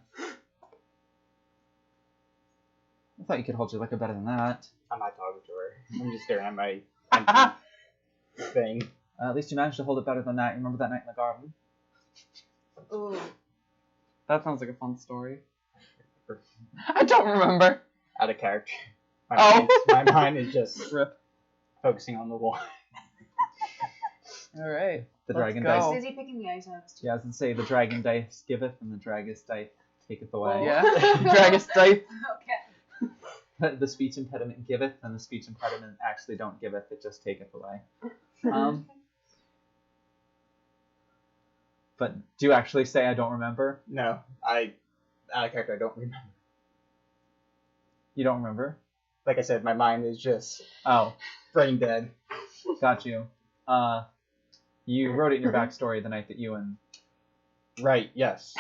I thought you could hold your liquor better than that." I'm not talking to her. I'm just staring at my empty thing. At least you managed to hold it better than that. You remember that night in the garden? Ooh. That sounds like a fun story. I don't remember. Out of character. Oh. My mind is just Rip. focusing on the wall. All right. The Let's dragon go. dice. I was busy picking the ice out. Yeah, I was going to say, the dragon dice giveth and the dragon's dice taketh away. Yeah. Dragus type. Okay. The speech impediment giveth and the speech impediment actually don't giveth, it just taketh away. But do you actually say I don't remember? No, out of character, I don't remember. You don't remember? Like I said, my mind is just Oh, brain dead. got you. You wrote it in your backstory the night that you and... Right, yes.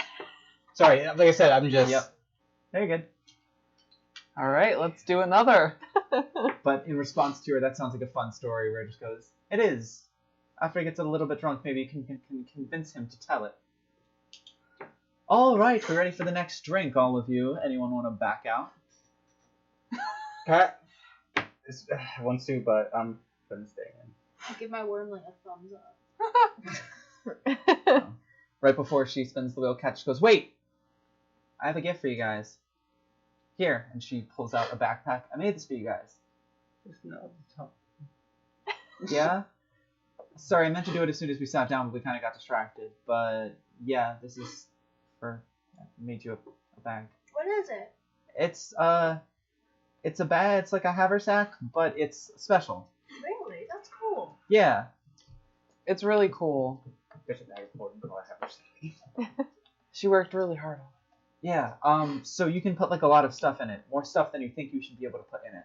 Sorry, like I said, I'm just... Yep. Very good. All right, let's do another. But in response to her, that sounds like a fun story where it just goes, "It is. After he gets a little bit drunk, maybe you can convince him to tell it." All right, we're ready for the next drink, all of you. Anyone want to back out? Pat wants to, but I'm gonna stay in. I'll give my wormling a thumbs up. Right before she spins the wheel catch, she goes, "Wait! I have a gift for you guys. Here." And she pulls out a backpack. "I made this for you guys." Yeah? Sorry, I meant to do it as soon as we sat down, but we kind of got distracted. But yeah, this is for... I made you a bag. What is it? It's a bag. It's like a haversack, but it's special. Really? That's cool. Yeah. It's really cool. There's a bag of pork, but I have She worked really hard on it. Yeah. So you can put like a lot of stuff in it, more stuff than you think you should be able to put in it.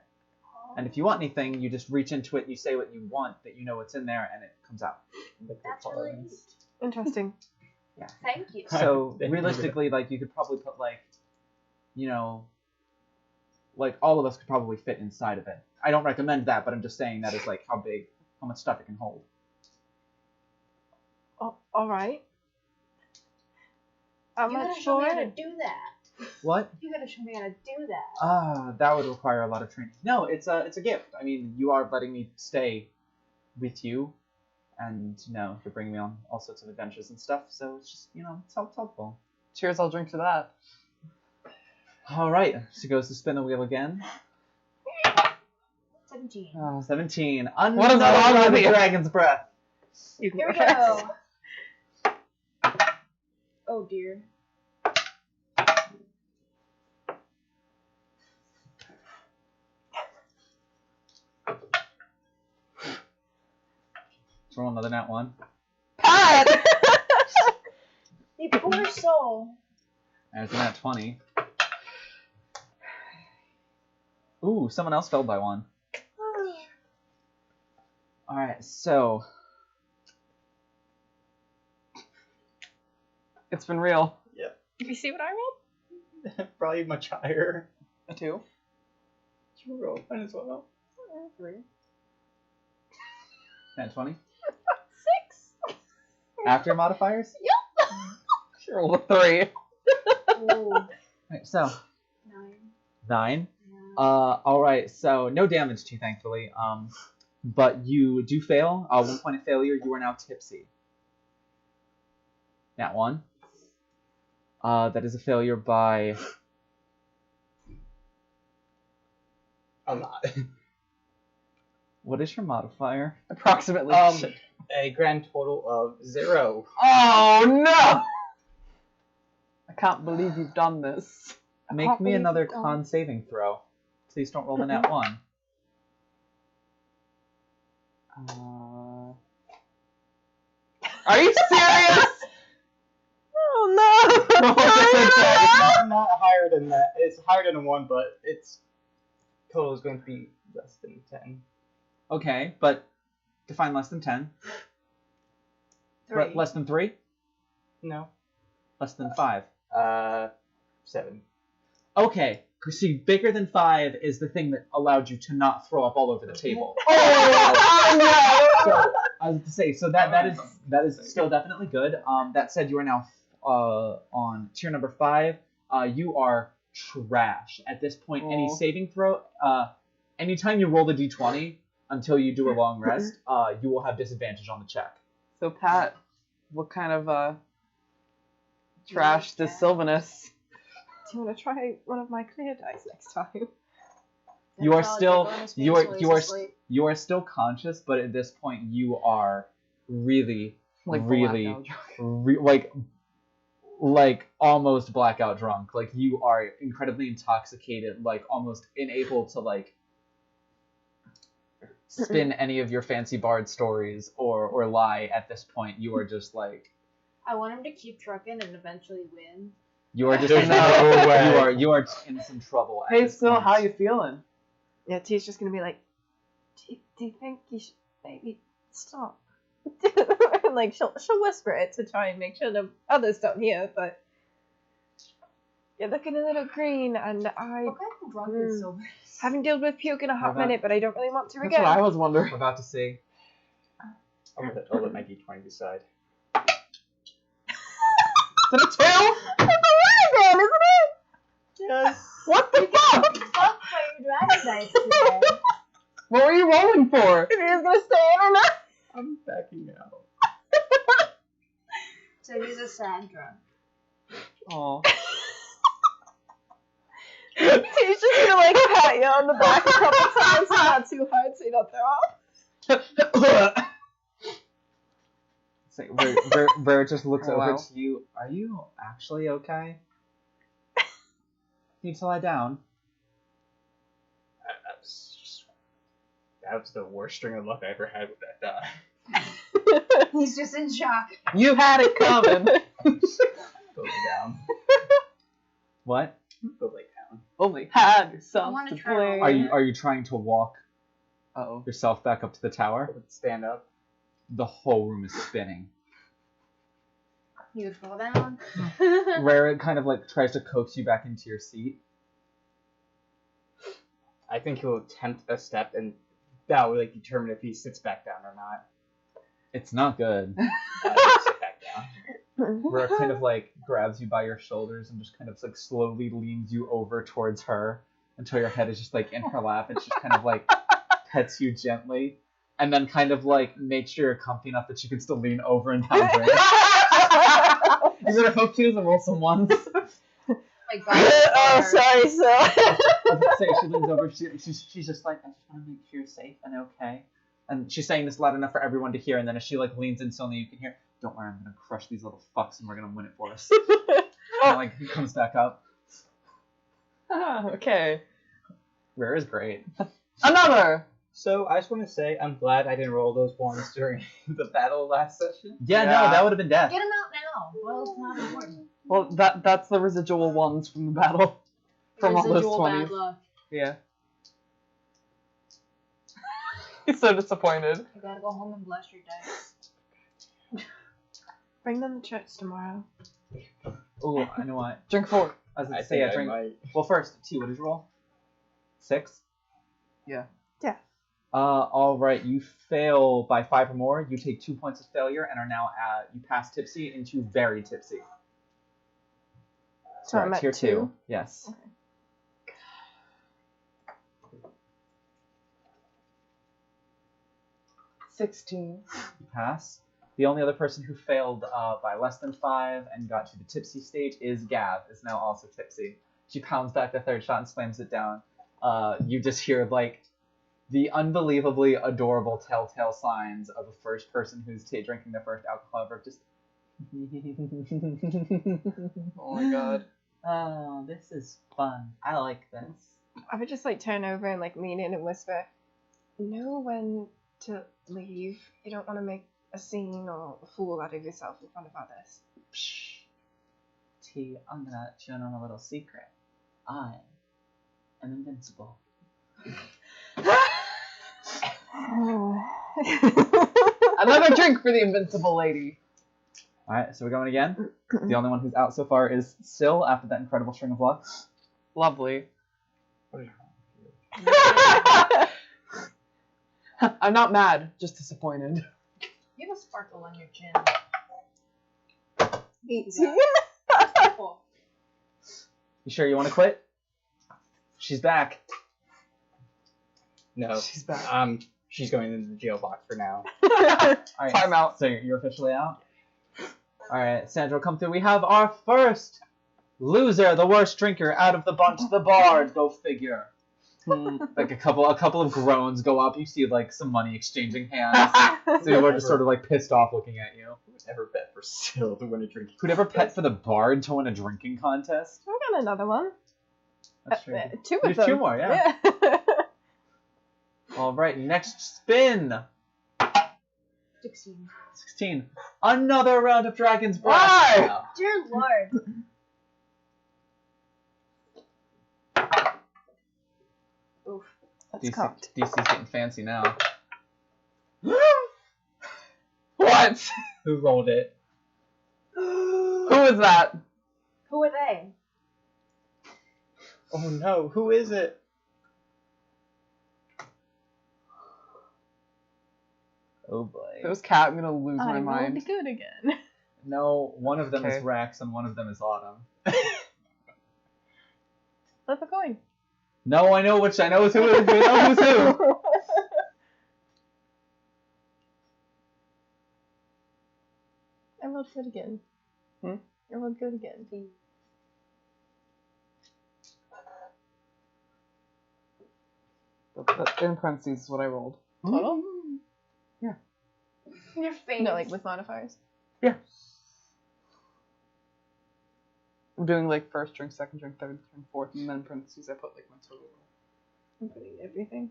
And if you want anything, you just reach into it and you say what you want, that you know what's in there, and it comes out. That's really neat. Interesting. Thank you. So Thank you. realistically, like you could probably put like, you know, like all of us could probably fit inside of it. I don't recommend that, but I'm just saying that is like how much stuff it can hold. Oh, all right. I'm You not gotta show me sure. how to do that. What? You gotta show me how to do that. That would require a lot of training. No, it's a gift. I mean, you are letting me stay with you, and you're bringing me on all sorts of adventures and stuff. So it's just, it's helpful. Cheers, I'll drink to that. All right, she goes to spin the wheel again. 17. 17. What is wrong with the you? dragon's breath. Here we go. Oh dear. Roll another nat 1. Pat! You poor soul. There's a nat 20. Ooh, someone else failed by 1. Alright, so... It's been real. You see what I rolled? Probably much higher. A 2. You roll one as well. 3. Nat 20. 6. After modifiers? She rolled a 3. Ooh, Right, so 9. 9. Yeah. Alright, so no damage to you, thankfully. But you do fail. 1 point of failure, you are now tipsy. Nat 1. That is a failure by A lot. what is your modifier? Approximately. A grand total of 0. Oh no! I can't believe you've done this. Make can't me believe another you've done con saving throw. Please don't roll the nat 1. Are you serious? Oh no! It's not higher than that. It's higher than a 1, but its total is going to be less than 10. Okay, but define less than 10. 3. Less than 3? No. Less than 5. 7. Okay, see, bigger than 5 is the thing that allowed you to not throw up all over the table. So, I was to say, so that is still definitely good. That said, you are now on tier number 5. You are trash at this point. Any Aw. saving throw, anytime you roll the d20 until you do a long rest, you will have disadvantage on the check. So Pat, what kind of trash does Sylvanus? Do you want to try one of my clear dice next time? You are That's all still the bonus means while he's asleep. you are still conscious, but at this point you are really really like almost blackout drunk. Like you are incredibly intoxicated, like almost unable to like spin any of your fancy bard stories or lie at this point. You are just like I want him to keep trucking and eventually win. you are just There's no way. you are in some trouble. At Hey, this Syl, point. how you feeling? Yeah, T's just gonna be like, do you think you should maybe stop? And like she'll whisper it to try and make sure the others don't hear, but you're looking a little green, and I What kind of drunk is Silver? haven't dealt with puke in a hot How about- minute, but I don't really want to That's again. what I was wondering. We're about to see. I'll let my d20 decide. Is it a 2? That's a again, isn't it? Yes. What the fuck? Fuck by your dragon dice today. What were you rolling for? If you're just gonna stay in or not. I'm backing out. So he's a sad drunk. Oh. T's just gonna like pat you on the back a couple times, but not too hard so you don't throw up. So, where it just looks Oh, over wow. to you. Are you actually okay? You need to lie down. That was the worst string of luck I ever had with that die. He's just in shock. You had it coming. Go lay down. What? Go lay down. Only had I yourself wanna to try play. Are you trying to walk Uh-oh. yourself back up to the tower? Stand up. The whole room is spinning. He would fall down. Rare kind of like tries to coax you back into your seat. I think he'll attempt a step, and that will like determine if he sits back down or not. It's not good. Sit back down. Rare kind of like grabs you by your shoulders and just kind of like slowly leans you over towards her until your head is just like in her lap and she just kind of like pets you gently and then kind of like makes sure you're comfy enough that you can still lean over and down her. You better hope she doesn't roll some ones. My God. Oh, sorry, so. I was gonna say, she leans over, she's just like, I just want to make sure you're safe and okay. And she's saying this loud enough for everyone to hear, and then as she like leans in so only you can hear, don't worry, I'm gonna crush these little fucks and we're gonna win it for us. And like he comes back up. Okay. Rare is great. Another! So I just want to say I'm glad I didn't roll those ones during the battle last session. Yeah, no, Yeah. that would have been death. Get him out now. Well, it's not important. Well, that's the residual ones from the battle. From all those Residual 20s. bad luck. Yeah. He's so disappointed. I gotta go home and bless your dice. Bring them to church tomorrow. Oh, I know what. Drink 4. I was I gonna say, think yeah, I drink. might. Well, first, T, what did you roll? 6? Yeah. Yeah. Alright, you fail by 5 or more. You take 2 points of failure and are now you pass tipsy into very tipsy. So I'm at tier 2. 2. Yes. Okay. 16. You pass. The only other person who failed by less than 5 and got to the tipsy stage is Gav, is now also tipsy. She pounds back the third shot and slams it down. You just hear, like, the unbelievably adorable telltale signs of a first person who's drinking their first alcohol ever. Just. Oh my god. Oh, this is fun. I like this. I would just like turn over and like lean in and whisper, know when to leave. You don't want to make a scene or a fool out of yourself in front of others. Psh. T, I'm gonna let you in on a little secret. I am invincible. Another drink for the invincible lady. Alright, so we're going again. The only one who's out so far is Syl after that incredible string of luck. Lovely. What is I'm not mad, just disappointed. You have a sparkle on your chin. 18? You sure you want to quit? She's back. No. She's back. She's going into the jail box for now. Alright, Time out. so you're officially out? Alright, Sandra, come through. We have our first loser, the worst drinker, out of the bunch, the bard. Go figure. Like a couple of groans go up. You see like some money exchanging hands. So people are just sort of like pissed off looking at you. Who would ever bet for Syl to win a drink? Who'd ever bet for the bard to win a drinking contest? We got another one. That's true. 2 of There's them. 2 more, yeah. Alright, next spin. 16. 16. Another round of Dragon's Breath. Why? Dear Lord. Oof. That's cocked. DC's getting fancy now. What? Who rolled it? Who is that? Who are they? Oh no, who is it? Oh boy. If it was Cat, I'm gonna lose my I mind. rolled good again. No, one of them Okay. is Rex and one of them is Autumn. Flip a coin. No, I know who it is. We know who's who. I rolled good again. Hmm? I rolled good again. In parentheses is what I rolled. Total? Yeah. Your face. No, like with modifiers. Yeah. I'm doing like first drink, second drink, third drink, fourth, and then in parentheses I put like my total. I'm putting everything.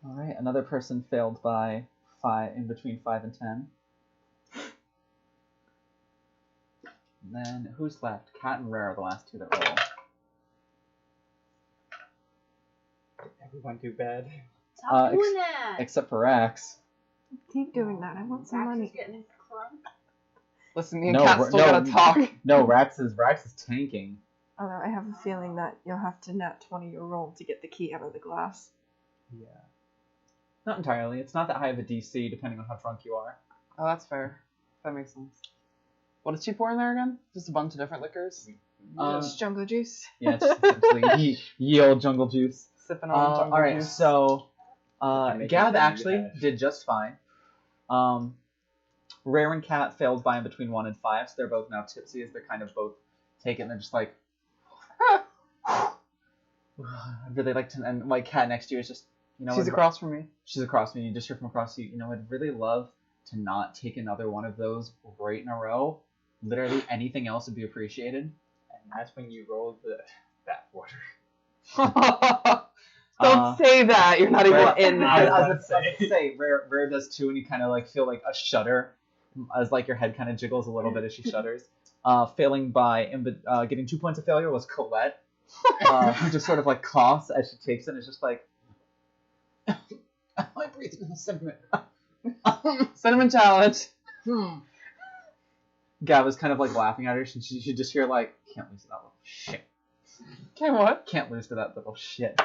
Alright, another person failed by 5, in between 5 and 10. And then, who's left? Cat and Rare are the last 2 that roll. Did everyone do bad? Stop doing that. Except for Rax. Keep doing that. I want some Rax money. is getting crunk. Listen, me and No, Cat still no. gotta talk. No, Rax is tanking. Although I have a feeling that you'll have to nat 20 your roll to get the key out of the glass. Yeah. Not entirely. It's not that high of a DC, depending on how drunk you are. Oh, that's fair. That makes sense. What did she pour in there again? Just a bunch of different liquors? Just jungle juice. Yeah, it's just essentially ye old jungle juice. Sipping on jungle Alright, juice. so Make Gav it actually hash. did just fine. Rare and Cat failed by in between 1 and 5, so they're both now tipsy as they're kind of both taken. They're just like, I'd really like to, and like Cat next to you is just, you know, She's across from me. She's across from you. You just hear from across you. You know, I'd really love to not take another one of those right in a row. Literally anything else would be appreciated. And that's when you roll the that water. Don't say that. You're not even Rare- in I this. was about to say, Rare does too, and you kind of like feel like a shudder as like your head kind of jiggles a little bit as she shudders. Failing by getting 2 points of failure was Colette, who just sort of like coughs as she takes it and is just like, I breathe in the cinnamon. Cinnamon challenge. Gav is kind of like laughing at her. She just hear like, can't lose to that little shit. Okay, what? Can't lose to that little shit.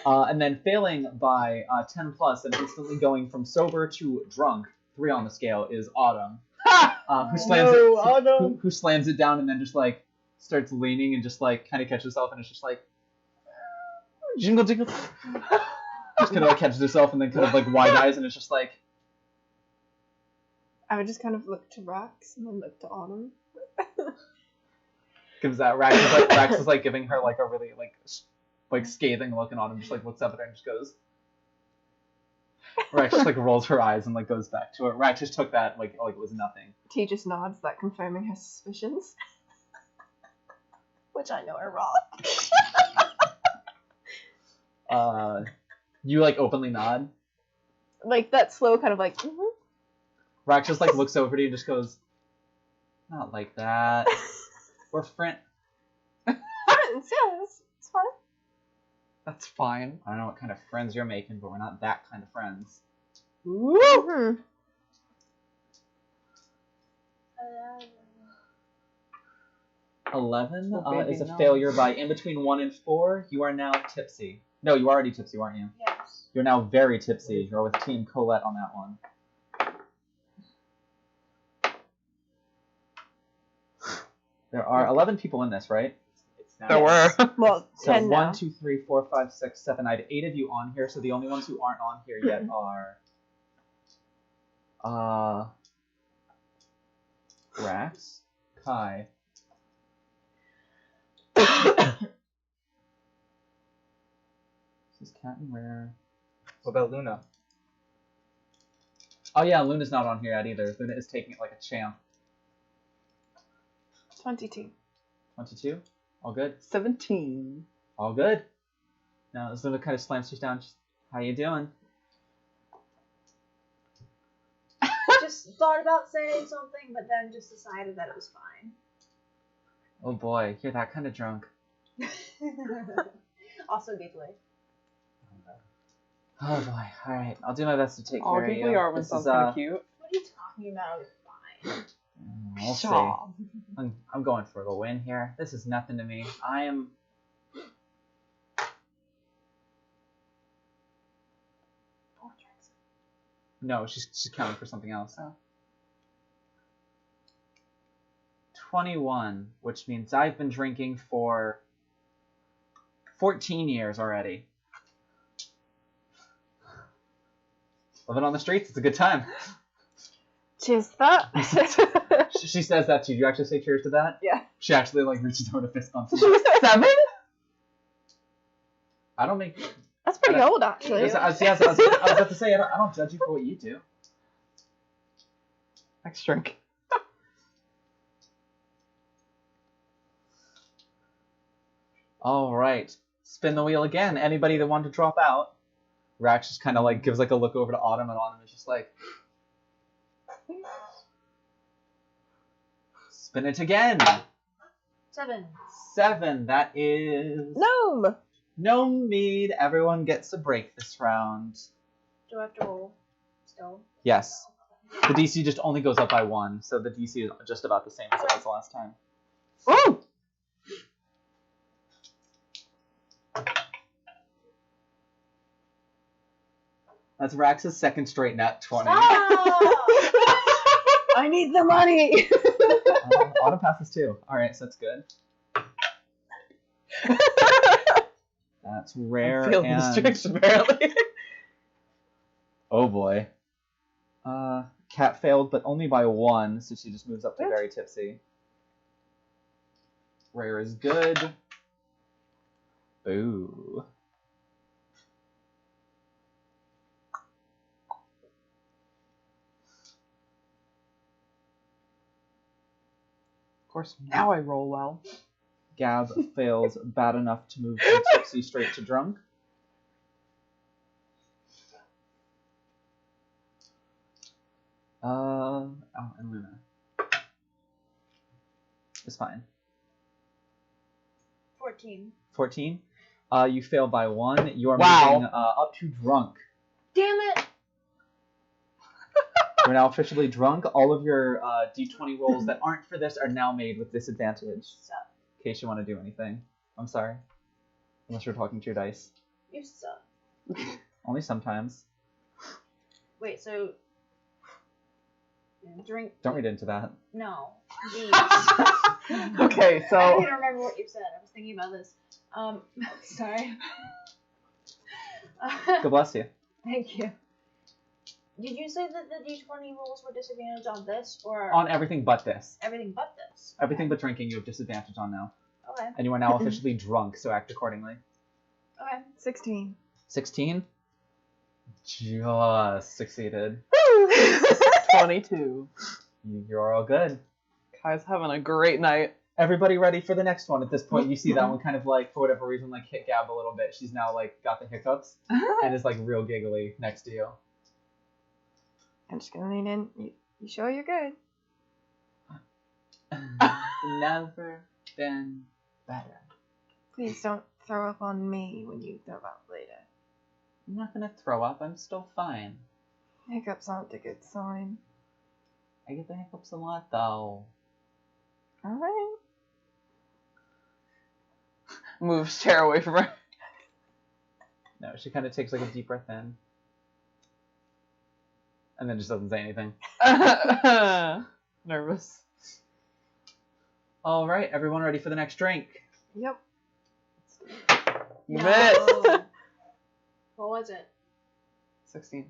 And then failing by 10 plus and instantly going from sober to drunk, 3 on the scale, is Autumn. Who slams who slams it down and then just like starts leaning and just like kind of catches herself and it's just like jingle jingle. Just kind of like catches herself and then kind of like wide eyes and it's just like. I would just kind of look to Rax and then look to Autumn. Gives that Rax is like giving her like a really like scathing look and Autumn just like looks up at her and just goes. Rax just like rolls her eyes and like goes back to it. Rax just took that like it was nothing. T just nods, that confirming her suspicions. Which I know are wrong. You like openly nod. Like that slow kind of like. Mm-hmm. Rax just like looks over to you and just goes, not like that. We're friends. Friends, yes, it's fine. That's fine. I don't know what kind of friends you're making, but we're not that kind of friends. Mm-hmm. 11 Oh, baby, is a no. failure by in between 1 and 4. You are now tipsy. No, you were already tipsy, weren't you? Yes. You're now very tipsy. You're with Team Colette on that one. There are 11 people in this, right? It's not. There were. Well, So 10 now. 1, 2, 3, 4, 5, 6, 7. I had 8 of you on here, so the only ones who aren't on here yet are Rax, Kai. This is Captain Rare. What about Luna? Oh yeah, Luna's not on here yet either. Luna is taking it like a champ. 22. 22? All good? 17. All good. Now as Luna kind of slams her down, just, how you doing? Just thought about saying something, but then just decided that it was fine. Oh boy, you're that kind of drunk. Also giggly. Oh boy, alright. I'll do my best to take All care of giggly you. Arwen This sounds is, kind of cute. What are you talking about? It's fine. We'll see. Shaw. I'm going for the win here. This is nothing to me. I am... No, she's counting for something else. Oh. 21, which means I've been drinking for 14 years already. Living on the streets, it's a good time. Cheers to that. She says that too. Do you actually say cheers to that? Yeah. She actually like reaches over to fist bump. She was 7? I don't make... That's pretty old, actually. I was about to say, I don't judge you for what you do. Next drink. All right. Spin the wheel again. Anybody that wanted to drop out? Rax just kind of like gives like a look over to Autumn, and Autumn is just like... Spin it again. 7. 7. That is... Gnome! No mead. Everyone gets a break this round. Do I have to roll still? Yes. The DC just only goes up by 1, so the DC is just about the same as it was the last time. Ooh! That's Rax's second straight nat 20. I need the money! Autumn passes too. Alright, so that's good. That's rare Failed and... this tricks, apparently. Oh boy. Cat failed, but only by 1, so she just moves up to What? very tipsy. Rare is good. Boo. Of course, now I roll well. Gab fails bad enough to move from tipsy straight to drunk. Oh, and Luna. It's fine. 14. 14. You fail by 1. You are Wow. moving up to drunk. Damn it! are now officially drunk. All of your d20 rolls that aren't for this are now made with disadvantage. Suck. In case you want to do anything. I'm sorry. Unless you're talking to your dice. You suck. Only sometimes. Wait, so drink. Don't read into that. No. These. Okay, I so don't even remember what you said. I was thinking about this. Sorry. God bless you. Thank you. Did you say that the d20 rolls were disadvantaged on this or On everything but this. everything but this? Everything but drinking you have disadvantage on now. Okay. And you are now officially drunk, so act accordingly. Okay. 16. 16? Just succeeded. 22. You're all good. Kai's having a great night. Everybody ready for the next one. At this point, you see that one kind of like, for whatever reason, like hit Gab a little bit. She's now like got the hiccups and is like real giggly next to you. I'm just gonna lean in. You sure you're good? Never been better. Please don't throw up on me when you throw up later. I'm not gonna throw up. I'm still fine. Hiccups aren't a good sign. I get the hiccups a lot though. Alright. Moves chair away from her. No, she kind of takes like a deep breath in. And then just doesn't say anything. Nervous. All right, everyone ready for the next drink? Yep. You No. missed. What was it? 16.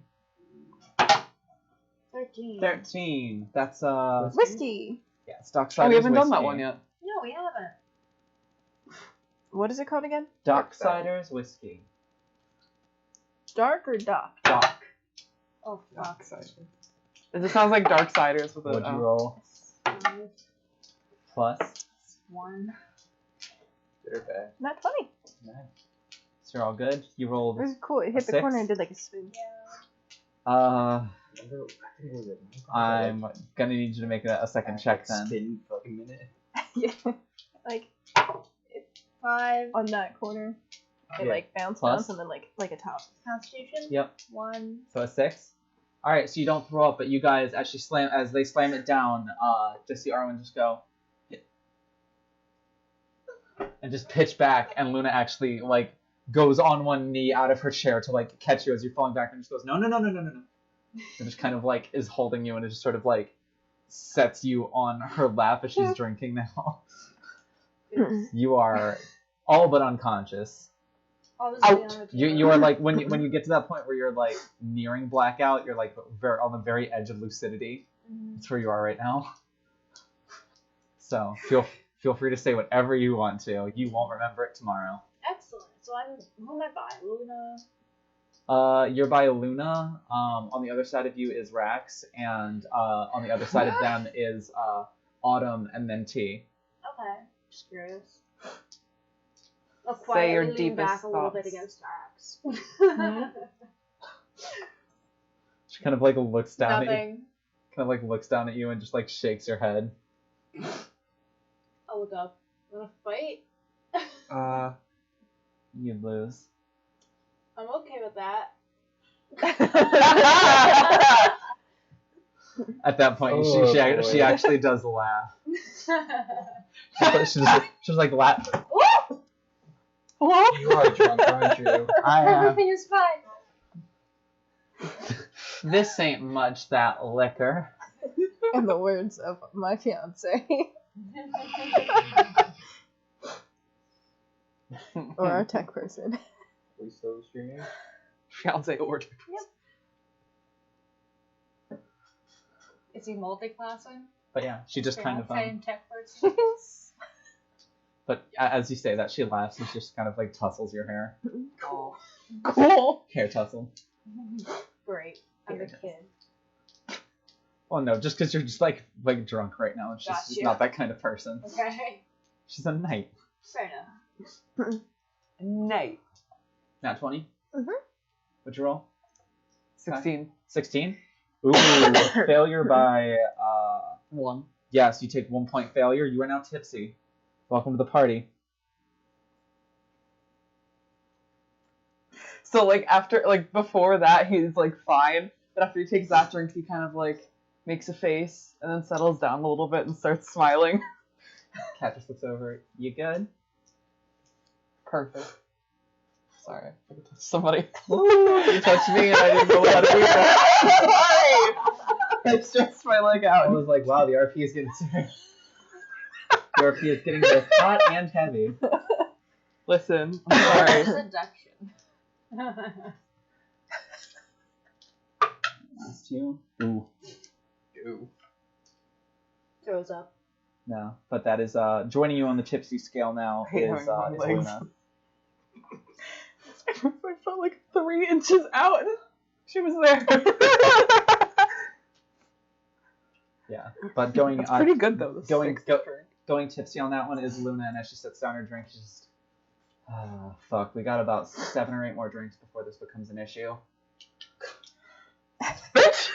13. 13. That's Whiskey! yeah, Docksiders Oh, we haven't done that whiskey. one yet. No, we haven't. What is it called again? Docksiders whiskey. Dark or Doc? Dock. Oh, fuck. It just sounds like Darksiders with a. What'd you roll? 5, Plus. 1. Okay. Not 20. Nice. So you're all good. You rolled. It was cool. It hit the 6? corner and did like a spin. I'm gonna need you to make a second check then. Spin fucking minute. Yeah. Like 5. on that corner. It Yeah. like bounce Plus? and then like a top. Constitution? Yep. 1. So a 6. All right. So you don't throw up, but you guys as they slam it down, just see Arwen just go and just pitch back, and Luna actually like goes on one knee out of her chair to like catch you as you're falling back, and just goes no, and just kind of like is holding you, and it just sort of like sets you on her lap as she's drinking now. You are all but unconscious. Obviously Out. on the You are like when you get to that point where you're like nearing blackout, you're like on the very edge of lucidity. Mhm. That's where you are right now. So feel free to say whatever you want to. You won't remember it tomorrow. Excellent. So who am I by? Luna? You're by Luna. On the other side of you is Rax, and on the other side of them is Autumn, and then T. Okay. Just curious. I'll Say quietly your lean deepest back a little bit thoughts. against Arax. She kind of like looks down at you, Nothing. kind of like looks down at you and just like shakes her head. I'll look up. Wanna fight? You lose. I'm okay with that. At that point, Oh, she boy. actually does laugh. She's like laugh. You are drunk, aren't you? I am. Everything is fine. This ain't much, that liquor. In the words of my fiance. Or our tech person. We still streaming? Fiance or. Is he multi-classing? But yeah, she just kind of Fiance and tech person. But as you say that, she laughs and she just kind of like tussles your hair. Oh, Cool. Hair tussle. great. I'm Here a it is. kid. Well, no, just because you're just like drunk right now, and she's just Gotcha. not that kind of person. Okay. She's a knight. Fair enough. Night. Nat 20. Mhm. What'd you roll? 16. 16. Ooh, failure by 1. yes. You take 1 point failure. You are now tipsy. Welcome to the party. So like after like before that he's like fine, but after he takes that drink he kind of like makes a face, and then settles down a little bit and starts smiling. Cat just looks over. You good? Perfect. Sorry, I touched somebody. You touched me and I didn't know how to do that. Sorry! I stretched my leg I out. was like, wow, the RP is getting serious. The RP is getting both hot and heavy. Listen, I'm sorry. Seduction. Last two. Ooh. Ew. Throws up. No, but that is joining you on the tipsy scale now I hate is having long legs. Luna. I felt like 3 inches out. She was there. Yeah, but going That's pretty good though. This going sixth go, drink. going tipsy on that one is Luna, and as she sits down her drink, she's just, fuck. We got about 7 or 8 more drinks before this becomes an issue. Bitch!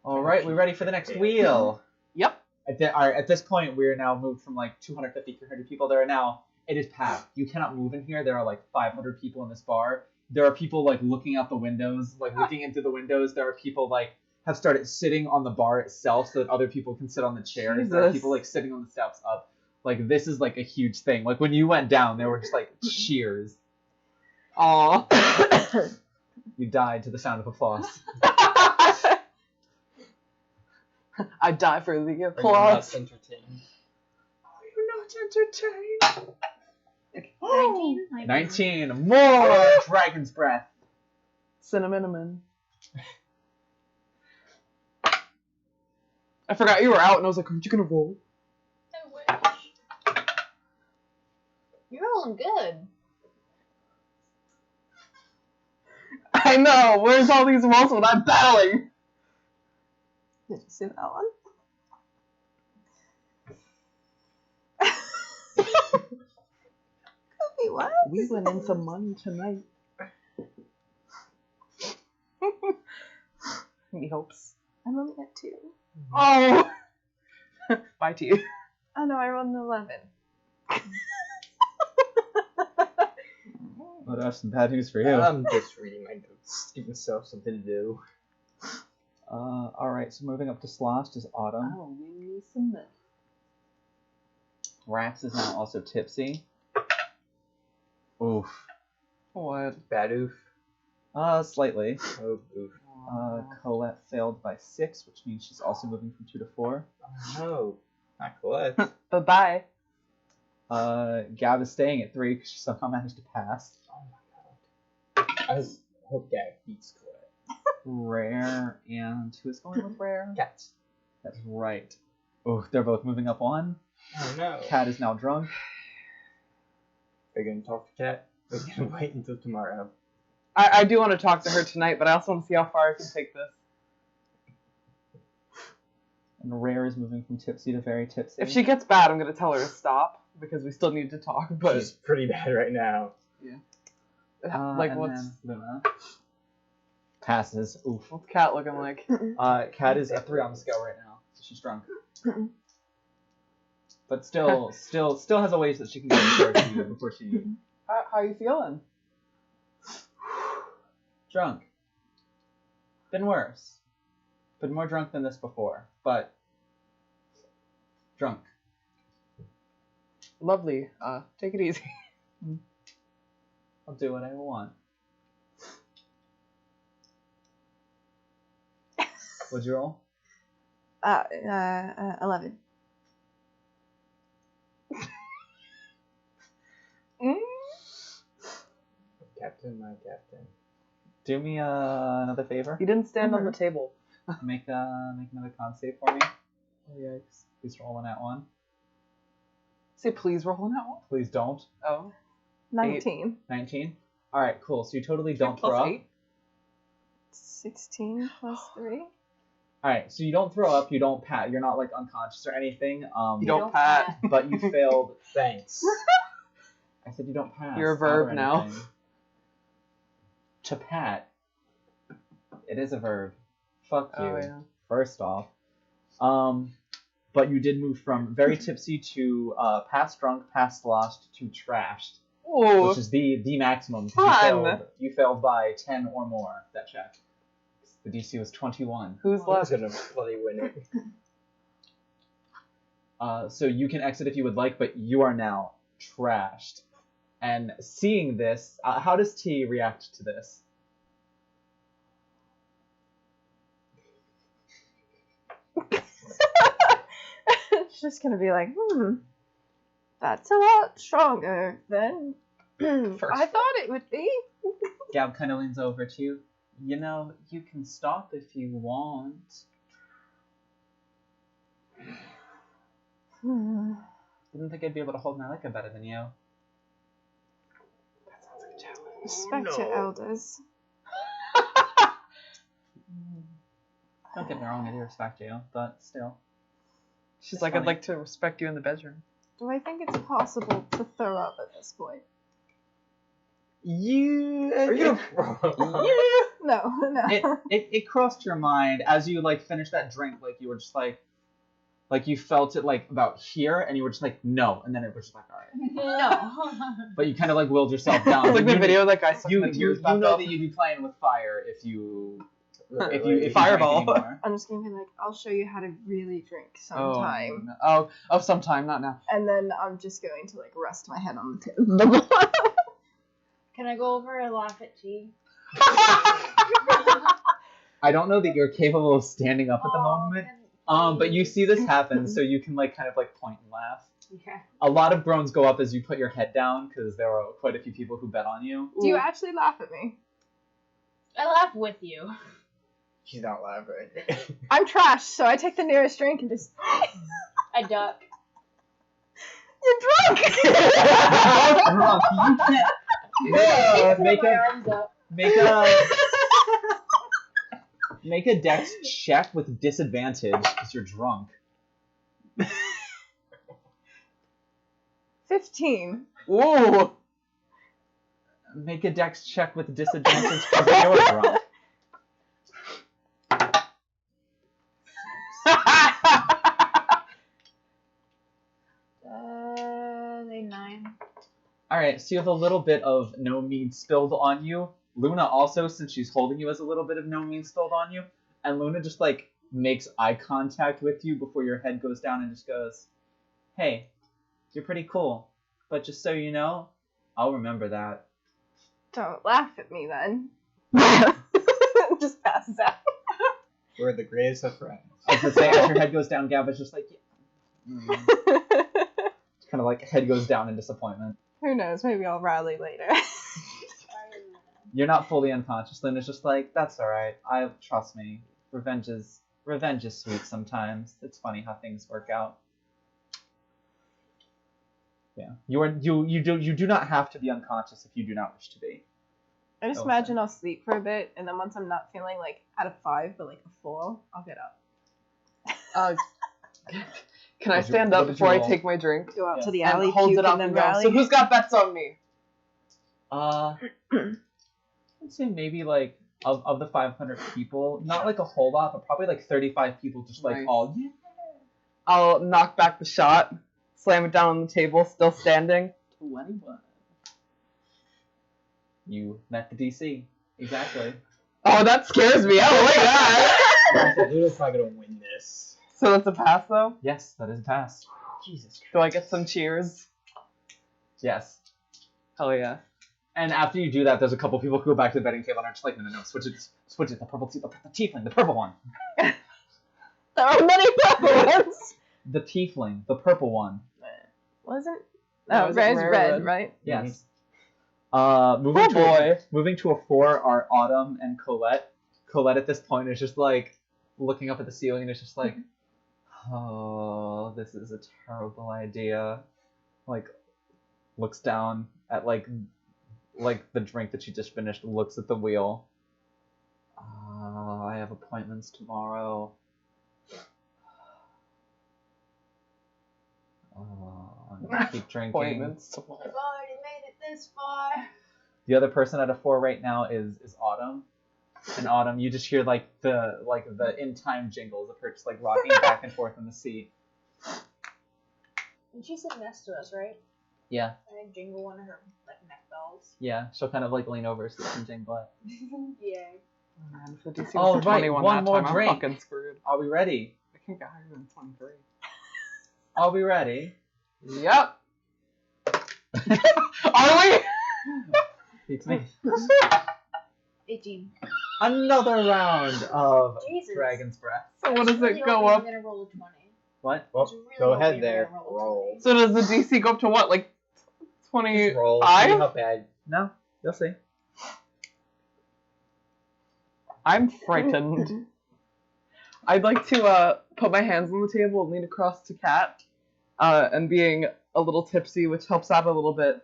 All right, we ready for the next wheel? Yep. Alright, at this point, we're now moved from like 250, 300 people. There are now, it is packed. You cannot move in here. There are like 500 people in this bar. There are people like looking out the windows, like looking into the windows. There are people like have started sitting on the bar itself so that other people can sit on the chairs. There are Jesus. people like sitting on the steps up. Like this is like a huge thing. Like when you went down, there were just like cheers. Aw. You died to the sound of applause. I die for the Are you not applause. entertained? You're not entertained. 19. 19 more Dragon's Breath. Cinnamon. I forgot you were out, and I was like, "Aren't you gonna roll?" I wish. You're rolling good. I know. Where's all these rolls when I'm battling? Did you see that one? Could be what? We went into money tonight. Any hopes? I'm only at 2. Oh. Bye to you. Oh no, I rolled an 11. Well, that's some bad news for you. I'm just reading my notes. Give myself something to do. Alright, so moving up to Sloshed is Autumn. Oh, we need some milk. Rax is now also tipsy. Oof. What? Bad oof. Slightly. Oh, oof. Colette failed by 6, which means she's also moving from 2 to 4. No. Not Colette. Bye-bye. Gab is staying at 3 because she somehow managed to pass. Oh my god. I just hope Gag beats Colette. Rare and who is going with Rare? Cats. That's right. Oh, they're both moving up 1. Oh no. Cat is now drunk. Are you gonna talk to Cat? Or are you gonna wait until tomorrow? I do want to talk to her tonight, but I also want to see how far I can take this. And Rare is moving from tipsy to very tipsy. If she gets bad, I'm going to tell her to stop, because we still need to talk, but... She's pretty bad right now. like, and what's... then Luna passes. Oof. What's Cat looking like? Cat is at 3 on the scale right now, so she's drunk. But still has a ways that she can get to you before she How you feeling? drunk. Been worse. Been more drunk than this before, but drunk. Lovely. Take it easy. I'll do what I want. What'd you roll? 11. Captain, my captain. Do me another favor. You didn't stand on the table. Make another con save for me. Oh, yikes. Please roll an at 1. Say please roll on that one. Please don't. Oh. 19. 19. All right, cool. So you totally don't Plus throw up. 8. 16 plus 3. All right, so you don't throw up. You don't pat. You're not like unconscious or anything. You don't pat. But you failed. Thanks. I said you don't pat. You're a verb now. To pat. It is a verb. Fuck you. Oh, yeah. First off. But you did move from very tipsy to past drunk, past sloshed to trashed, Ooh. which is the maximum. 'Cause Fun. You failed by 10 or more that check. The DC was 21. Who's I was left? gonna bloody win it. So you can exit if you would like, but you are now trashed. And seeing this, how does T react to this? It's just gonna be like, that's a lot stronger than I thought it would be. Gab kind of leans over to you. You know, you can stop if you want. Didn't think I'd be able to hold my liquor better than you. Respect your elders. Don't get me wrong, I do respect you, but still. She's It's like, I'd funny. like to respect you in the bedroom. Do I think it's possible to throw up at this point? Are you gonna? No. It crossed your mind as you like finished that drink, like you were just like you felt it like about here, and you were just like no, and then it was just like all right. No. But you kind of like willed yourself down. It's like You the knew- video that guy sucking You the tears back know up. that you'd be playing with fire if you Fireball. drank anymore. I'm just gonna be like, I'll show you how to really drink Oh, sometime. no. Oh, sometime, not now. And then I'm just going to like rest my head on the table. Can I go over and laugh at T? I don't know that you're capable of standing up at the moment. But you see this happen, so you can like kind of like point and laugh. Okay. A lot of groans go up as you put your head down because there are quite a few people who bet on you. Do you actually laugh at me? I laugh with you. She's not laughing. I'm trash, so I take the nearest drink and just. I duck. You're drunk! Drunk, you can't. Make my a arms up. make a dex check with disadvantage because you're drunk. 15. Ooh. Make a dex check with disadvantage because you're drunk. They 9. Alright, so you have a little bit of no mead spilled on you. Luna also, since she's holding you, has a little bit of no mead spilled on you. And Luna just, like, makes eye contact with you before your head goes down and just goes, hey, you're pretty cool. But just so you know, I'll remember that. Don't laugh at me then. Just passes out. We're the greatest of friends. I was gonna say, as your head goes down, Gab is just like, yeah. Kind of like, head goes down in disappointment. Who knows? Maybe I'll rally later. You're not fully unconscious. Luna's just like, that's alright. Trust me. Revenge is sweet sometimes. It's funny how things work out. Yeah. You do not have to be unconscious if you do not wish to be. I just Oh, imagine I'll sleep for a bit, and then once I'm not feeling like at a 5, but like a 4, I'll get up. Can I What'd you- stand what up did you before I roll? take my drink? Go out Yeah. to the And alley, hold puke, it up and then and go. rally. So who's got bets on me? I'd say maybe like of the 500 people, not like a whole lot, but probably like 35 people just like Nice. all, yeah. I'll knock back the shot, slam it down on the table, still standing. 21. You met the DC. Exactly. Oh, that scares me. I don't like that. Luna's probably gonna win this. So that's a pass, though? Yes, that is a pass. Jesus Christ. Do I get some cheers? Yes. Hell yeah. And after you do that, there's a couple people who go back to the betting table and are just like, no, switch it, the purple, the tiefling, the purple one. There are many purple ones. The tiefling, the purple one. Wasn't? No, Oh, is it red's rare red, red? right? Yes. Oh boy. Moving to a 4 are Autumn and Colette. Colette at this point is just like looking up at the ceiling and is just like, oh, this is a terrible idea. Like, looks down at like the drink that she just finished, looks at the wheel. I have appointments tomorrow. I'm gonna keep drinking. Appointments. I've already made it this far. The other person at a 4 right now is Autumn. And Autumn, you just hear like the in time jingles of her just like rocking back and forth in the seat. And she sat next to us, right? Yeah, And I jingle one of her like neck bells. yeah. She'll kind of like lean over so she can jingle it. Yay. Man, if the DC was All a right, 21 one that more time, drink. I'm fucking screwed. Are we ready? I can't get higher than 23. Are we ready? Yep. Are we? Beats me. 18. Another round of Jesus. Dragon's Breath. So what does Really it go hoping up? I'm gonna roll a 20. What? Well, Really go hoping ahead I'm there. gonna roll a Roll. 20. So does the DC go up to what, like Just 25? roll. See how bad. No, you'll see. I'm frightened. I'd like to put my hands on the table and lean across to Kat, and being a little tipsy, which helps out a little bit,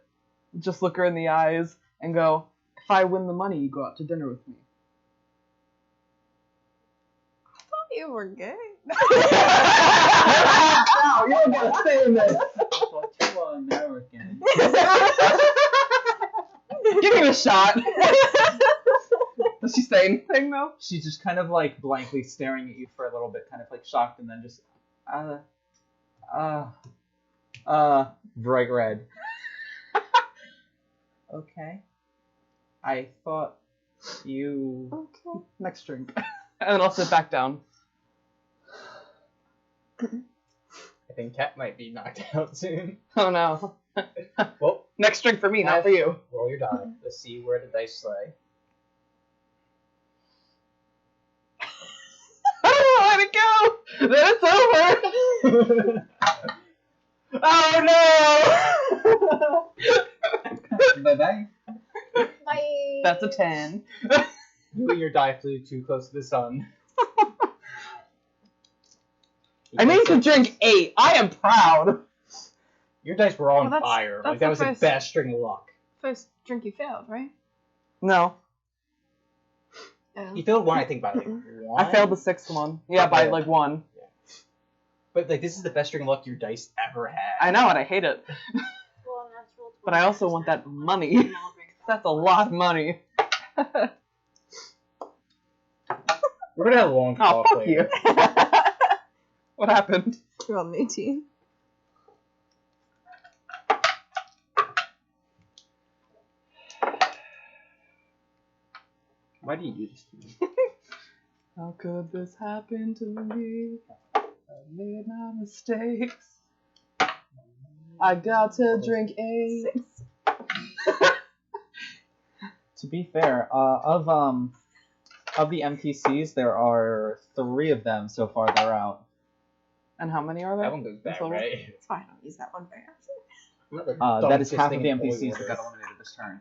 just look her in the eyes and go, if I win the money, you go out to dinner with me. You were gay. Wow, you don't gotta say this. Well, too American. Give me a shot. Does she say anything though? She's just kind of like blankly staring at you for a little bit, kind of like shocked, and then just, bright red. Okay. I thought you. Okay. Next drink. And then I'll sit back down. I think Cat might be knocked out soon. Oh no. Well, Next drink for me, not for you. roll your die. Let's see where the dice lay. I don't want to let it go. Then it's over. Oh no. Bye bye. Bye. That's a 10. You and your die flew too close to the sun. I need to drink 8. I am proud. Your dice were all on Well, fire. that's Like that the was the first- best string of luck. First drink you failed, right? No, You failed one, I think, by like one. I failed the 6th one. Yeah, by like 1. But like this is the best string of luck your dice ever had. I know, and I hate it. Well, natural But I also want that money. That's a lot of money. We're gonna have a long Oh, talk fuck later. you. What happened? You rolled an 18. Why do you do this to me? How could this happen to me? I made my mistakes. I got to drink 8. 6. To be fair, of the NPCs, there are 3 of them so far that are out. And how many are there? That one goes back, Total? right? It's fine. I'll use that one by accident. I'm not the That is dumbest half of thing the in holy NPCs order. that got eliminated this turn.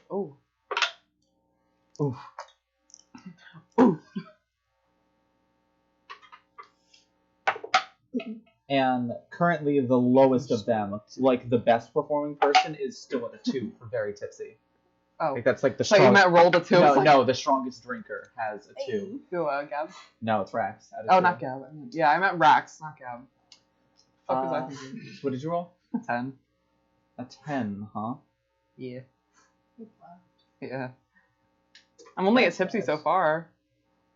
Oh. Oof. Oof. And currently the lowest of them, like the best performing person, is still at a 2 for very tipsy. Oh. Like that's like the So you strongest. meant rolled a 2? No, the strongest drinker has a 2. Who, Gab? No, it's Rax. at a Oh, 2. not Gab. Yeah, I meant Rax, not Gab. Fuck was I thinking? What did you roll? 10. A 10, huh? Yeah. Yeah. I'm only at tipsy so far.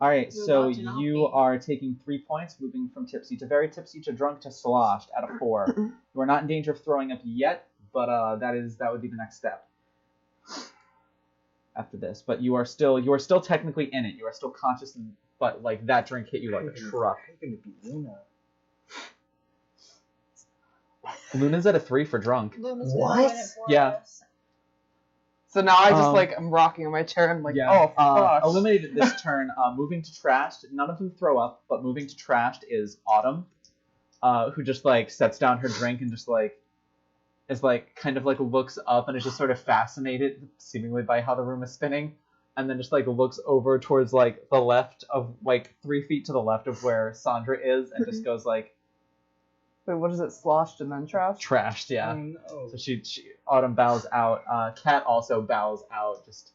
All right, You're so allowed to not you be. are taking 3 points, moving from tipsy to very tipsy to drunk to sloshed at a 4. You are not in danger of throwing up yet, but that would be the next step after this. But you are still technically in it. You are still conscious, but like that drink hit you like a truck. You're gonna be Luna. Luna's at a 3 for drunk. Luna's What? gonna win it for Yeah. us. So now I just Um, like I'm rocking in my chair and I'm like, Yeah. oh fuck. Eliminated this turn. Moving to trashed. None of them throw up, but moving to trashed is Autumn, who just like sets down her drink and just like is like kind of like looks up and is just sort of fascinated, seemingly by how the room is spinning, and then just like looks over towards like the left of like 3 feet to the left of where Sandra is, and just goes like Wait, what is it? Sloshed and then trash? trashed. Yeah. No. So she Autumn bows out. Kat also bows out. Just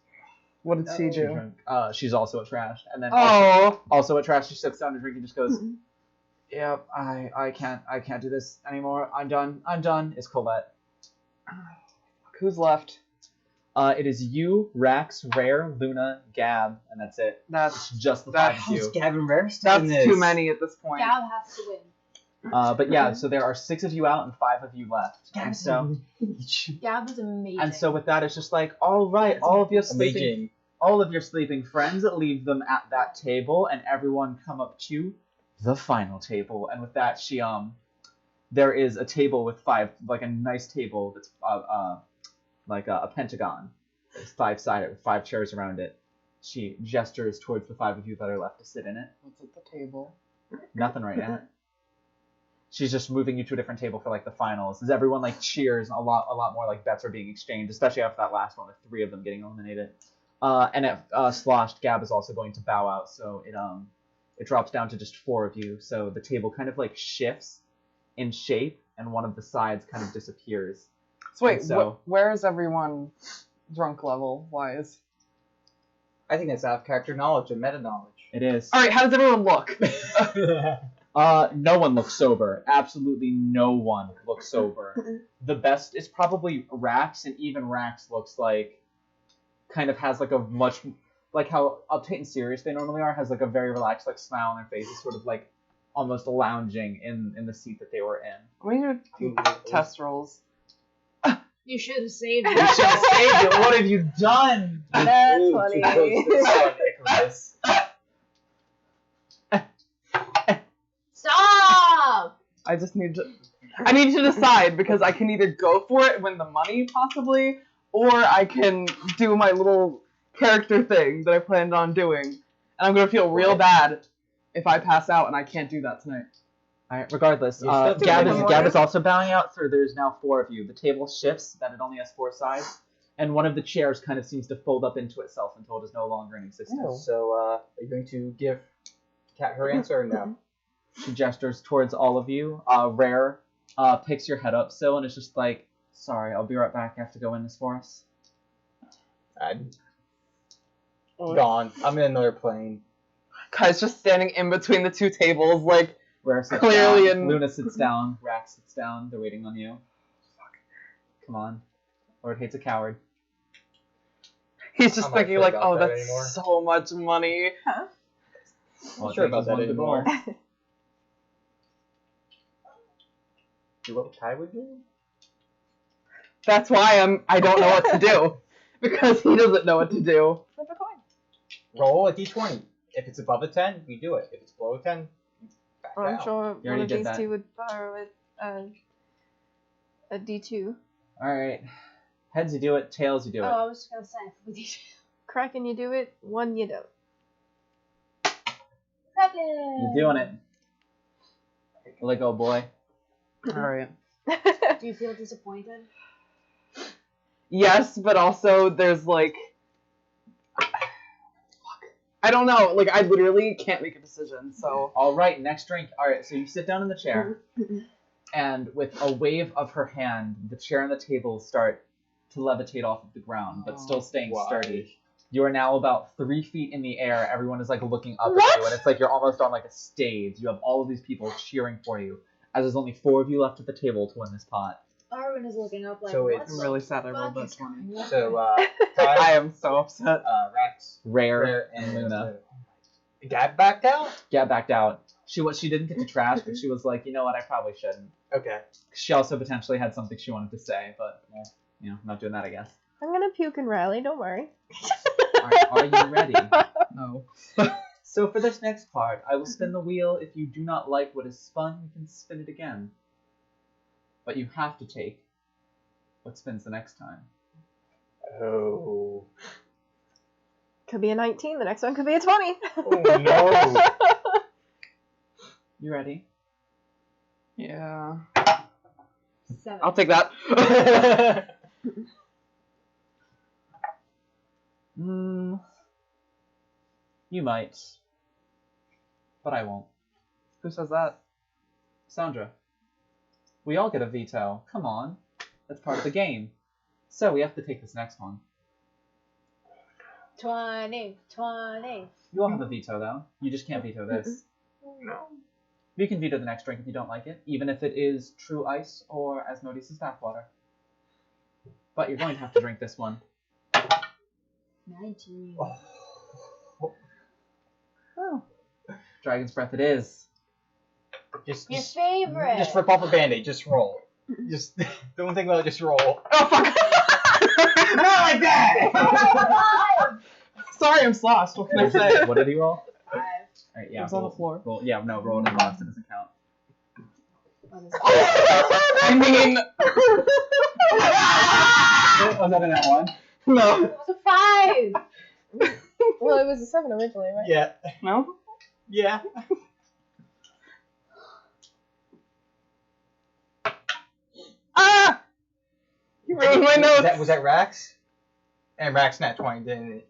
What did she do? drunk. She's also a trash, and then Oh. also a trash. She sits down to drink and just goes, "Yep, I can't do this anymore. I'm done." Is Colette. Who's left? It is you, Rax, Rare, Luna, Gab, and that's it. That's It's just the That's- 5 of you. Gavin Rare that's too many at this point. Gab has to win. But yeah, so there are 6 of you out and 5 of you left. And so Gab is amazing. with that, it's just like, all right, all of you sleeping all of your sleeping friends, leave them at that table, and everyone come up to the final table. And with that, there is a table with 5, like a nice table that's like a pentagon. It's 5-sided with 5 chairs around it. She gestures towards the 5 of you that are left to sit in it. What's at the table? Nothing right now. She's just moving you to a different table for like the finals. As everyone like cheers, a lot more like bets are being exchanged, especially after that last one with 3 of them getting eliminated. And at Sloshed, Gab is also going to bow out, so it drops down to just 4 of you. So the table kind of like shifts in shape, and one of the sides kind of disappears. So wait, So- where is everyone drunk level wise? I think that's out of character knowledge and meta knowledge. It is. All right, how does everyone look? No one looks sober. Absolutely no one looks sober. The best is probably Rax, and even Rax looks like kind of has like a much like how uptight and serious they normally are, has like a very relaxed like smile on their faces, sort of like almost lounging in the seat that they were in. We need to do test rolls. You should have saved You should have saved it. What have you done? That's Ooh, funny. too close to the sun, Icarus. Stop! I just need to. I need to decide because I can either go for it and win the money possibly, or I can do my little character thing that I planned on doing, and I'm gonna feel real bad if I pass out and I can't do that tonight. Alright, regardless, You still Gab have is also bowing out, so there's now 4 of you. The table shifts, that it only has 4 sides, and one of the chairs kind of seems to fold up into itself until it is no longer in existence. So, are you going to give Kat her answer or no? She gestures towards all of you. Rare picks your head up so, and it's just like, sorry, I'll be right back. I have to go in this for us. I'm gone. I'm in another plane. Kai's just standing in between the 2 tables, like Rare sits Clearly down. in- Luna sits down. Rax sits down. They're waiting on you. Come on. Lord hates a coward. he's just I'm not thinking sure like, about oh, that that's anymore. so much money. Well, Not sure I think about he's that won the anymore. goal. What Kai would do? That's why I don't know what to do because he doesn't know what to do. Flip a coin. Roll a d20. If it's above a 10, we do it. If it's below a 10, you back I'm out. sure You one already of did these that. 2 would borrow a D2. Alright. Heads, you do it. Tails, you do Oh, it. I was just gonna say, if we did. Kraken, you do it. 1, you don't. You're doing it. Let go, boy. All right. Do you feel disappointed? Yes, but also there's like, I don't know. Like I literally can't make a decision. So Alright, next drink. Alright, so you sit down in the chair, and with a wave of her hand, the chair and the table start to levitate off of the ground, but still staying Why? sturdy. You are now about 3 feet in the air. Everyone is like looking up What? at you, and it's like you're almost on like a stage. You have all of these people cheering for you, as there's only 4 of you left at the table to win this pot. Arwen is looking up like, So what it's- I'm the really sad I fuck rolled that is 20. going on? So, I Kai, am so upset. Rax, Rare, Rare, and Luna. Gab backed out? Gab backed out. She didn't get to trash, but she was like, you know what, I probably shouldn't. Okay. She also potentially had something she wanted to say, but well, you know, I'm not doing that, I guess. I'm gonna puke and rally, don't worry. Alright, are you ready? No. So for this next part, I will spin the wheel. If you do not like what is spun, you can spin it again. But you have to take what spins the next time. Oh. Could be a 19, the next one could be a 20. Oh no. You ready? Yeah. 7. I'll take that. You might. But I won't. Who says that? Sandra. We all get a veto. Come on. That's part of the game. So we have to take this next one. 20. You all have a veto, though. You just can't veto this. No. You can veto the next drink if you don't like it, even if it is true ice or Asmodeus' bathwater. But you're going to have to drink this one. 19. Oh. Dragon's Breath it is. Just favorite. Just rip off a band-aid. Just roll. Just don't think about it. Just roll. Oh fuck! Not like that. sorry, I'm sloshed. What can I say? What did he roll? 5. Alright, yeah. It was on the floor. Roll, yeah, no, roll in the box. It doesn't count. I mean, Was that an at one? no. It was a 5! Well, it was a 7 originally, right? Yeah. No? Yeah. Ah! You ruined my notes. Was that Rax? And Rax nat 20, didn't it?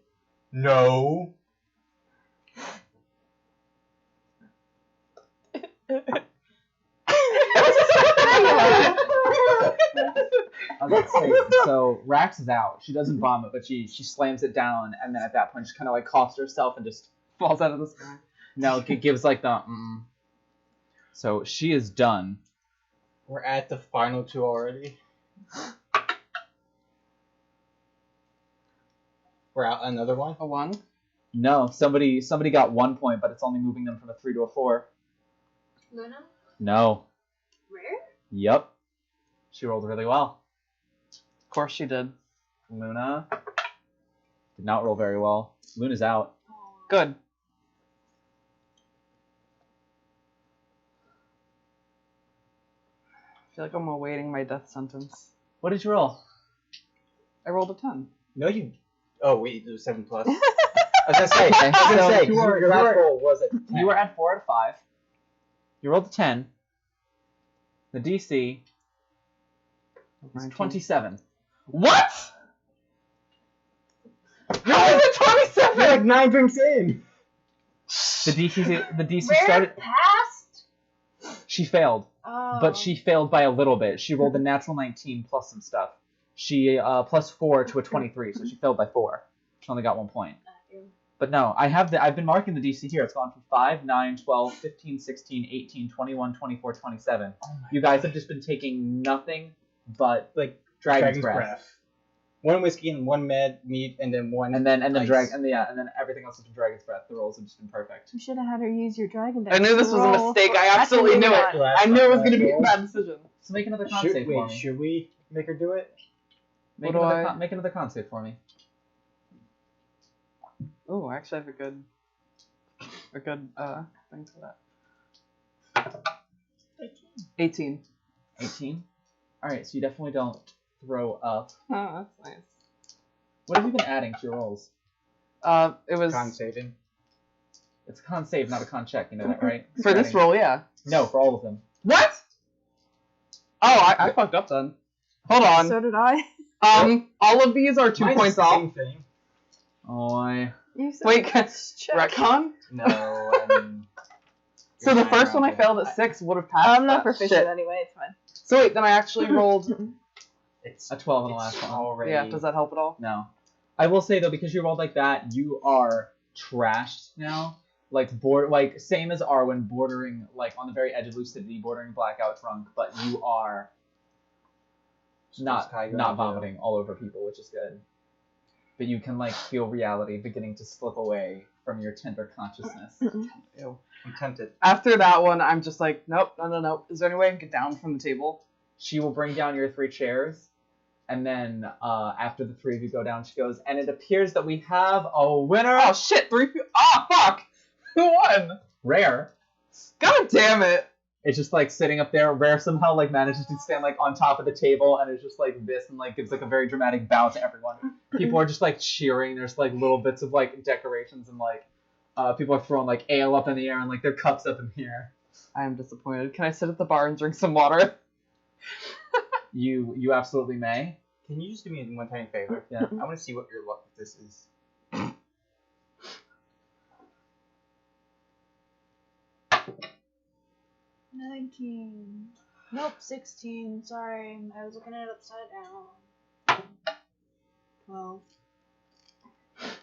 No. I was gonna say, so Rax is out. She doesn't vomit, but she slams it down, and then at that point, she kind of like coughs herself and just Falls out of the sky. no, gives like the. So she is done. We're at the final 2 already. We're out another one. A 1? No, somebody got 1 point, but it's only moving them from a 3 to a 4. Luna? No. Rare? Yep. She rolled really well. Of course she did. Luna did not roll very well. Luna's out. Good. I feel like I'm awaiting my death sentence. What did you roll? I rolled a 10. No, you. Oh wait, it was 7 plus. I was gonna say. So your last roll was at 10. You were at 4 out of 5. You rolled a 10. The DC is 19. 27. What? How is it 27? You're like 9 drinks in. The DC Rare started. passed? She failed, Oh. but she failed by a little bit. She rolled a natural 19 plus some stuff. She plus 4 to a 23, so she failed by 4. She only got 1 point. But no, I've been marking the DC here. It's gone from 5, 9, 12, 15, 16, 18, 21, 24, 27. You guys have just been taking nothing but Like Dragon's Breath. 1 whiskey and 1 mead, and then 1. And then ice. and then everything else has been Dragon's Breath. The rolls have just been perfect. You should have had her use your dragon dice. I knew this was a Roll mistake. for- I absolutely knew it. That's a new one. I knew it was going to be a bad decision. So make another con save for me. Should we make her do it? Make What do another I- make another con save for me. Oh, I actually have a good thing for that. 18. 18. All right, so you definitely don't throw up. Oh, that's nice. What have you been adding to your rolls? It was Con saving. It's a con save, not a con check. You know that, right? for this Adding- roll, yeah. No, for all of them. What? Oh, I fucked up then. Hold on. So did I. All of these are 2 Mine's points the off. same thing. Oh, You said Wait, check. retcon? No, I mean. So the you're first one I around failed it. at 6 would have passed. I'm not that. proficient Shit. anyway. It's fine. So wait, then I actually rolled. It's a 12 on the it's last one. already. Yeah, does that help at all? no. I will say though, because you rolled like that, you are trashed now. Like same as Arwen, bordering like on the very edge of lucidity, bordering blackout drunk, but you are not vomiting all over people, which is good. But you can like feel reality beginning to slip away from your tender consciousness. Ew. I'm tempted. After that one, I'm just like, nope, no. Is there any way I can get down from the table? She will bring down your 3 chairs, and then after the 3 of you go down, she goes, and it appears that we have a winner. Oh shit, 3 people. Ah, fuck! Who won? Rare. God damn it! It's just like sitting up there. Rare somehow like manages to stand like on top of the table, and it's just like this, and like gives like a very dramatic bow to everyone. People are just like cheering. There's like little bits of like decorations, and like people are throwing like ale up in the air and like their cups up in the air. I am disappointed. Can I sit at the bar and drink some water? You absolutely may. Can you just do me one tiny favor? Yeah. I want to see what your luck with this is. 19. Nope, 16. Sorry, I was looking at it upside down. 12.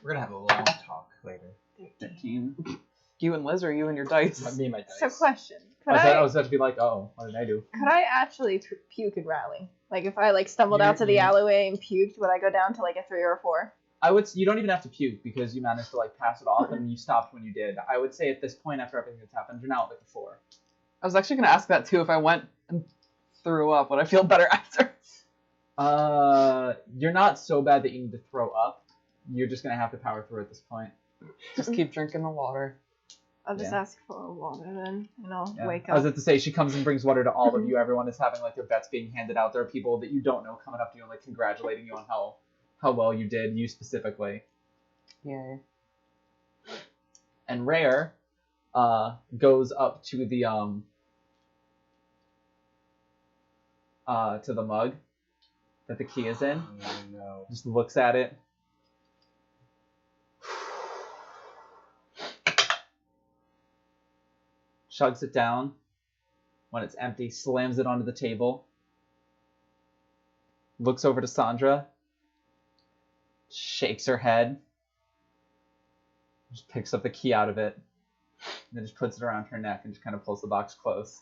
We're gonna have a long talk later. 13. You and Liz, or you and your dice? Me and my dice. So question. Could I I was about to be like, oh, what did I do? could I actually puke and rally? Like if I like stumbled out to the alleyway and puked, would I go down to like a 3 or a 4? You don't even have to puke because you managed to like pass it off and you stopped when you did. I would say at this point after everything that's happened, you're now at like a 4. I was actually going to ask that too. If I went and threw up, would I feel better after? You're not so bad that you need to throw up. you're just gonna have to power through at this point. Just keep drinking the water. I'll just Yeah. ask for water then, and I'll Yeah. wake I was up. about to say, she comes and brings water to all of you. Everyone is having like their bets being handed out. There are people that you don't know coming up to you and like congratulating you on how well you did, you specifically. Yay. And Rare goes up to the mug that the key is in. Oh, no. Just looks at it. Chugs it down. When it's empty, slams it onto the table. Looks over to Sandra. Shakes her head. Just picks up the key out of it. And then just puts it around her neck and just kind of pulls the box close.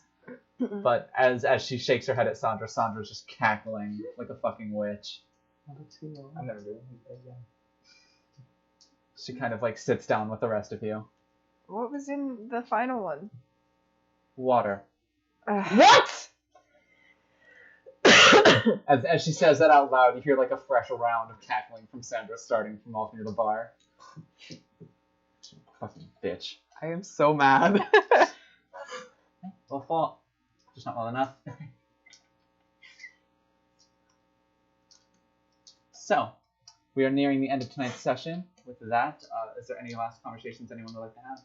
But as she shakes her head at Sandra, Sandra's just cackling like a fucking witch. I'm never doing it again. She kind of like sits down with the rest of you. What was in the final one? Water. What? As she says that out loud, you hear like a fresh round of cackling from Sandra starting from off near the bar. Fucking bitch. I am so mad. Well fought. Just not well enough. So, we are nearing the end of tonight's session. With that, is there any last conversations anyone would like to have?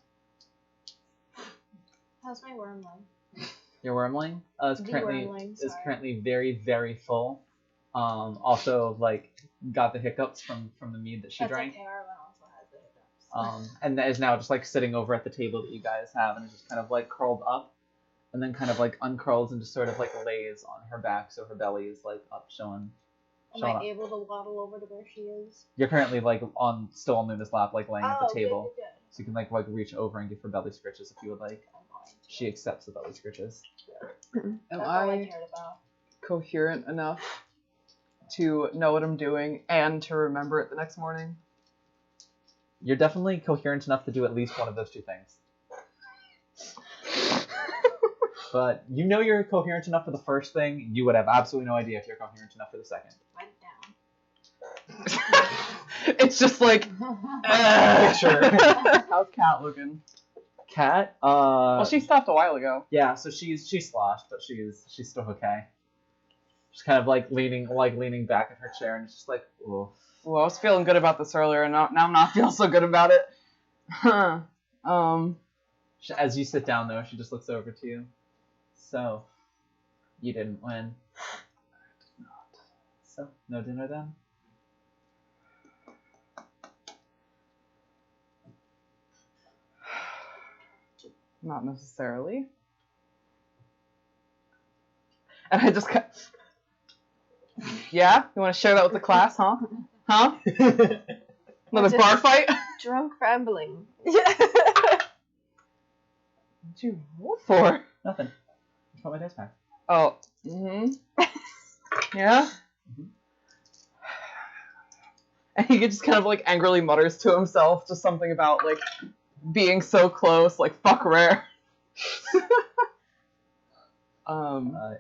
How's my wormling? Your wormling is The currently wormling, is sorry. currently very, very full. Also like got the hiccups from the mead that she That's drank. okay, Arlen also has the hiccups. And is now just like sitting over at the table that you guys have, and is just kind of like curled up, and then kind of like uncurls and just sort of like lays on her back, so her belly is like up, showing. Am showing I up. able to waddle over to where she is? You're currently like still on Luna's lap, like laying at the Oh, table, good. so you can like reach over and give her belly scritches if you would like. I'm going to. She accepts the belly scritches. Am That's all I I cared about. coherent enough to know what I'm doing and to remember it the next morning? You're definitely coherent enough to do at least one of those two things. But you know you're coherent enough for the first thing. You would have absolutely no idea if you're coherent enough for the second. Write It's just like, Picture. how's Cat looking? Cat? Well, she stopped a while ago. Yeah, so she's sloshed, but she's still okay. She's kind of like leaning back in her chair, and it's just like, ooh. Well, I was feeling good about this earlier, and now I'm not feeling so good about it. Huh. As you sit down, though, she just looks over to you. So, you didn't win. I did not. So, no dinner then? Not necessarily. And I just yeah? You want to share that with the class, huh? Huh? Another Just- bar fight? Drunk rambling. What'd you roll for? Nothing. Just put my dice back. Oh, mm-hmm. Yeah? Mhm. And he just kind of like angrily mutters to himself just something about like being so close, like fuck Rare.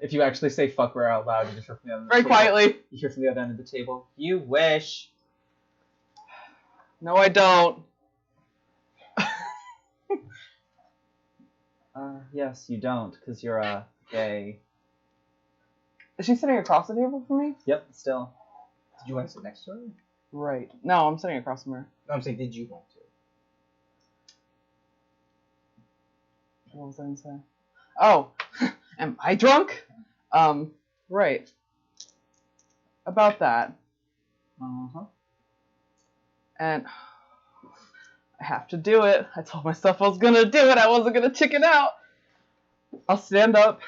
If you actually say fuck Rare out loud, you just hear from the other end of the Very table. quietly. You hear from the other end of the table. You wish. No, I don't. Yes, you don't, because you're gay. Is she sitting across the table from me? Yep, still. Did you want to sit next to her? Right. No, I'm sitting across from her. No, I'm saying, did you want to? What was I gonna say? Oh, am I drunk? Right. About that. Uh-huh. And I have to do it. I told myself I was gonna do it. I wasn't gonna chicken out. I'll stand up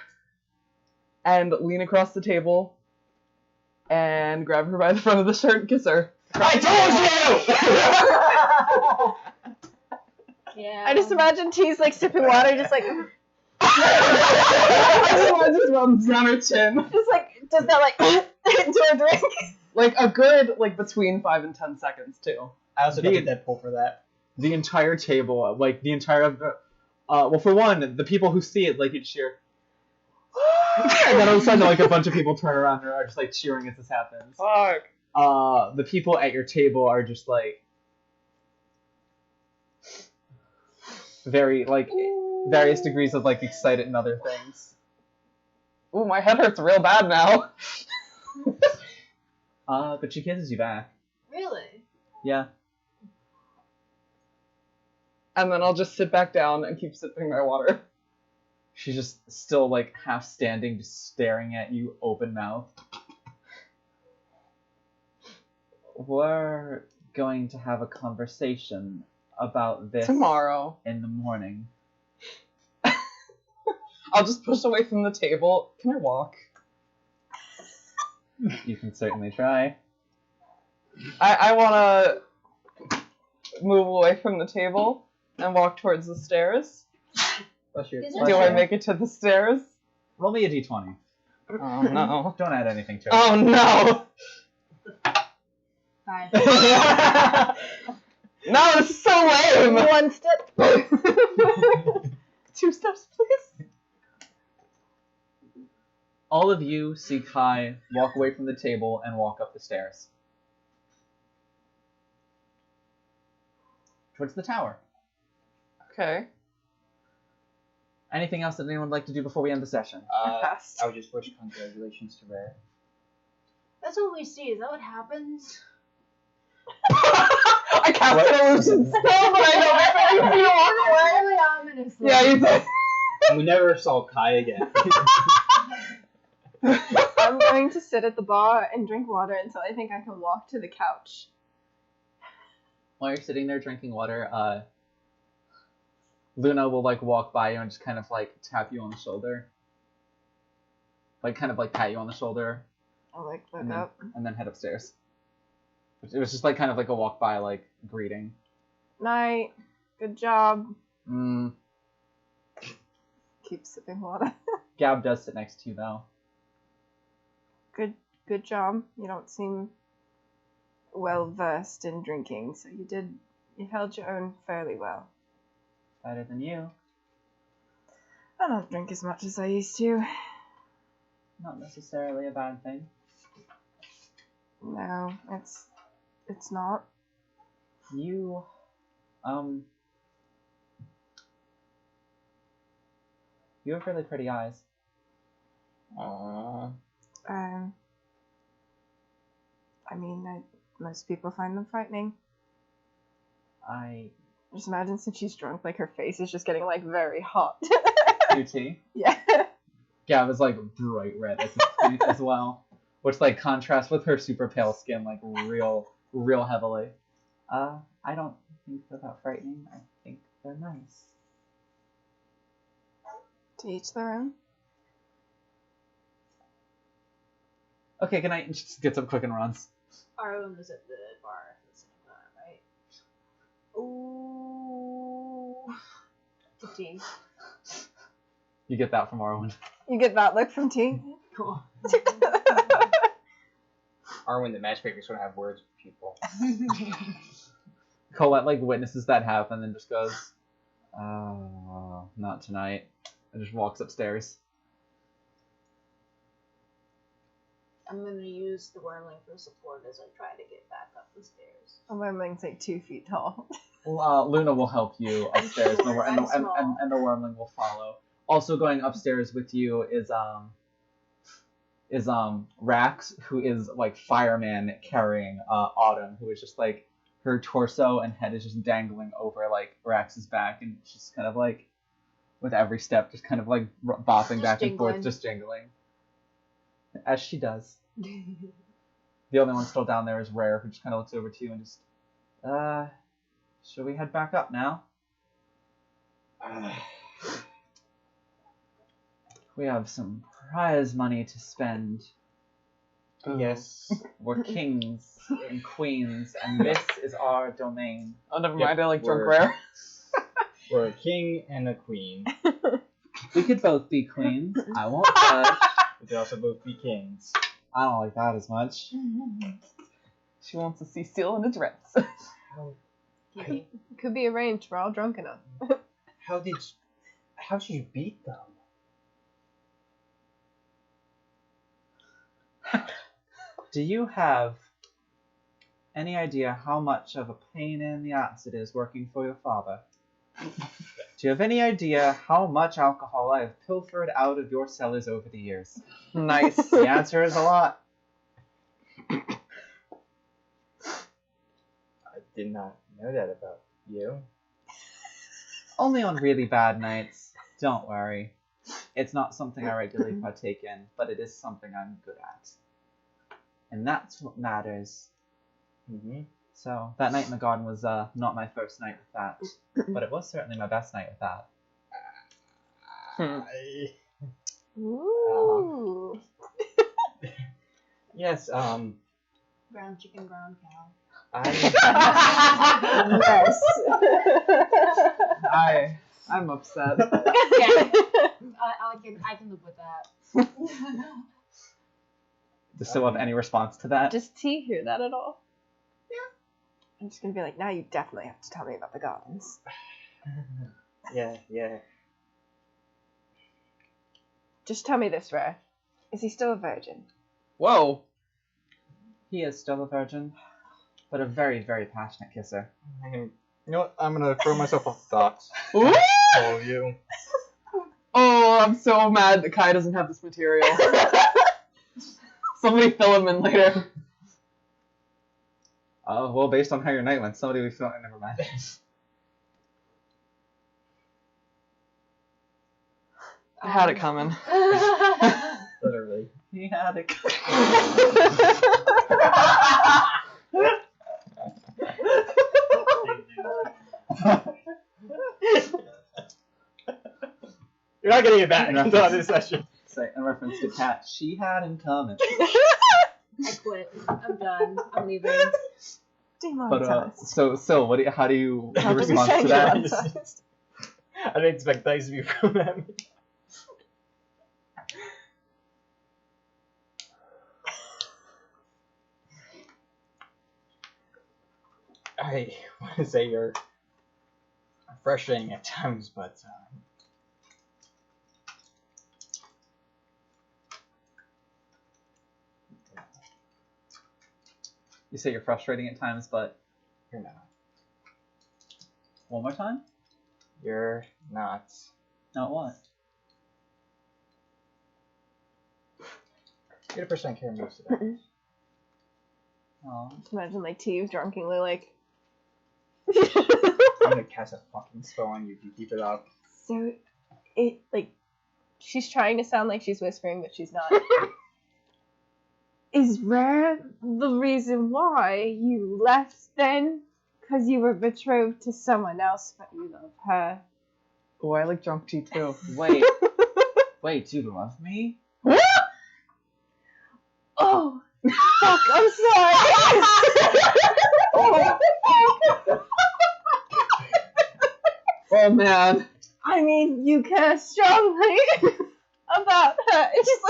and lean across the table and grab her by the front of the shirt and kiss her. I Yeah. I just imagine T's like sipping water, just like I just runs down her chin. just like does that like into a drink. Like a good between 5 and 10 seconds too. I also don't get that pull for that. The entire table, like the entire, well, for one, the people who see it, like, you cheer. And then all of a sudden, like, a bunch of people turn around and are just, like, cheering as this happens. Fuck. The people at your table are just like very like various degrees of like excited and other things. Ooh, my head hurts real bad now. But she kisses you back. Really? Yeah. And then I'll just sit back down and keep sipping my water. She's just still like half standing, just staring at you, open mouth. We're going to have a conversation about this Tomorrow. in the morning. I'll just push away from the table. Can I walk? You can certainly try. I want to move away from the table and walk towards the stairs. What's your Is Do I make it to the stairs? Roll me a d20. Oh no. Don't add anything to it. Oh no. 5. No, this is so lame. 1 step. 2 steps, please. All of you see Kai walk away from the table and walk up the stairs. Towards the tower. Okay. Anything else that anyone would like to do before we end the session? I would just wish congratulations to Rare. That's what we see. Is that what happens? I cast an illusion spell, but I know that makes you walk away. Really ominously. Yeah, you did. And we never saw Kai again. I'm going to sit at the bar and drink water until I think I can walk to the couch. While you're sitting there drinking water, Luna will like walk by you and just kind of like tap you on the shoulder. Like kind of like pat you on the shoulder I'll like look and then, up. and then head upstairs. It was just like kind of like a walk by like greeting. Night. Good job. Mm, Keep sipping water. Gab does sit next to you though. Good job. You don't seem well versed in drinking, so you held your own fairly well. Better than you. I don't drink as much as I used to. Not necessarily a bad thing. No, it's not. You, you have really pretty eyes. Aww. I mean, most people find them frightening. I Just imagine since she's drunk, like her face is just getting like very hot. QT. Yeah. Gab is like bright red as well, which like contrasts with her super pale skin like real heavily. I don't think they're that frightening. I think they're nice. To each their own. Okay, good night. And she just gets up quick and runs. Arwen was at the bar at the same time, right? Ooh. Tea. You get that from Arwen. You get that look from T. Cool. Arwen, the matchmaker, is going to have words with people. Colette like witnesses that happen and just goes, "Oh, not tonight," and just walks upstairs. I'm gonna use the wormling for support as I try to get back up the stairs. A wormling's like 2 feet tall. Luna will help you upstairs, Sure, and, I'm small. and the wormling will follow. Also going upstairs with you is Rax, who is like fireman carrying Autumn, who is just like her torso and head is just dangling over like Rax's back, and she's kind of like with every step just kind of like bopping Just back and forth, jingling. just jingling, as she does. The only one still down there is Rare, who just kind of looks over to you and just, should we head back up now? We have some prize money to spend. Yes. We're kings and queens, and this is our domain. Oh, never Yep, mind. I like drunk we're- Rare. We're a king and a queen. We could both be queens. I won't judge. We could also both be kings. I don't like that as much. She wants to see Seal in a dress. Could be arranged. We're all drunk enough. How did you beat them? Do you have any idea how much of a pain in the ass it is working for your father? Do you have any idea how much alcohol I have pilfered out of your cellars over the years? Nice. The answer is a lot. I did not know that about you. Only on really bad nights. Don't worry. It's not something I regularly partake in, but it is something I'm good at. And that's what matters. Mm-hmm. So, that night in the garden was not my first night with that, but it was certainly my best night with that. Ooh. Yes, Brown chicken, brown cow. Yes. I'm upset. Yeah. I can live with that. Does Syl have any response to that? Does T hear that at all? I'm just gonna be like, now you definitely have to tell me about the gardens. yeah. Just tell me this, Rare. Is he still a virgin? Whoa. He is still a virgin, but a very, very passionate kisser. You know what? I'm gonna throw myself off the docks. Ooh! Follow you. Oh, I'm so mad that Kai doesn't have this material. Somebody fill him in later. Well, based on how your night went, somebody we felt never mind. I had it coming. Literally. He had it. You're not getting it back No. until this session. Say, in reference to Kat, she had him coming. I quit. I'm done. I'm leaving. But so Syl, how do you How do we respond say to that? demonetized? I didn't expect dice to be thrown at me. I want to say you're frustrating at times, but You say you're frustrating at times, but you're not. one more time? You're not. Not what? You're the person I care most about. Oh. Just imagine like T drunkenly like. I'm gonna cast a fucking spell on you if you keep it up. So, it like, she's trying to sound like she's whispering, but she's not. Is Rare the reason why you left then? Because you were betrothed to someone else, but you love her. Oh, I like drunk tea too. Wait. Wait, do you love me? Oh, fuck! I'm sorry. Oh man. I mean, you care strongly about her. It's just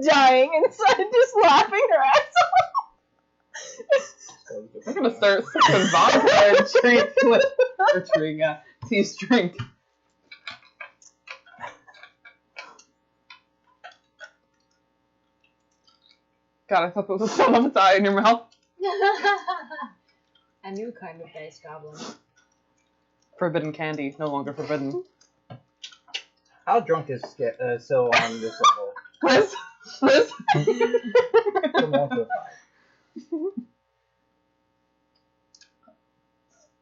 dying inside, just laughing her ass off. I'm gonna start sipping vodka and drinking Tea's drink. God, I thought there was a son of a tie in your mouth. A new kind of dice goblin. Forbidden candy, no longer forbidden. How drunk is Syl on this level? Liz? From 1 to 5.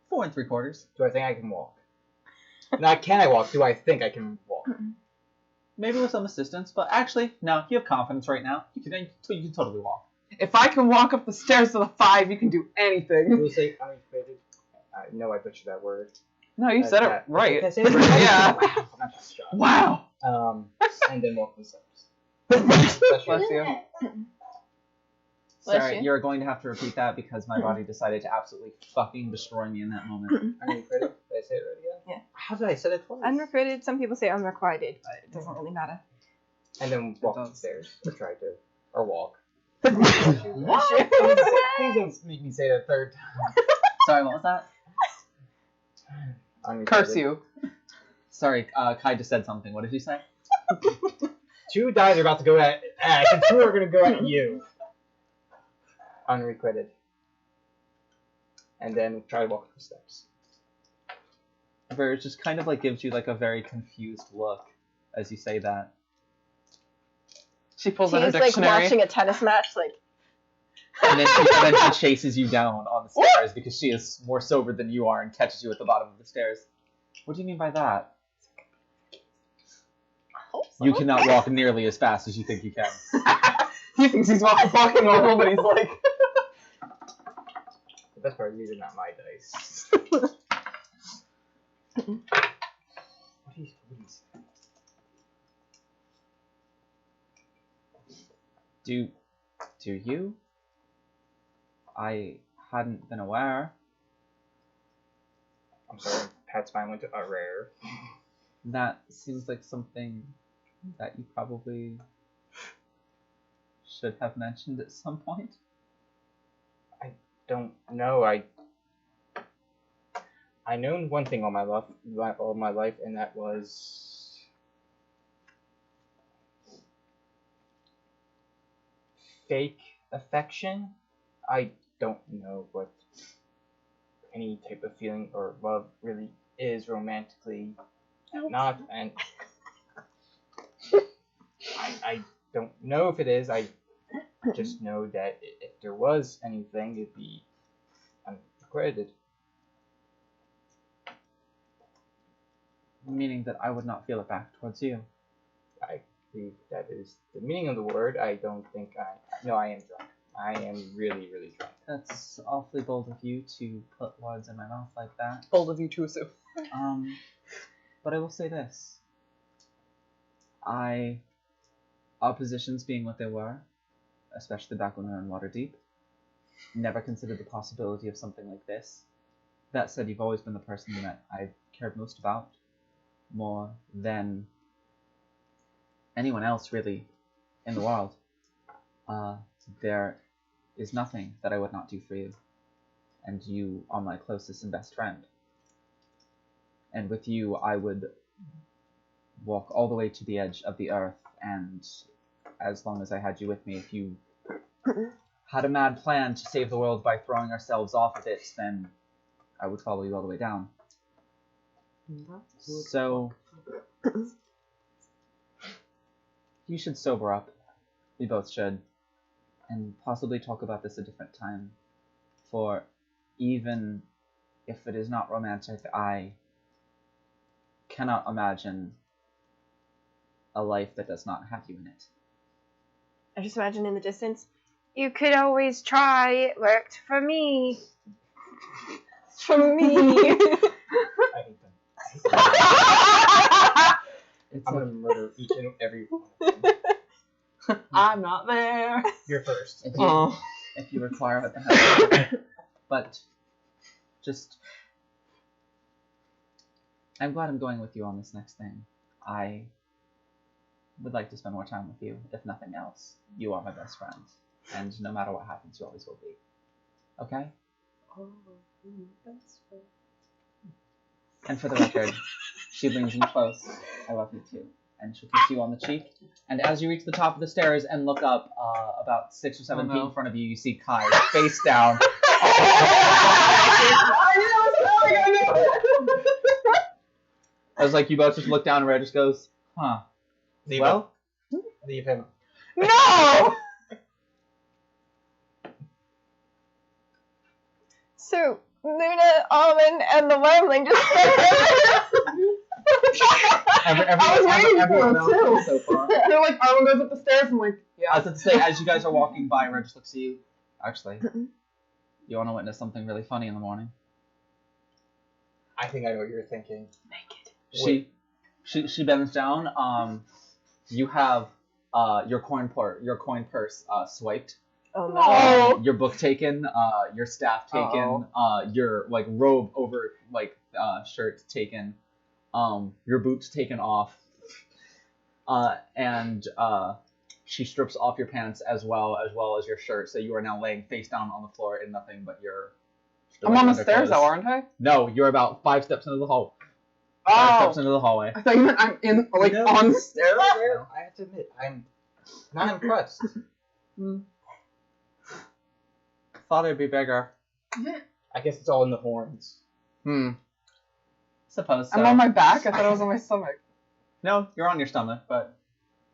4 3/4. Do I think I can walk? Not can I walk, do I think I can walk? Maybe with some assistance, but actually, no, you have confidence right now. You can totally walk. If I can walk up the stairs to the 5, you can do anything. We'll say unequated. I know I butchered that word. No, you said it right. Did I say it right? Yeah. Wow, I'm not that shot. Wow. And then walk the steps. Bless you. Bless Sorry, you. you're going to have to repeat that because my body decided to absolutely fucking destroy me in that moment. Unequated? Did I say it right again? Yeah. How did I say it twice? Unrequited, some people say unrequited, but it doesn't really matter. And then walk the stairs. Or try to. Or walk. Bless you. Please don't make me say it a third time. Sorry, what was that? Unequated. Curse you. Sorry, Kai just said something. What did you say? 2 dice are about to go at Ash, and 2 are going to go at you. Unrequited. and then try to walk up the steps. Verge just kind of like gives you like a very confused look as you say that. She pulls out her She's like dictionary. watching a tennis match, like. And then she chases you down on the stairs because she is more sober than you are and catches you at the bottom of the stairs. What do you mean by that? You cannot walk nearly as fast as you think you can. He thinks he's walking normal, but he's like... The best part is these are not my dice. What is Do you? I hadn't been aware. I'm sorry, Pat's mind went to a rare. That seems like something that you probably should have mentioned at some point. Don't know. I known one thing all my life, and that was fake affection. I don't know what any type of feeling or love really is romantically. Not, and I don't know if it is. I just know that if there was anything, it'd be uncredited. Meaning that I would not feel it back towards you. I believe that is the meaning of the word. I don't think I am drunk. I am really, really drunk. That's awfully bold of you to put words in my mouth like that. Bold of you too, Sue. But I will say this. Our positions being what they were, especially back when we were in Waterdeep, never considered the possibility of something like this. That said, you've always been the person that I've cared most about, more than anyone else really in the world. There is nothing that I would not do for you, and you are my closest and best friend. And with you, I would walk all the way to the edge of the earth, and as long as I had you with me, if you had a mad plan to save the world by throwing ourselves off of it, then I would follow you all the way down. So, you should sober up. We both should. And possibly talk about this a different time. For even if it is not romantic, I cannot imagine a life that does not have you in it. I just imagine in the distance, you could always try, it worked for me. For me. I hate them. I'm gonna murder each and every one of them. I'm not there. You're first. If you require it, then but just, I'm glad I'm going with you on this next thing. I would like to spend more time with you, if nothing else. You are my best friend, and no matter what happens, you always will be. Okay? And for the record, she leans in close. I love you too. And she'll kiss you on the cheek. And as you reach the top of the stairs and look up about 6 or 7 feet in front of you, you see Kai face down. I was like, you both just look down and Red just goes, huh. Leave Well? him. Leave him. No! So, Luna, Almond, and the Wormling just I was waiting everyone for else it too. so far. They're like, Arlen goes up the stairs and like, yeah. I was about to say, as you guys are walking by, Red just looks at you. Actually, you want to witness something really funny in the morning? I think I know what you're thinking. She bends down. You have your coin purse swiped. Oh no. Your book taken. Your staff taken. Your like robe over like shirt taken. Your boots taken off. And she strips off your pants as well as your shirt. So you are now laying face down on the floor in nothing but your. I'm on the stairs though, aren't I? No, you're about 5 steps into the hall. 5 steps into the hallway. I thought you meant I'm in, like, on the stairs. No, I have to admit, I'm not impressed. Thought it'd be bigger. I guess it's all in the horns. Hmm. Suppose so. I'm on my back. Suppose so. I'm on my back. I thought I was on my stomach. No, you're on your stomach, but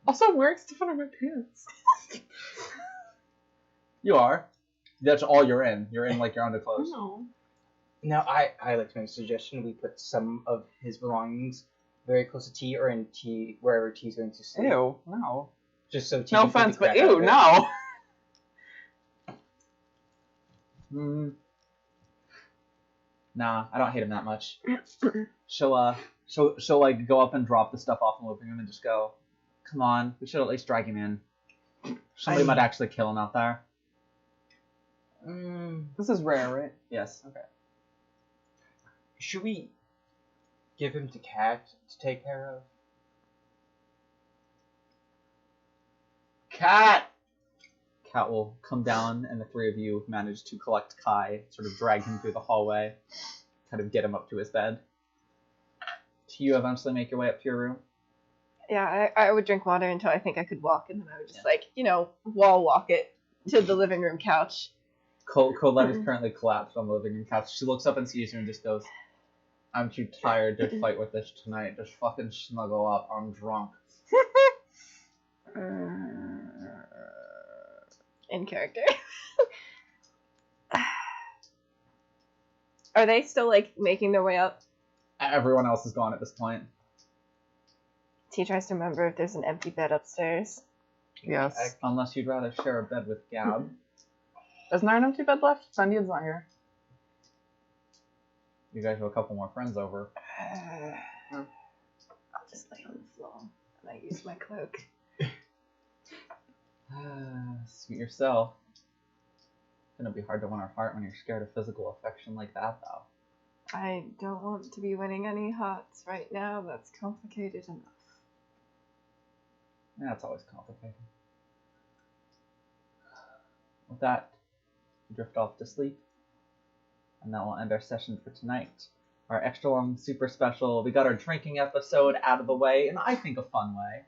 Also, I'm wearing stuff under my pants. you are. That's all you're in. You're in like your underclothes. No. Now, I like to make a suggestion. We put some of his belongings very close to T or in T, wherever T's going to sleep. Ew. No. Just so T No can beat the offense, but crap out ew, of it. no. Nah, I don't hate him that much. She'll like go up and drop the stuff off in the living room and just go, "Come on, we should at least drag him in. Somebody might actually kill him out there." This is rare, right? Yes. Okay. Should we give him to Cat to take care of? Cat! Cat will come down, and the three of you manage to collect Kai, sort of drag him through the hallway, kind of get him up to his bed. Do you eventually make your way up to your room? Yeah, I would drink water until I think I could walk, and then I would just wall walk it to the living room couch. Colette is currently collapsed on the living room couch. She looks up and sees you and just goes, "I'm too tired to fight with this tonight. Just fucking snuggle up. I'm drunk." In character. Are they still like making their way up? Everyone else is gone at this point. T tries to remember if there's an empty bed upstairs. Yes. Unless you'd rather share a bed with Gab. Isn't there an empty bed left? Sandian's not here. You guys have a couple more friends over. I'll just lay on the floor and I use my cloak. Suit yourself. It's gonna be hard to win our heart when you're scared of physical affection like that, though. I don't want to be winning any hearts right now. That's complicated enough. Yeah, it's always complicated. With that, we drift off to sleep. And that will end our session for tonight. Our extra long, super special. We got our drinking episode out of the way, in I think a fun way.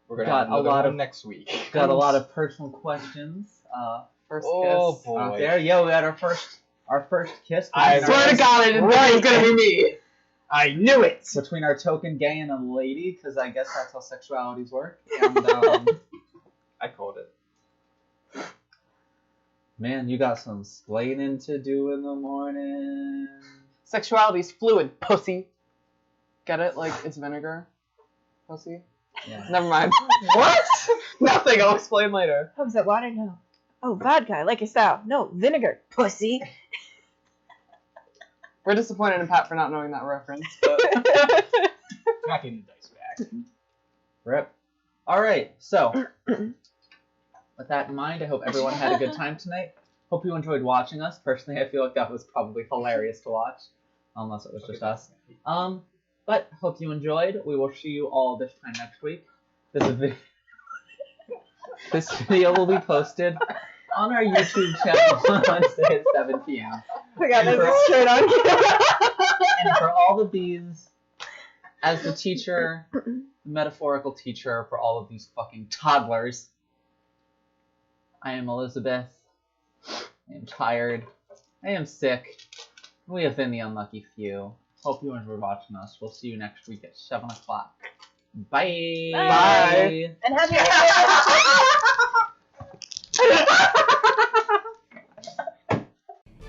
We're gonna Got have another a lot one of- next week. Got a lot of personal questions. First Oh, kiss. boy. Out there, yo, we had our first kiss. I between Swear our- to God, I didn't think it was gonna be me. I knew it! between our token gay and a lady, because I guess that's how sexualities work. And I called it. man, you got some splaining to do in the morning. Sexuality's fluid, pussy. Get it? Like, it's vinegar. Pussy? Yeah. Never mind. What? Nothing, I'll explain later. Oh, is that water? No. Oh, vodka. I like your style. No, vinegar. Pussy. We're disappointed in Pat for not knowing that reference, but... Back in the dice bag. Rip. All right. So, with that in mind, I hope everyone had a good time tonight. Hope you enjoyed watching us. Personally, I feel like that was probably hilarious to watch, unless it was just us. But hope you enjoyed. We will see you all this time next week. This video will be posted on our YouTube channel on Wednesday at 7 p.m. I got this shirt on. And for all of these, as the teacher, the metaphorical teacher for all of these fucking toddlers, I am Elizabeth. I am tired. I am sick. We have been the unlucky few. Hope you enjoyed watching us. We'll see you next week at 7 o'clock. Bye. Bye. And happy New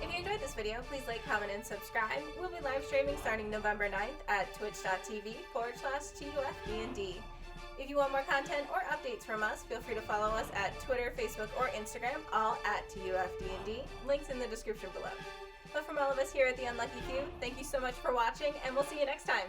If you enjoyed this video, please like, comment, and subscribe. We'll be live streaming starting November 9th at twitch.tv/TUFD&D. If you want more content or updates from us, feel free to follow us at Twitter, Facebook, or Instagram, all at TUFD&D. Links in the description below. But from all of us here at The Unlucky Few, thank you so much for watching, and we'll see you next time.